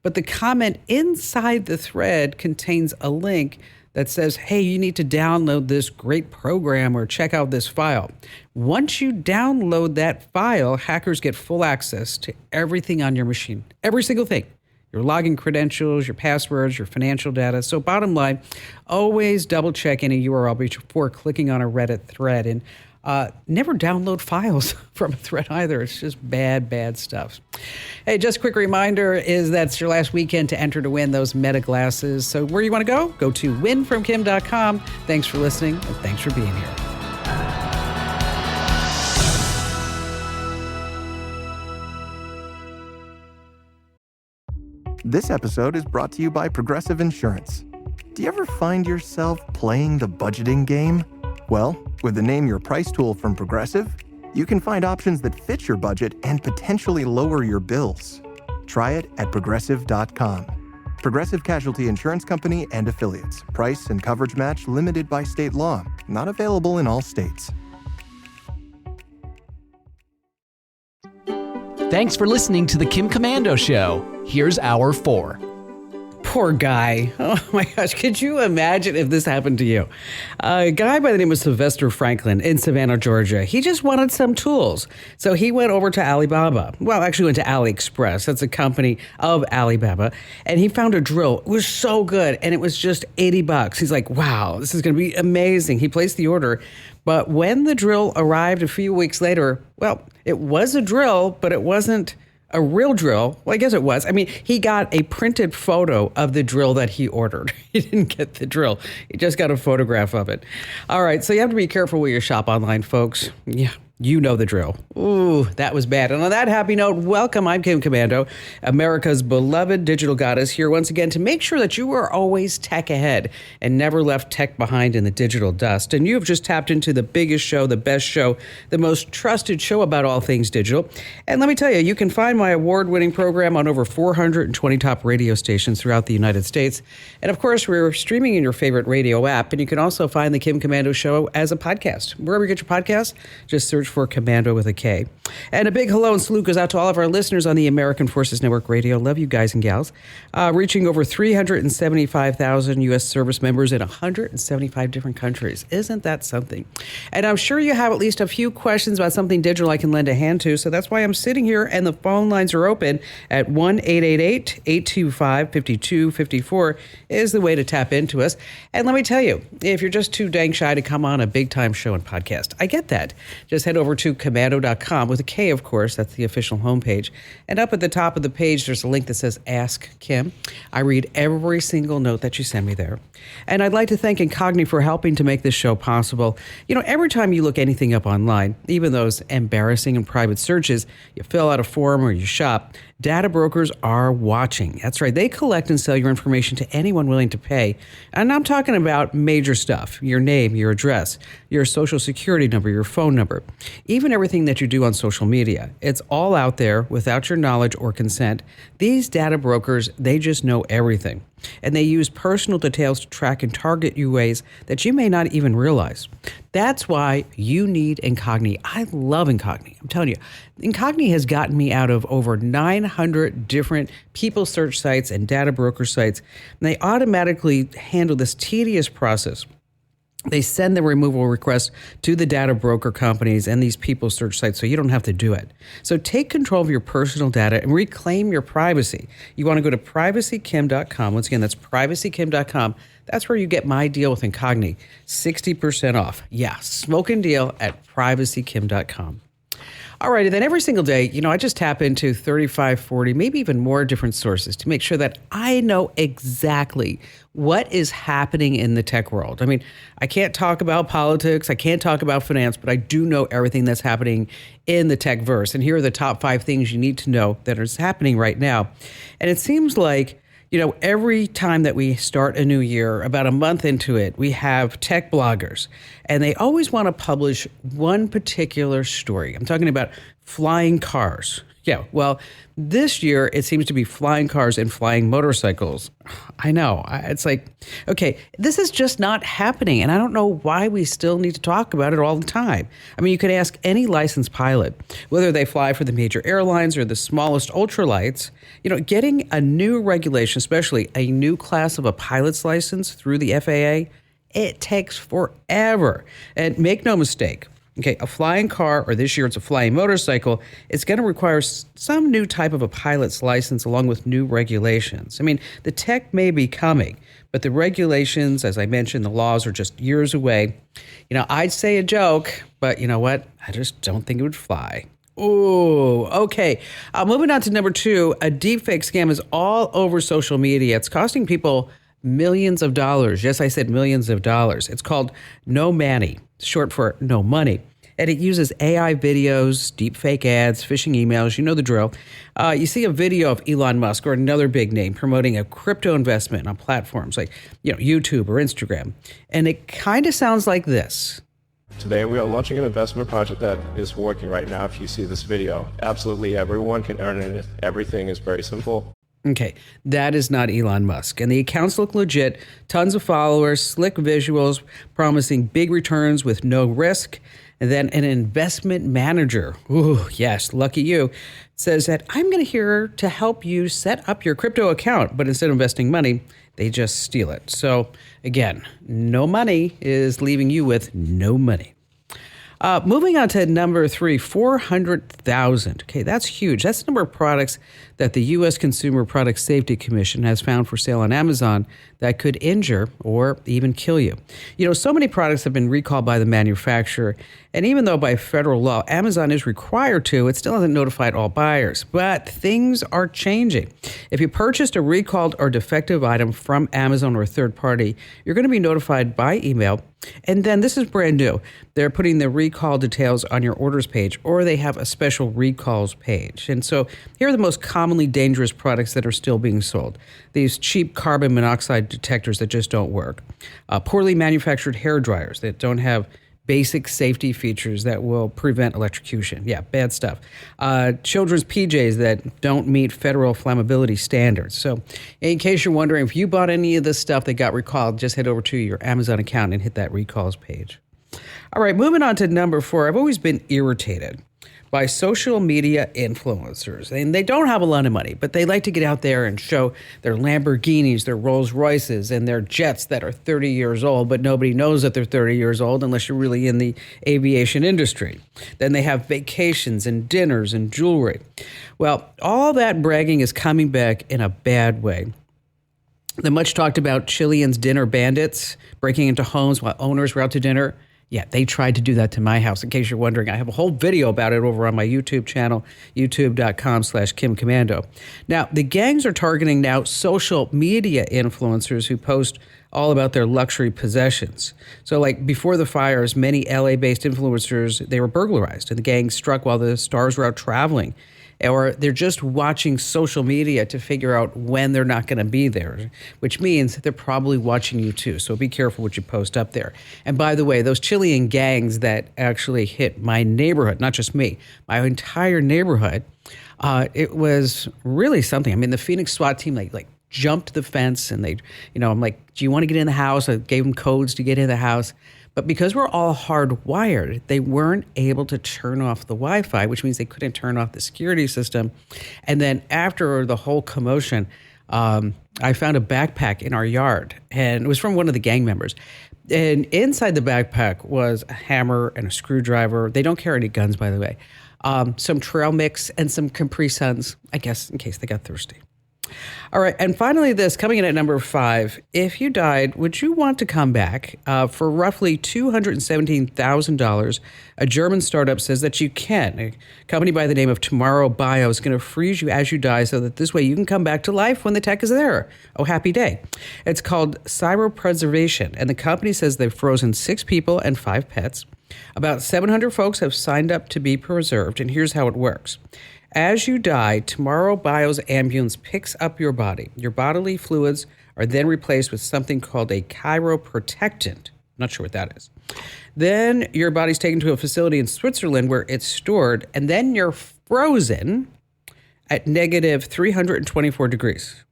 But the comment inside the thread contains a link that says, hey, you need to download this great program or check out this file. Once you download that file, hackers get full access to everything on your machine, every single thing. Your login credentials, your passwords, your financial data. So bottom line, always double check any URL before clicking on a Reddit thread. And never download files from a thread either. It's just bad stuff. Hey, just a quick reminder is that's your last weekend to enter to win those Meta glasses. So where you want to go? Go to winfromkim.com. Thanks for listening, and thanks for being here. This episode is brought to you by Progressive Insurance. Do you ever find yourself playing the budgeting game? Well, with the Name Your Price tool from Progressive, you can find options that fit your budget and potentially lower your bills. Try it at Progressive.com. Progressive Casualty Insurance Company and Affiliates. Price and coverage match limited by state law. Not available in all states. Thanks for listening to the Kim Komando Show. Here's Hour 4. Poor guy. Oh my gosh. Could you imagine if this happened to you? A guy by the name of Sylvester Franklin in Savannah, Georgia. He just wanted some tools. So he went over to Alibaba. Well, actually went to AliExpress. That's a company of Alibaba. And he found a drill. It was so good. And it was just $80. He's like, wow, this is going to be amazing. He placed the order. But when the drill arrived a few weeks later, well, it was a drill, but it wasn't a real drill. Well, I guess it was. I mean, he got a printed photo of the drill that he ordered. He didn't get the drill. He just got a photograph of it. All right. So you have to be careful where you shop online, folks. Yeah. You know the drill. Ooh, that was bad. And on that happy note, welcome. I'm Kim Commando, America's beloved digital goddess, here once again to make sure that you are always tech ahead and never left tech behind in the digital dust. And you have just tapped into the biggest show, the best show, the most trusted show about all things digital. And let me tell you, you can find my award-winning program on over 420 top radio stations throughout the United States. And of course, we're streaming in your favorite radio app. And you can also find the Kim Commando Show as a podcast. Wherever you get your podcasts, just search for Commando with a K. And a big hello and salute goes out to all of our listeners on the American Forces Network Radio. Love you guys and gals. Reaching over 375,000 U.S. service members in 175 different countries. Isn't that something? And I'm sure you have at least a few questions about something digital I can lend a hand to. So that's why I'm sitting here and the phone lines are open at 1-888-825-5254 is the way to tap into us. And let me tell you, if you're just too dang shy to come on a big time show and podcast, I get that. Just head over to commando.com with a K, of course. That's the official homepage. And up at the top of the page, there's a link that says Ask Kim. I read every single note that you send me there. And I'd like to thank Incogni for helping to make this show possible. You know, every time you look anything up online, even those embarrassing and private searches, you fill out a form or you shop, data brokers are watching. That's right. They collect and sell your information to anyone willing to pay. And I'm talking about major stuff: your name, your address, your social security number, your phone number, even everything that you do on social media. It's all out there without your knowledge or consent. These data brokers, they just know everything. And they use personal details to track and target you ways that you may not even realize. That's why you need Incogni. I love Incogni. I'm telling you, Incogni has gotten me out of over 900 different people search sites and data broker sites. And they automatically handle this tedious process. They send the removal request to the data broker companies and these people search sites so you don't have to do it. So take control of your personal data and reclaim your privacy. You want to go to privacykim.com. Once again, that's privacykim.com. That's where you get my deal with Incogni. 60% off. Yeah, smoking deal at privacykim.com. All right, and then every single day, you know, I just tap into 35, 40, maybe even more different sources to make sure that I know exactly what is happening in the tech world. I mean, I can't talk about politics, I can't talk about finance, but I do know everything that's happening in the tech verse. And here are the top 5 things you need to know that is happening right now. And it seems like, you know, every time that we start a new year, about a month into it, we have tech bloggers, and they always want to publish one particular story. I'm talking about flying cars. Yeah, well, this year it seems to be flying cars and flying motorcycles. I know. It's like, okay, this is just not happening, and I don't know why we still need to talk about it all the time. I mean, you could ask any licensed pilot, whether they fly for the major airlines or the smallest ultralights, you know, getting a new regulation, especially a new class of a pilot's license through the FAA, it takes forever. And make no mistake, okay, a flying car, or this year it's a flying motorcycle, it's going to require some new type of a pilot's license along with new regulations. I mean, the tech may be coming, but the regulations, as I mentioned, the laws are just years away. You know, I'd say a joke, but you know what? I just don't think it would fly. Oh, okay. Moving on to number 2, a deepfake scam is all over social media. It's costing people millions of dollars. Yes, I said millions of dollars. It's called No Manny, short for no money. And it uses AI videos, deepfake ads, phishing emails. You know the drill. You see a video of Elon Musk or another big name promoting a crypto investment on platforms like, you know, YouTube or Instagram. And it kind of sounds like this. Today we are launching an investment project that is working right now. If you see this video, absolutely everyone can earn it. Everything is very simple. Okay, that is not Elon Musk. And the accounts look legit, tons of followers, slick visuals, promising big returns with no risk. And then an investment manager, ooh, yes, lucky you, says that I'm going to here to help you set up your crypto account. But instead of investing money, they just steal it. So again, no money is leaving you with no money. Moving on to number 3, 400,000. Okay, that's huge. That's the number of products that the U.S. Consumer Product Safety Commission has found for sale on Amazon that could injure or even kill you. You know, so many products have been recalled by the manufacturer, and even though by federal law Amazon is required to, it still hasn't notified all buyers. But things are changing. If you purchased a recalled or defective item from Amazon or a third party, you're going to be notified by email. And then this is brand new. They're putting the recall details on your orders page, or they have a special recalls page. And so here are the most commonly dangerous products that are still being sold. These cheap carbon monoxide detectors that just don't work. Poorly manufactured hair dryers that don't have basic safety features that will prevent electrocution. Yeah, bad stuff. Children's PJs that don't meet federal flammability standards. So in case you're wondering, if you bought any of this stuff that got recalled, just head over to your Amazon account and hit that recalls page. All right, moving on to number 4. I've always been irritated by social media influencers. And they don't have a lot of money, but they like to get out there and show their Lamborghinis, their Rolls Royces, and their jets that are 30 years old, but nobody knows that they're 30 years old unless you're really in the aviation industry. Then they have vacations and dinners and jewelry. Well, all that bragging is coming back in a bad way. The much talked about Chileans dinner bandits breaking into homes while owners were out to dinner. Yeah, they tried to do that to my house. In case you're wondering, I have a whole video about it over on my YouTube channel, youtube.com/KimCommando. Now, the gangs are targeting now social media influencers who post all about their luxury possessions. So like before the fires, many LA-based influencers, they were burglarized and the gang struck while the stars were out traveling. Or they're just watching social media to figure out when they're not going to be there, which means they're probably watching you too. So be careful what you post up there. And by the way, those Chilean gangs that actually hit my neighborhood, not just me, my entire neighborhood, it was really something. I mean, the Phoenix SWAT team, like jumped the fence and they, I'm like, do you want to get in the house? I gave them codes to get in the house. But because we're all hardwired, they weren't able to turn off the Wi-Fi, which means they couldn't turn off the security system. And then after the whole commotion, I found a backpack in our yard, and it was from one of the gang members. And inside the backpack was a hammer and a screwdriver. They don't carry any guns, by the way. Some trail mix and some Capri Suns, I guess, in case they got thirsty. All right. And finally, this coming in at number 5. If you died, would you want to come back? For roughly $217,000, a German startup says that you can. A company by the name of Tomorrow Bio is going to freeze you as you die so that this way you can come back to life when the tech is there. Oh, happy day. It's called cyberpreservation. And the company says they've frozen 6 people and 5 pets. About 700 folks have signed up to be preserved. And here's how it works. As you die, Tomorrow Bio's ambulance picks up your body. Your bodily fluids are then replaced with something called a chiroprotectant. Not sure what that is. Then your body's taken to a facility in Switzerland where it's stored, and then you're frozen at negative 324 degrees.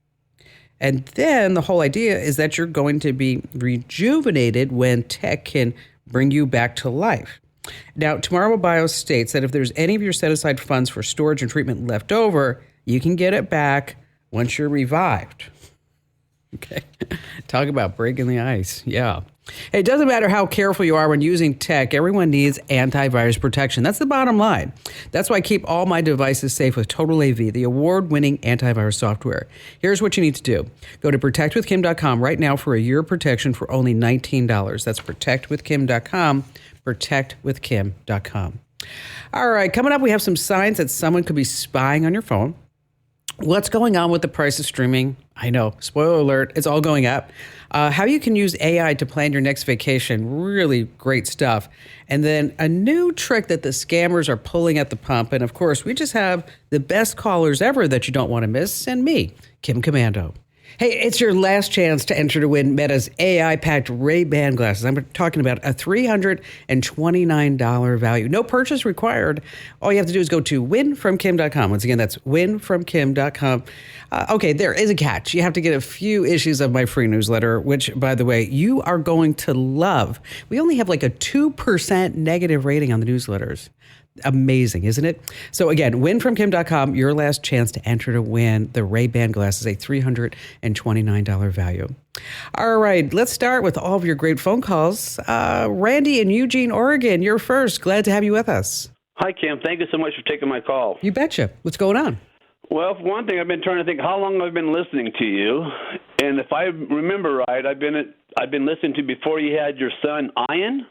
And then the whole idea is that you're going to be rejuvenated when tech can bring you back to life. Now, Tomorrow Bio states that if there's any of your set-aside funds for storage and treatment left over, you can get it back once you're revived. Okay. Talk about breaking the ice. Yeah. It doesn't matter how careful you are when using tech. Everyone needs antivirus protection. That's the bottom line. That's why I keep all my devices safe with Total AV, the award-winning antivirus software. Here's what you need to do. Go to protectwithkim.com right now for a year of protection for only $19. That's protectwithkim.com, protectwithkim.com. All right, coming up, we have some signs that someone could be spying on your phone. What's going on with the price of streaming? I know, spoiler alert, it's all going up. How you can use AI to plan your next vacation, really great stuff. And then a new trick that the scammers are pulling at the pump. And of course, we just have the best callers ever that you don't want to miss, and me, Kim Commando. Hey, it's your last chance to enter to win Meta's AI-packed Ray-Ban glasses. I'm talking about a $329 value. No purchase required. All you have to do is go to winfromkim.com. Once again, that's winfromkim.com. Okay, there is a catch. You have to get a few issues of my free newsletter, which, by the way, you are going to love. We only have like a 2% negative rating on the newsletters. Amazing, isn't it? So again, winfromkim.com, your last chance to enter to win the Ray-Ban glasses, a $329 value. All right, let's start with all of your great phone calls. Randy in Eugene, Oregon, you're first. Glad to have you with us. Hi, Kim. Thank you so much for taking my call. You betcha. What's going on? Well, for one thing, I've been trying to think how long I've been listening to you, and if I remember right, I've been listening to before you had your son Ian.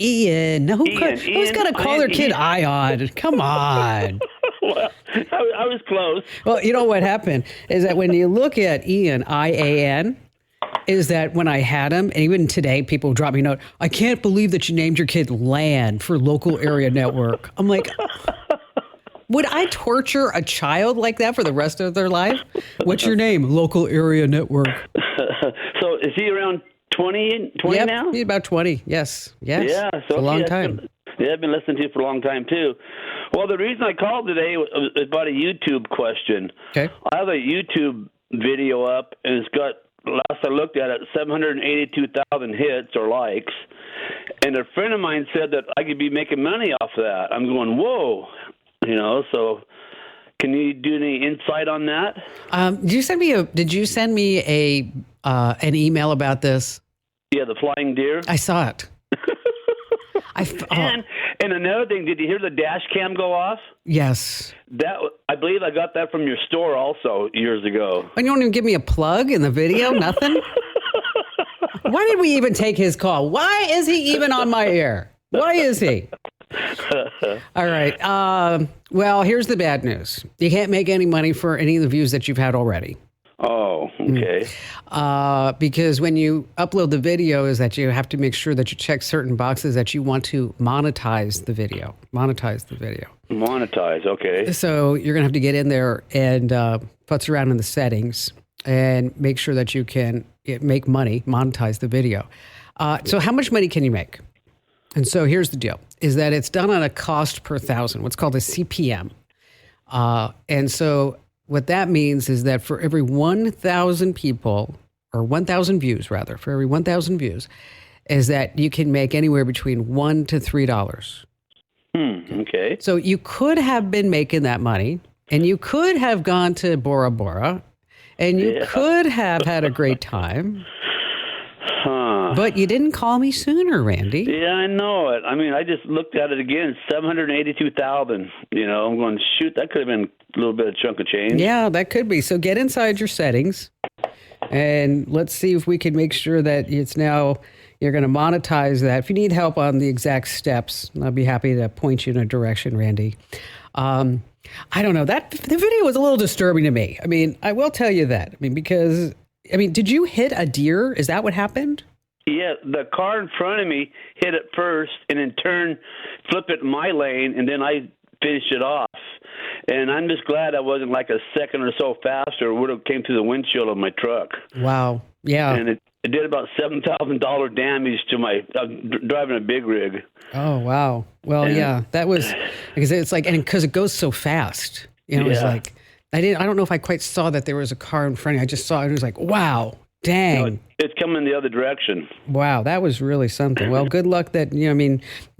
Ian, no, who's going to call their kid Ion? Come on. Well, I was close. Well, you know what happened is that when you look at Ian, IAN, is that when I had him, and even today, people drop me a note, I can't believe that you named your kid Land for local area network. I'm like, would I torture a child like that for the rest of their life? What's your name? Local area network. So is he around 20 now? He's about 20. Yes. Yeah, so a long time. I've been listening to you for a long time too. Well, the reason I called today was about a YouTube question. Okay. I have a YouTube video up, and it's got, last I looked at it, 782,000 hits or likes. And a friend of mine said that I could be making money off of that. I'm going, whoa, so can you do any insight on that? Did you send me an email about this? Yeah, the flying deer. I saw it. And another thing, did you hear the dash cam go off? Yes. I believe I got that from your store also years ago. And you don't even give me a plug in the video? Nothing? Why did we even take his call? Why is he even on my air? Why is he? All right. Well, here's the bad news. You can't make any money for any of the views that you've had already. Oh, okay. Because when you upload the video is that you have to make sure that you check certain boxes that you want to monetize the video. Monetize, okay. So you're going to have to get in there and futz around in the settings and make sure that you can make money, monetize the video. So how much money can you make? And so here's the deal, is that it's done on a cost per thousand, what's called a CPM. And so what that means is that for every 1,000 people, or 1,000 views rather, for every 1,000 views, is that you can make anywhere between $1 to $3. Okay. So you could have been making that money, and you could have gone to Bora Bora, and you could have had a great time. But you didn't call me sooner, Randy. Yeah, I know it. I mean, I just looked at it again, 782,000. I'm going, shoot, that could have been a little bit of chunk of change. Yeah, that could be. So get inside your settings, and let's see if we can make sure that it's now you're going to monetize that. If you need help on the exact steps, I'll be happy to point you in a direction, Randy. I don't know. The video was a little disturbing to me. I mean, I will tell you that. Because did you hit a deer? Is that what happened? Yeah, the car in front of me hit it first and in turn flipped it in my lane, and then I finished it off. And I'm just glad I wasn't like a second or so faster. It would have came through the windshield of my truck. Wow. Yeah. And it did about $7,000 damage to my driving a big rig. Oh, wow. Well, yeah, that was because it's like, and because it goes so fast, it's like, I don't know if I quite saw that there was a car in front of me. I just saw it. It was like, wow, dang. It's coming the other direction. Wow, that was really something. Well, good luck that,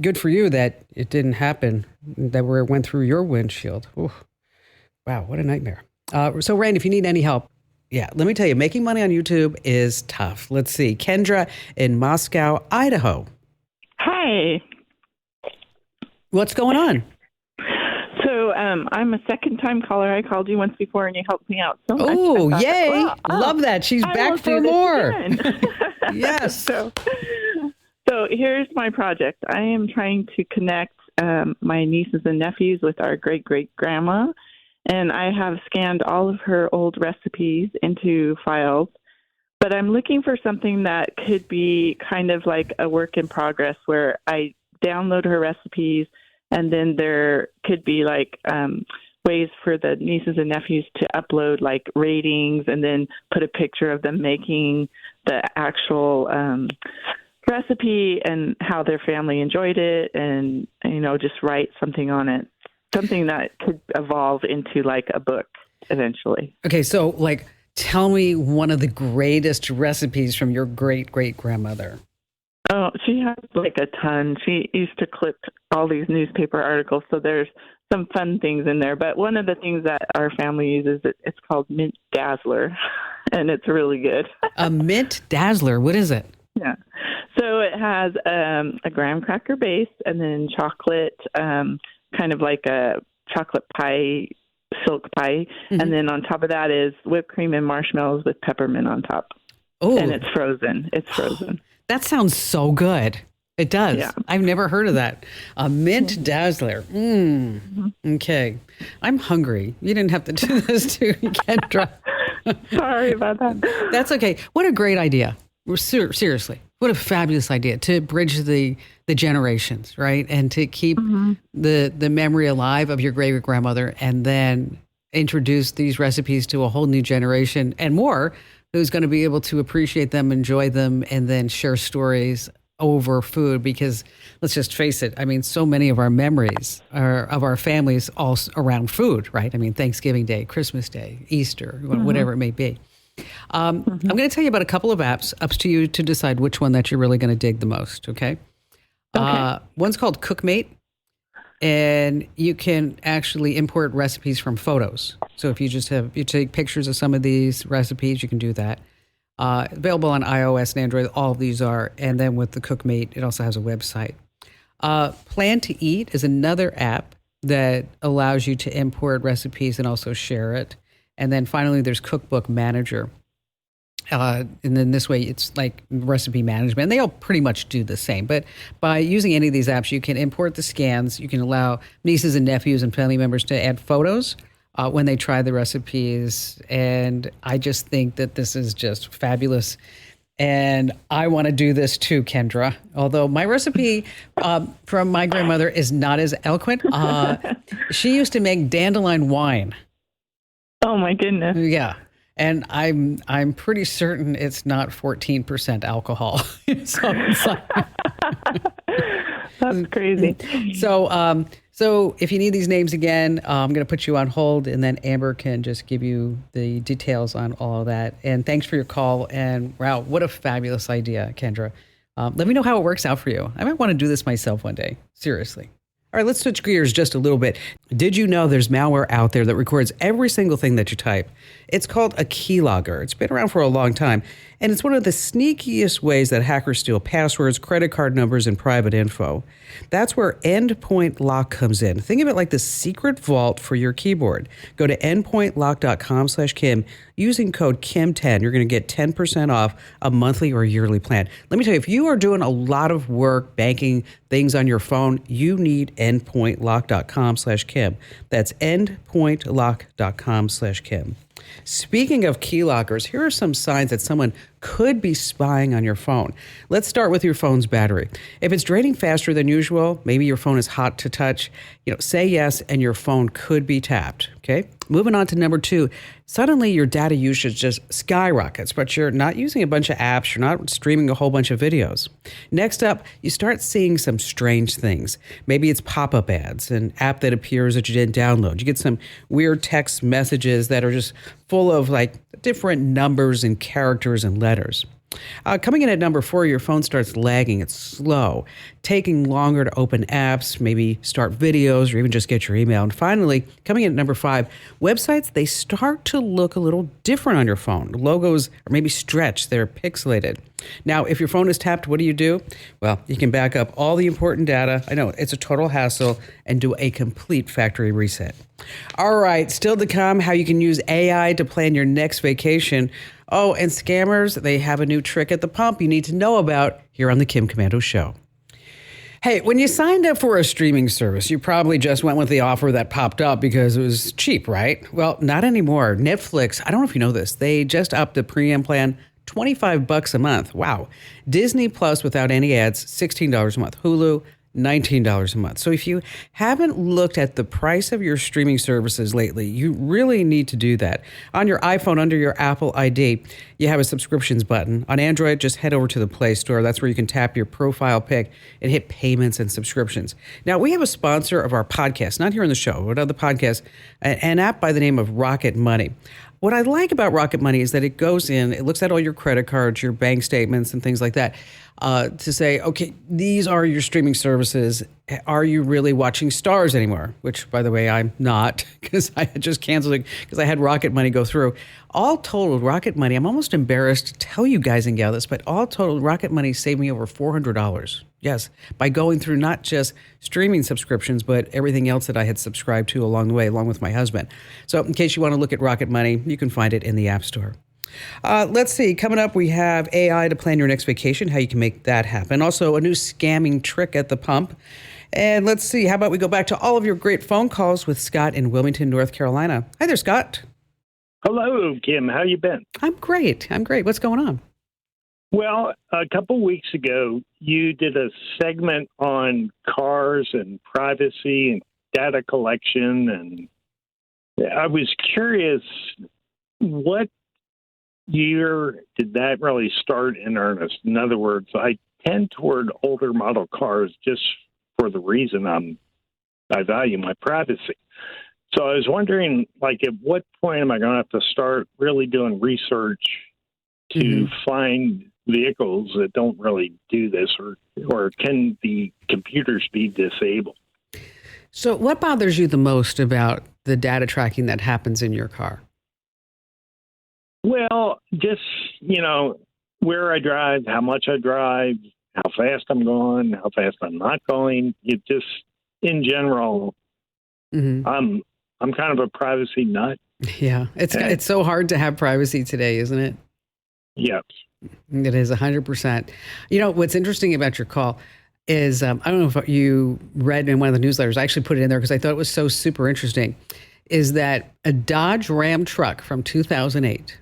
good for you that it didn't happen, that it went through your windshield. Ooh. Wow, what a nightmare. So, Randy, if you need any help, let me tell you, making money on YouTube is tough. Let's see. Kendra in Moscow, Idaho. Hi. What's going on? So I'm a second-time caller. I called you once before, and you helped me out so much. Oh, yay. Love that. She's back for more. Yes. So here's my project. I am trying to connect my nieces and nephews with our great-great-grandma, and I have scanned all of her old recipes into files. But I'm looking for something that could be kind of like a work in progress where I download her recipes, and then there could be like ways for the nieces and nephews to upload like ratings and then put a picture of them making the actual recipe and how their family enjoyed it, and, just write something on it. Something that could evolve into like a book eventually. Okay, so tell me one of the greatest recipes from your great-great-grandmother. Oh, she has like a ton. She used to clip all these newspaper articles, so there's some fun things in there. But one of the things that our family uses, it's called Mint Dazzler, and it's really good. A Mint Dazzler? What is it? Yeah. So it has a graham cracker base and then chocolate, kind of like a chocolate pie silk pie, and then on top of that is whipped cream and marshmallows with peppermint on top. Oh, and it's frozen. It's frozen. That sounds so good. It does. Yeah. I've never heard of that. A mint dazzler. Okay. I'm hungry. You didn't have to do this to me, Kendra. Sorry about that. That's okay. What a great idea. Seriously. What a fabulous idea to bridge the generations, right? And to keep the memory alive of your great grandmother, and then introduce these recipes to a whole new generation and more who's going to be able to appreciate them, enjoy them, and then share stories over food. Because let's just face it, I mean, so many of our memories are of our families all around food, right? I mean, Thanksgiving Day, Christmas Day, Easter, whatever it may be. I'm going to tell you about a couple of apps, up to you to decide which one that you're really going to dig the most, okay? One's called Cookmate, and you can actually import recipes from photos. So if you take pictures of some of these recipes, you can do that. Available on iOS and Android, all of these are. And then with the Cookmate, it also has a website. Plan to Eat is another app that allows you to import recipes and also share it. And then finally, there's Cookbook Manager. And then this way, it's like recipe management. And they all pretty much do the same. But by using any of these apps, you can import the scans. You can allow nieces and nephews and family members to add photos when they try the recipes. And I just think that this is just fabulous. And I want to do this too, Kendra. Although my recipe from my grandmother is not as eloquent. She used to make dandelion wine. Oh, my goodness. Yeah. And I'm pretty certain it's not 14% alcohol. So it's like, that's crazy. So if you need these names again, I'm going to put you on hold, and then Amber can just give you the details on all of that. And thanks for your call. And wow, what a fabulous idea, Kendra. Let me know how it works out for you. I might want to do this myself one day. Seriously. All right, let's switch gears just a little bit. Did you know there's malware out there that records every single thing that you type? It's called a keylogger. It's been around for a long time, and it's one of the sneakiest ways that hackers steal passwords, credit card numbers, and private info. That's where Endpoint Lock comes in. Think of it like the secret vault for your keyboard. Go to endpointlock.com/Kim. Using code KIM10, you're going to get 10% off a monthly or yearly plan. Let me tell you, if you are doing a lot of work banking things on your phone, you need endpointlock.com/Kim. That's endpointlock.com/Kim. Speaking of keyloggers, here are some signs that someone could be spying on your phone. Let's start with your phone's battery. If it's draining faster than usual, maybe your phone is hot to touch, say yes, and your phone could be tapped. Okay. Moving on to number 2, suddenly your data usage just skyrockets, but you're not using a bunch of apps. You're not streaming a whole bunch of videos. Next up, you start seeing some strange things. Maybe it's pop-up ads, an app that appears that you didn't download. You get some weird text messages that are just full of like different numbers and characters and letters. Coming in at number 4, your phone starts lagging. It's slow, taking longer to open apps, maybe start videos, or even just get your email. And finally, coming in at number 5, websites, they start to look a little different on your phone. Logos are maybe stretched, they're pixelated. Now, if your phone is tapped, what do? Well, you can back up all the important data. I know it's a total hassle, and do a complete factory reset. All right, still to come, how you can use AI to plan your next vacation. Oh, and scammers, they have a new trick at the pump you need to know about here on the Kim Komando Show. Hey, when you signed up for a streaming service, you probably just went with the offer that popped up because it was cheap, right? Well, not anymore. Netflix, I don't know if you know this, they just upped the premium plan, $25 a month. Wow. Disney Plus without any ads, $16 a month. Hulu, $19 a month. So if you haven't looked at the price of your streaming services lately, you really need to do that. On your iPhone, under your Apple ID, you have a subscriptions button. On Android, just head over to the Play Store. That's where you can tap your profile pic and hit payments and subscriptions. Now, we have a sponsor of our podcast, not here on the show, but on the podcast, an app by the name of Rocket Money. What I like about Rocket Money is that it goes in, it looks at all your credit cards, your bank statements, and things like that, to say, okay, these are your streaming services, are you really watching stars anymore? Which, by the way, I'm not, because I had just canceled it because I had Rocket Money go through. All totaled, Rocket Money, I'm almost embarrassed to tell you guys and gal this, but all totaled, Rocket Money saved me over $400. Yes, by going through not just streaming subscriptions, but everything else that I had subscribed to along the way, along with my husband. So in case you want to look at Rocket Money, you can find it in the App Store. Let's see. Coming up, we have AI to plan your next vacation, how you can make that happen. Also, a new scamming trick at the pump. And let's see. How about we go back to all of your great phone calls with Scott in Wilmington, North Carolina. Hi there, Scott. Hello, Kim. How you been? I'm great. What's going on? Well, a couple weeks ago, you did a segment on cars and privacy and data collection. And I was curious, what year did that really start in earnest? In other words, I tend toward older model cars just for the reason I value my privacy. So I was wondering, like, at what point am I going to have to start really doing research to find vehicles that don't really do this, or can the computers be disabled? So what bothers you the most about the data tracking that happens in your car? Well, just, where I drive, how much I drive, how fast I'm going, how fast I'm not going. It just, in general, I'm kind of a privacy nut. Yeah, it's so hard to have privacy today, isn't it? Yes. It is 100%. You know, what's interesting about your call is, I don't know if you read in one of the newsletters, I actually put it in there because I thought it was so super interesting, is that a Dodge Ram truck from 2008,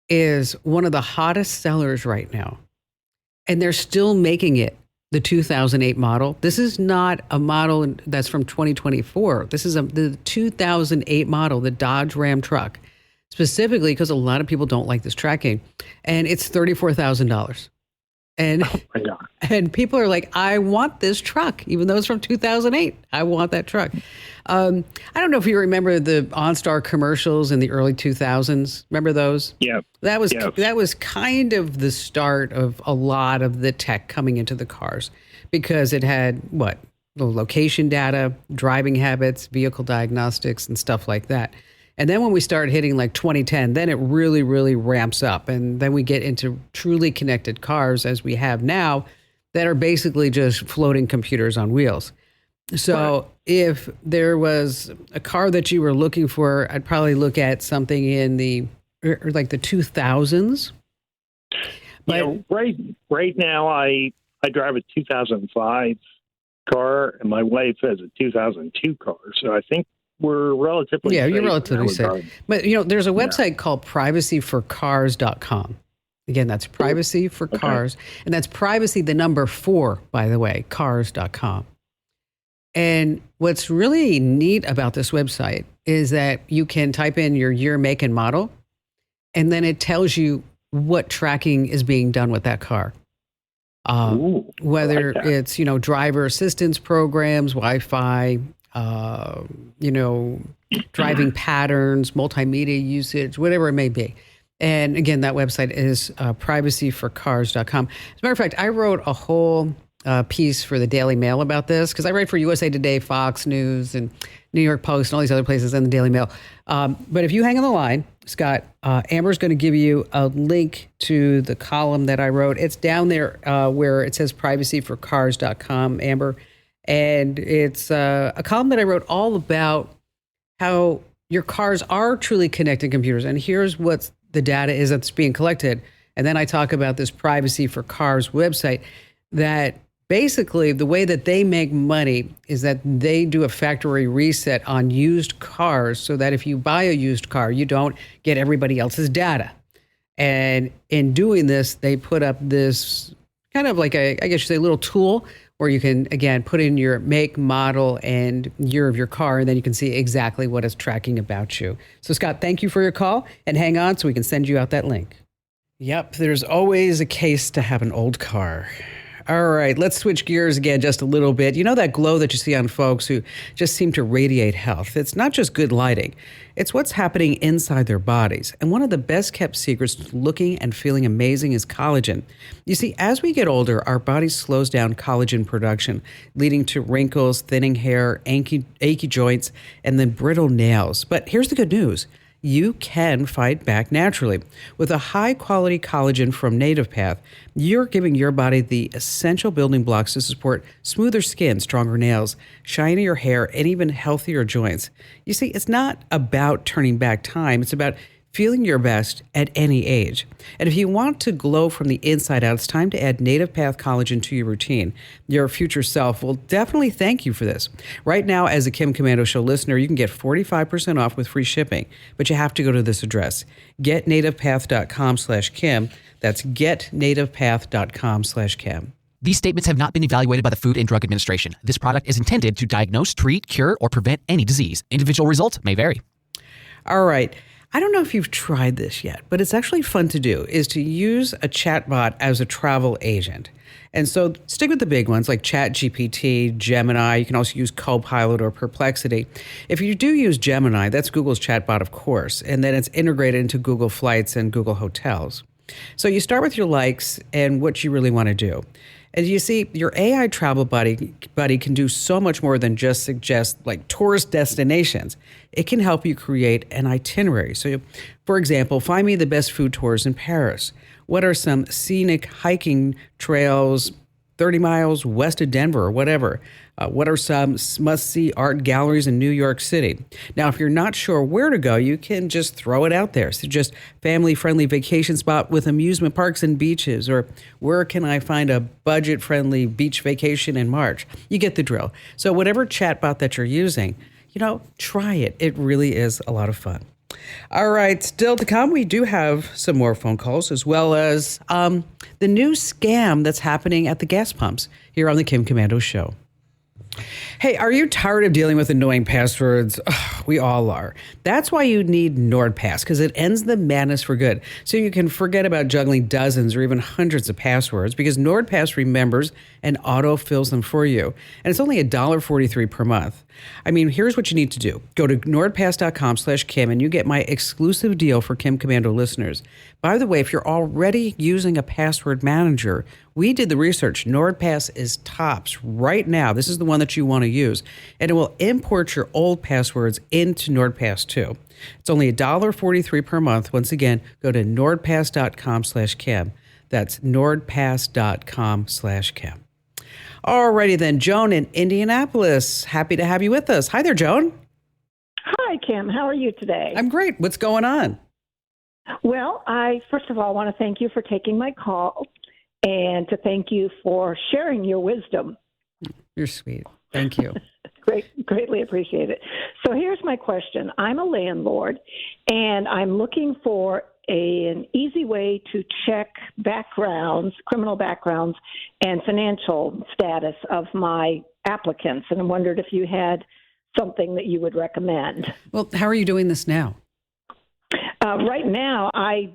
is one of the hottest sellers right now. And they're still making it the 2008 model. This is not a model that's from 2024. This is the 2008 model, the Dodge Ram truck, specifically because a lot of people don't like this tracking. And it's $34,000. And, and people are like, I want this truck, even though it's from 2008. I want that truck. I don't know if you remember the OnStar commercials in the early 2000s. Remember those? Yeah. That was kind of the start of a lot of the tech coming into the cars, because it had the location data, driving habits, vehicle diagnostics, and stuff like that. And then when we start hitting like 2010, then it really, really ramps up. And then we get into truly connected cars as we have now that are basically just floating computers on wheels. So if there was a car that you were looking for, I'd probably look at something in the 2000s. But right now I drive a 2005 car, and my wife has a 2002 car. So I think we're relatively safe. You're relatively safe. But, there's a website called privacyforcars.com. Again, that's privacy for cars. And that's privacy, the number 4, by the way, cars.com. And what's really neat about this website is that you can type in your year, make, and model, and then it tells you what tracking is being done with that car. Whether it's, driver assistance programs, Wi-Fi, driving patterns, multimedia usage, whatever it may be. And again, that website is privacyforcars.com. As a matter of fact, I wrote a whole piece for the Daily Mail about this, because I write for USA Today, Fox News, and New York Post, and all these other places, and the Daily Mail. But if you hang on the line, Scott, Amber's going to give you a link to the column that I wrote. It's down there where it says privacyforcars.com, Amber. And it's a column that I wrote all about how your cars are truly connected computers. And here's what the data is that's being collected. And then I talk about this Privacy for Cars website, that basically the way that they make money is that they do a factory reset on used cars, so that if you buy a used car, you don't get everybody else's data. And in doing this, they put up this kind of like I guess you say, little tool where you can, again, put in your make, model, and year of your car, and then you can see exactly what it's tracking about you. So, Scott, thank you for your call, and hang on so we can send you out that link. Yep, there's always a case to have an old car. All right, let's switch gears again just a little bit. You know that glow that you see on folks who just seem to radiate health? It's not just good lighting. It's what's happening inside their bodies. And one of the best kept secrets to looking and feeling amazing is collagen. You see, as we get older, our body slows down collagen production, leading to wrinkles, thinning hair, achy joints, and then brittle nails. But here's the good news. You can fight back naturally. With a high-quality collagen from Native Path, you're giving your body the essential building blocks to support smoother skin, stronger nails, shinier hair, and even healthier joints. You see, it's not about turning back time. It's about feeling your best at any age. And if you want to glow from the inside out, it's time to add Native Path collagen to your routine. Your future self will definitely thank you for this. Right now, as a Kim Komando Show listener, you can get 45% off with free shipping, but you have to go to this address, getnativepath.com/Kim. That's getnativepath.com/Kim. These statements have not been evaluated by the Food and Drug Administration. This product is intended to diagnose, treat, cure, or prevent any disease. Individual results may vary. All right. I don't know if you've tried this yet, but it's actually fun to do, is to use a chatbot as a travel agent. And so stick with the big ones like ChatGPT, Gemini. You can also use Copilot or Perplexity. If you do use Gemini, that's Google's chatbot, of course, and then it's integrated into Google Flights and Google Hotels. So you start with your likes and what you really want to do. And you see, your AI travel buddy can do so much more than just suggest like tourist destinations. It can help you create an itinerary. So, for example, find me the best food tours in Paris. What are some scenic hiking trails 30 miles west of Denver or whatever? What are some must-see art galleries in New York City? Now, if you're not sure where to go, you can just throw it out there. So just family-friendly vacation spot with amusement parks and beaches, or where can I find a budget-friendly beach vacation in March? You get the drill. So whatever chatbot that you're using, try it. It really is a lot of fun. All right, still to come, we do have some more phone calls, as well as the new scam that's happening at the gas pumps here on the Kim Komando Show. Hey, are you tired of dealing with annoying passwords? Ugh, we all are. That's why you need NordPass, because it ends the madness for good. So you can forget about juggling dozens or even hundreds of passwords, because NordPass remembers and auto-fills them for you. And it's only $1.43 per month. I mean, here's what you need to do. Go to nordpass.com/Kim and you get my exclusive deal for Kim Komando listeners. By the way, if you're already using a password manager, we did the research. NordPass is tops right now. This is the one that you want to use. And it will import your old passwords into NordPass too. It's only $1.43 per month. Once again, go to nordpass.com/Kim. That's nordpass.com/Kim. Alrighty then, Joan in Indianapolis. Happy to have you with us. Hi there, Joan. Hi, Kim. How are you today? I'm great. What's going on? Well, I first of all want to thank you for taking my call and to thank you for sharing your wisdom. You're sweet. Thank you. Greatly appreciate it. So here's my question. I'm a landlord, and I'm looking for an easy way to check criminal backgrounds, and financial status of my applicants. And I wondered if you had something that you would recommend. Well, how are you doing this now? Right now, I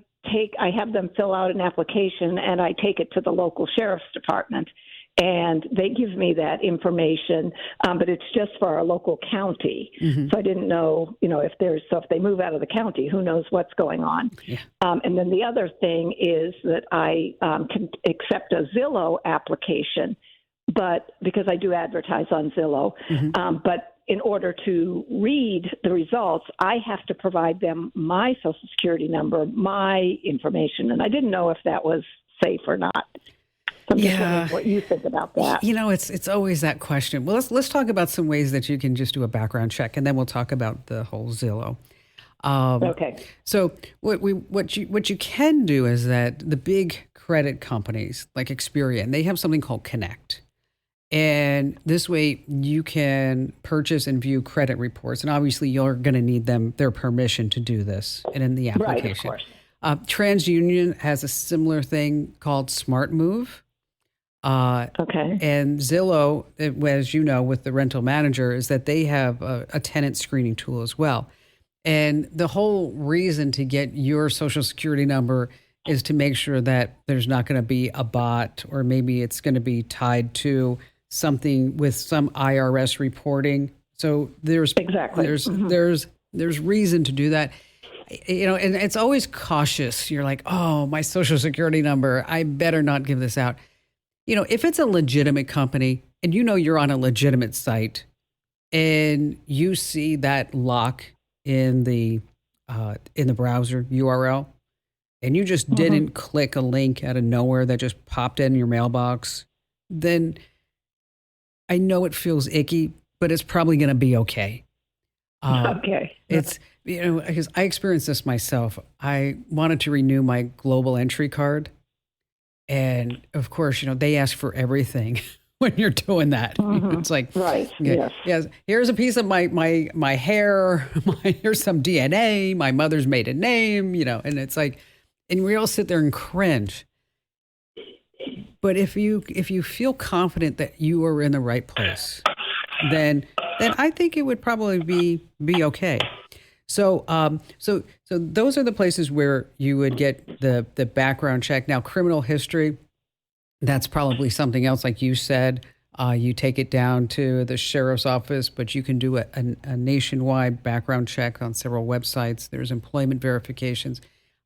have them fill out an application, and I take it to the local sheriff's department, and they give me that information, but it's just for our local county. Mm-hmm. So I didn't know, if they move out of the county, who knows what's going on. Yeah. And then the other thing is that I can accept a Zillow application, but because I do advertise on Zillow, mm-hmm. But in order to read the results, I have to provide them my Social Security number, my information, and I didn't know if that was safe or not. So I'm just wondering what you think about that. It's always that question. Well, let's talk about some ways that you can just do a background check, and then we'll talk about the whole Zillow. Okay. So what you can do is that the big credit companies like Experian, they have something called Connect. And this way you can purchase and view credit reports. And obviously you're going to need their permission to do this and in the application. Right, of course. TransUnion has a similar thing called Smart Move. Okay. And Zillow, as you know, with the rental manager, is that they have a tenant screening tool as well. And the whole reason to get your Social Security number is to make sure that there's not going to be a bot, or maybe it's going to be tied to something with some IRS reporting. So there's there's reason to do that. And it's always cautious. You're like, oh, my social security number, I better not give this out. If it's a legitimate company and you're on a legitimate site and you see that lock in the browser URL, and you just didn't click a link out of nowhere that just popped in your mailbox, then I know it feels icky, but it's probably going to be okay. Okay. It's, because I experienced this myself. I wanted to renew my global entry card. And of course, they ask for everything when you're doing that. It's like, right. Yes. Here's a piece of my hair. Here's some DNA, my mother's maiden name, and it's like, and we all sit there and cringe. But if you feel confident that you are in the right place, then I think it would probably be okay. So so those are the places where you would get the background check. Now, criminal history, that's probably something else, like you said. You take it down to the sheriff's office, but you can do a nationwide background check on several websites. There's employment verifications.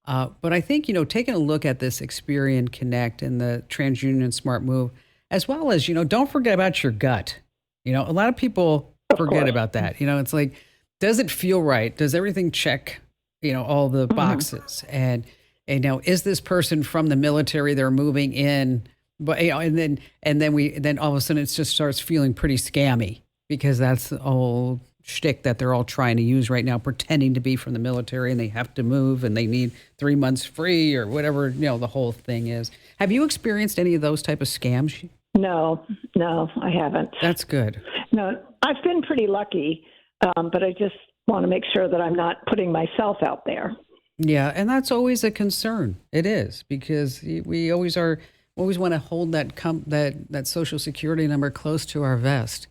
But I think, taking a look at this Experian Connect and the TransUnion Smart Move, as well as, don't forget about your gut. A lot of people forget about that. It's like, does it feel right? Does everything check, all the boxes? And now, is this person from the military? They're moving in, but and then all of a sudden it just starts feeling pretty scammy, because that's the whole shtick that they're all trying to use right now, pretending to be from the military, and they have to move and they need 3 months free or whatever, the whole thing is. Have you experienced any of those type of scams? No, I haven't. That's good. No, I've been pretty lucky, but I just want to make sure that I'm not putting myself out there. Yeah, and that's always a concern. It is, because we always want to hold that social security number close to our vest.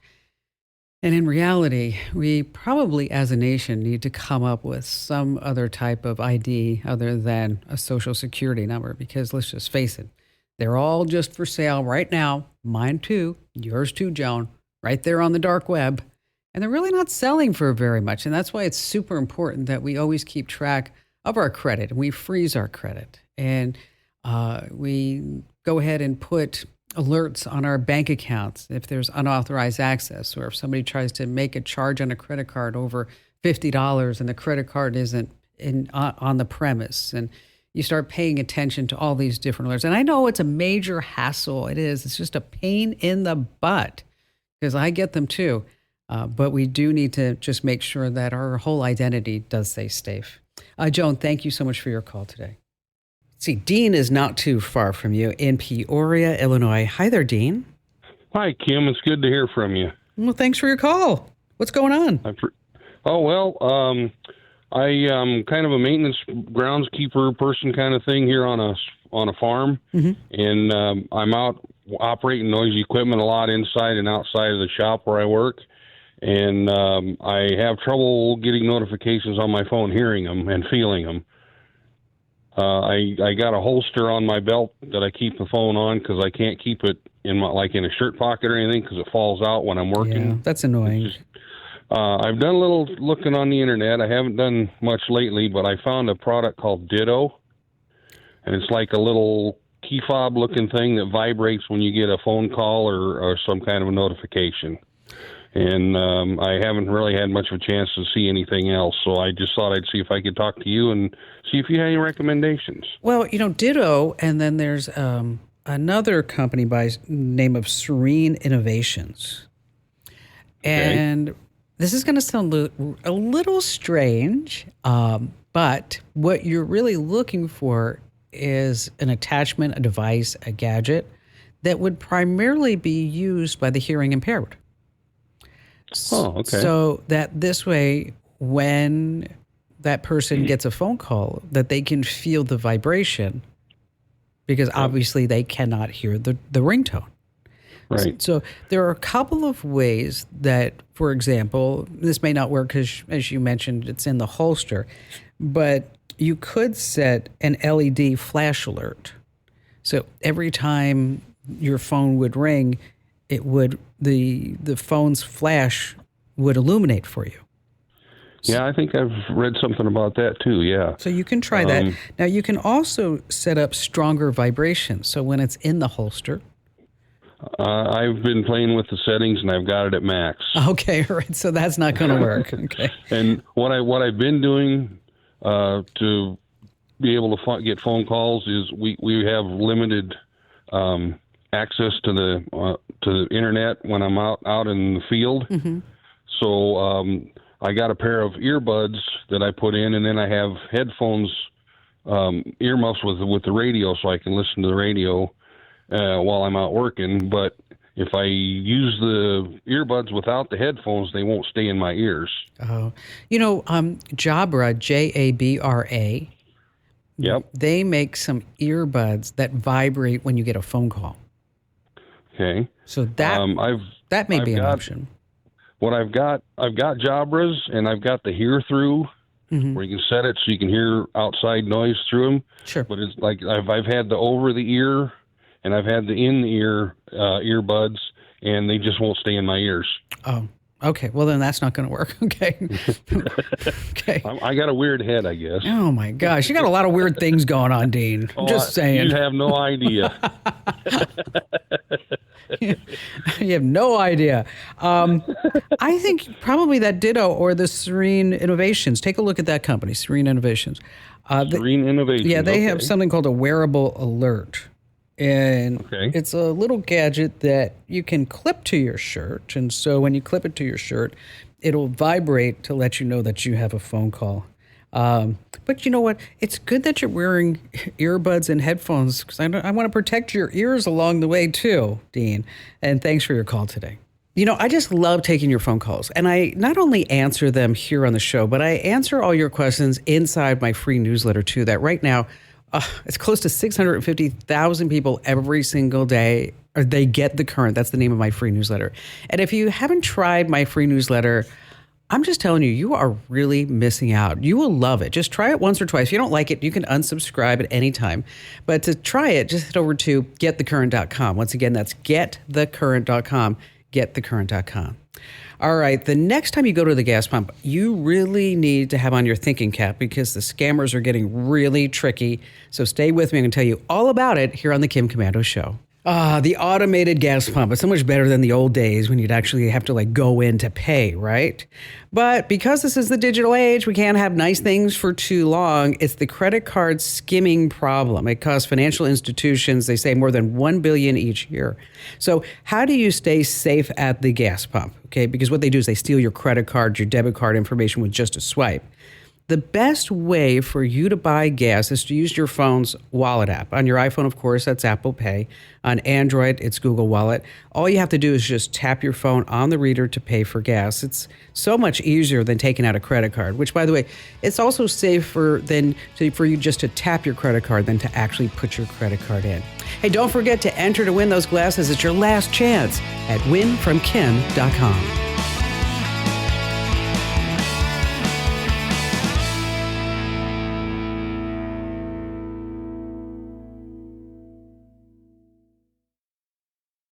And in reality, we probably as a nation need to come up with some other type of ID other than a social security number, because let's just face it, they're all just for sale right now. Mine too, yours too, Joan, right there on the dark web. And they're really not selling for very much. And that's why it's super important that we always keep track of our credit, and we freeze our credit. And we go ahead and put alerts on our bank accounts if there's unauthorized access, or if somebody tries to make a charge on a credit card over $50 and the credit card isn't on the premise. And you start paying attention to all these different alerts. And I know it's a major hassle. It is. It's just a pain in the butt, because I get them too. But we do need to just make sure that our whole identity does stay safe. Joan, thank you so much for your call today. See, Dean is not too far from you in Peoria, Illinois. Hi there, Dean. Hi, Kim. It's good to hear from you. Well, thanks for your call. What's going on? I am kind of a maintenance groundskeeper person kind of thing here on a farm, and I'm out operating noisy equipment a lot inside and outside of the shop where I work, and I have trouble getting notifications on my phone, hearing them and feeling them. I got a holster on my belt that I keep the phone on, because I can't keep it in in a shirt pocket or anything, because it falls out when I'm working. Yeah, that's annoying. I've done a little looking on the internet. I haven't done much lately, but I found a product called Ditto, and it's like a little key fob looking thing that vibrates when you get a phone call or some kind of a notification. And I haven't really had much of a chance to see anything else, so I just thought I'd see if I could talk to you and see if you had any recommendations. Well, Ditto, and then there's another company by name of Serene Innovations. And this is going to sound a little strange, but what you're really looking for is an attachment, a device, a gadget that would primarily be used by the hearing impaired. Oh, okay. So that this way, when that person gets a phone call, that they can feel the vibration, because obviously they cannot hear the ringtone. Right. So there are a couple of ways that, for example, this may not work because, as you mentioned, it's in the holster, but you could set an LED flash alert. So every time your phone would ring, it would the phone's flash would illuminate for you. Yeah, I think I've read something about that too. Yeah. So you can try that. Now you can also set up stronger vibrations. So when it's in the holster. I've been playing with the settings and I've got it at max. Okay, all right. So that's not going to work. Okay. And what I've been doing to be able to get phone calls is we have limited access to the internet when I'm out in the field. Mm-hmm. So I got a pair of earbuds that I put in, and then I have headphones, earmuffs with the radio, so I can listen to the radio while I'm out working. But if I use the earbuds without the headphones, they won't stay in my ears. Oh, Jabra, Jabra. Yep. They make some earbuds that vibrate when you get a phone call. Okay. So that may be an option. What I've got Jabras, and I've got the hear through, where you can set it so you can hear outside noise through them. Sure. But it's like I've had the over the ear, and I've had the in the ear earbuds, and they just won't stay in my ears. Oh, okay. Well, then that's not going to work. Okay. Okay. I got a weird head, I guess. Oh my gosh, you got a lot of weird things going on, Dean. Just saying. You have no idea. You have no idea. I think probably that Ditto or the Serene Innovations. Take a look at that company, Serene Innovations. Serene Innovations. Yeah, they have something called a wearable alert. And it's a little gadget that you can clip to your shirt. And so when you clip it to your shirt, it'll vibrate to let you know that you have a phone call. But you know what? It's good that you're wearing earbuds and headphones because I want to protect your ears along the way too, Dean. And thanks for your call today. I just love taking your phone calls. And I not only answer them here on the show, but I answer all your questions inside my free newsletter too, that right now it's close to 650,000 people every single day, or they get The Current. That's the name of my free newsletter. And if you haven't tried my free newsletter, I'm just telling you, you are really missing out. You will love it. Just try it once or twice. If you don't like it, you can unsubscribe at any time. But to try it, just head over to getthecurrent.com. Once again, that's getthecurrent.com, getthecurrent.com. All right, the next time you go to the gas pump, you really need to have on your thinking cap because the scammers are getting really tricky. So stay with me. I'm going to tell you all about it here on the Kim Komando Show. The automated gas pump. It's so much better than the old days when you'd actually have to go in to pay, right? But because this is the digital age, we can't have nice things for too long. It's the credit card skimming problem. It costs financial institutions, they say, more than $1 billion each year. So how do you stay safe at the gas pump? Okay, because what they do is they steal your credit card, your debit card information with just a swipe. The best way for you to buy gas is to use your phone's wallet app. On your iPhone, of course, that's Apple Pay. On Android, it's Google Wallet. All you have to do is just tap your phone on the reader to pay for gas. It's so much easier than taking out a credit card, which, by the way, it's also safer for you just to tap your credit card than to actually put your credit card in. Hey, don't forget to enter to win those glasses. It's your last chance at winfromkim.com.